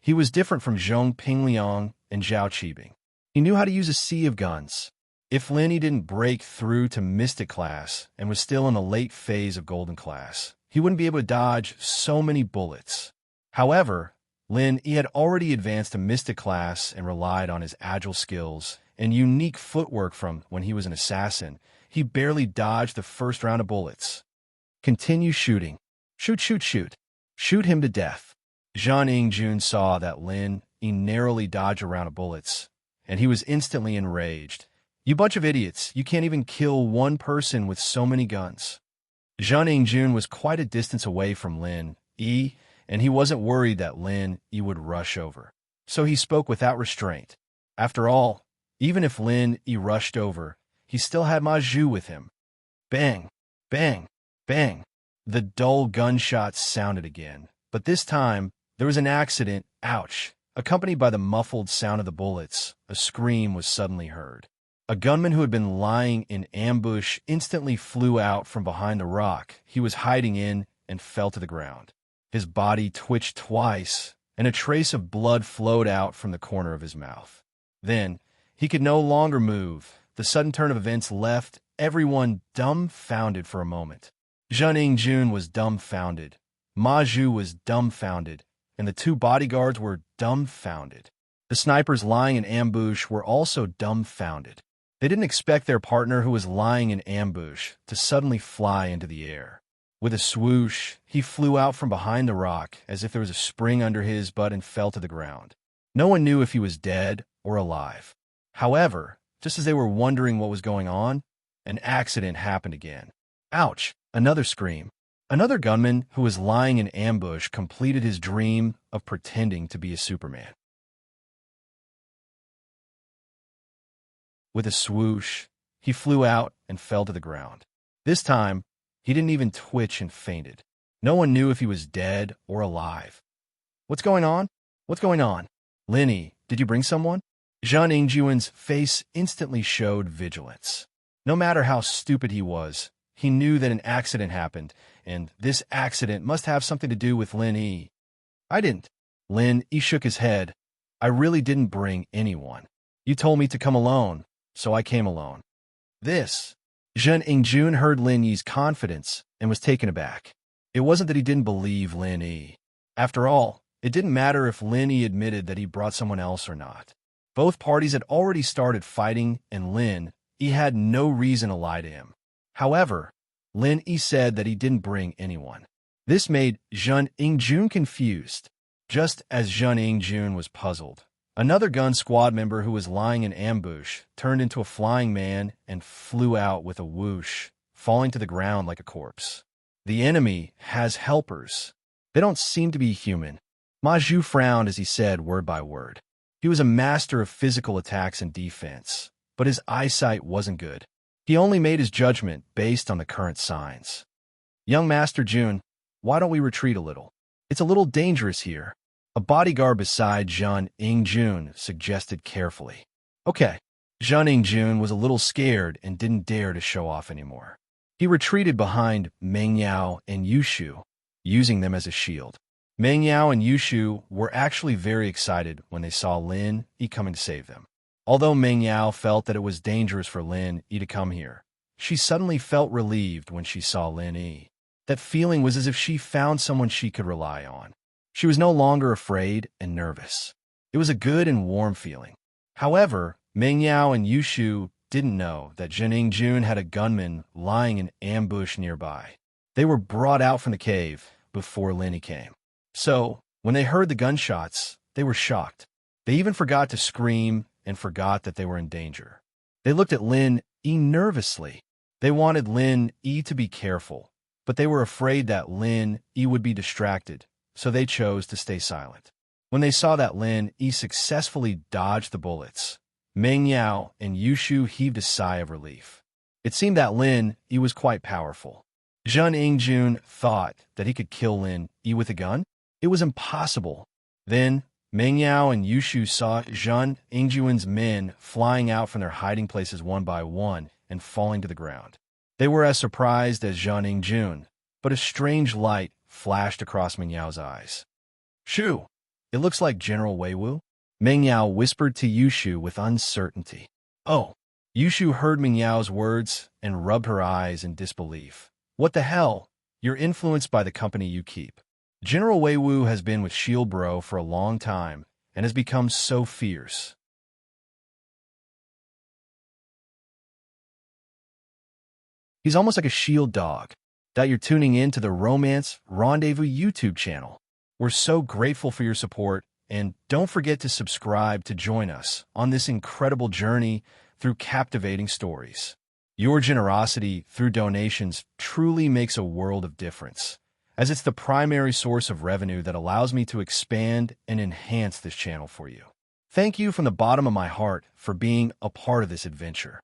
he was different from Zhong Pingliang and Zhao Qibing. He knew how to use a sea of guns. If Lin Yi didn't break through to Mystic class and was still in the late phase of Golden class, he wouldn't be able to dodge so many bullets. However, Lin Yi had already advanced to Mystic class and relied on his agile skills and unique footwork from when he was an assassin. He barely dodged the first round of bullets. Continue shooting. Shoot, shoot, shoot. Shoot him to death. Zhun Yingjun saw that Lin Yi narrowly dodged a round of bullets, and he was instantly enraged. You bunch of idiots, you can't even kill one person with so many guns. Zhun Yingjun was quite a distance away from Lin Yi, and he wasn't worried that Lin Yi would rush over. So he spoke without restraint. After all, even if Lin Yi rushed over, he still had Ma Zhu with him. Bang, bang, bang. The dull gunshots sounded again, but this time there was an accident, ouch. Accompanied by the muffled sound of the bullets, a scream was suddenly heard. A gunman who had been lying in ambush instantly flew out from behind the rock he was hiding in and fell to the ground. His body twitched twice, and a trace of blood flowed out from the corner of his mouth. Then, he could no longer move. The sudden turn of events left everyone dumbfounded for a moment. Zhun Yingjun was dumbfounded. Ma Zhu was dumbfounded, and the two bodyguards were dumbfounded. The snipers lying in ambush were also dumbfounded. They didn't expect their partner who was lying in ambush to suddenly fly into the air. With a swoosh, he flew out from behind the rock as if there was a spring under his butt and fell to the ground. No one knew if he was dead or alive. However, just as they were wondering what was going on, an accident happened again. Ouch! Another scream. Another gunman who was lying in ambush completed his dream of pretending to be a Superman. With a swoosh, he flew out and fell to the ground. This time, he didn't even twitch and fainted. No one knew if he was dead or alive. What's going on? What's going on? Lin Yi, did you bring someone? Zhun Yingjun's face instantly showed vigilance. No matter how stupid he was, he knew that an accident happened, and this accident must have something to do with Lin Yi. I didn't. Lin Yi shook his head. I really didn't bring anyone. You told me to come alone, so I came alone. This. Zhun Yingjun heard Lin Yi's confidence and was taken aback. It wasn't that he didn't believe Lin Yi. After all, it didn't matter if Lin Yi admitted that he brought someone else or not. Both parties had already started fighting, and Lin Yi had no reason to lie to him. However, Lin Yi said that he didn't bring anyone. This made Zhun Yingjun confused. Just as Zhun Yingjun was puzzled, another gun squad member who was lying in ambush turned into a flying man and flew out with a whoosh, falling to the ground like a corpse. The enemy has helpers. They don't seem to be human. Ma Zhu frowned as he said word by word. He was a master of physical attacks and defense, but his eyesight wasn't good. He only made his judgment based on the current signs. Young Master Jun, why don't we retreat a little? It's a little dangerous here. A bodyguard beside Zhun Yingjun suggested carefully. Okay. Zhun Yingjun was a little scared and didn't dare to show off anymore. He retreated behind Meng Yao and Yushu, using them as a shield. Meng Yao and Yushu were actually very excited when they saw Lin Yi coming to save them. Although Meng Yao felt that it was dangerous for Lin Yi to come here, she suddenly felt relieved when she saw Lin Yi. That feeling was as if she found someone she could rely on. She was no longer afraid and nervous. It was a good and warm feeling. However, Meng Yao and Yushu didn't know that Zhun Yingjun had a gunman lying in ambush nearby. They were brought out from the cave before Lin Yi came. So, when they heard the gunshots, they were shocked. They even forgot to scream and forgot that they were in danger. They looked at Lin Yi nervously. They wanted Lin Yi to be careful, but they were afraid that Lin Yi would be distracted, so they chose to stay silent. When they saw that Lin Yi successfully dodged the bullets, Meng Yao and Yushu heaved a sigh of relief. It seemed that Lin Yi was quite powerful. Zhun Yingjun thought that he could kill Lin Yi with a gun. It was impossible. Then, Mingyao and Yushu saw Zhang Ingjuan's men flying out from their hiding places one by one and falling to the ground. They were as surprised as Zhang Ingjun, but a strange light flashed across Mingyao's eyes. "Shu, it looks like General Wei Wu," Mingyao whispered to Yushu with uncertainty. "Oh." Yushu heard Mingyao's words and rubbed her eyes in disbelief. "What the hell? You're influenced by the company you keep. General Wei Wu has been with Shield Bro for a long time and has become so fierce. He's almost like a shield dog." That you're tuning in to the Romance Rendezvous YouTube channel. We're so grateful for your support, and don't forget to subscribe to join us on this incredible journey through captivating stories. Your generosity through donations truly makes a world of difference, as it's the primary source of revenue that allows me to expand and enhance this channel for you. Thank you from the bottom of my heart for being a part of this adventure.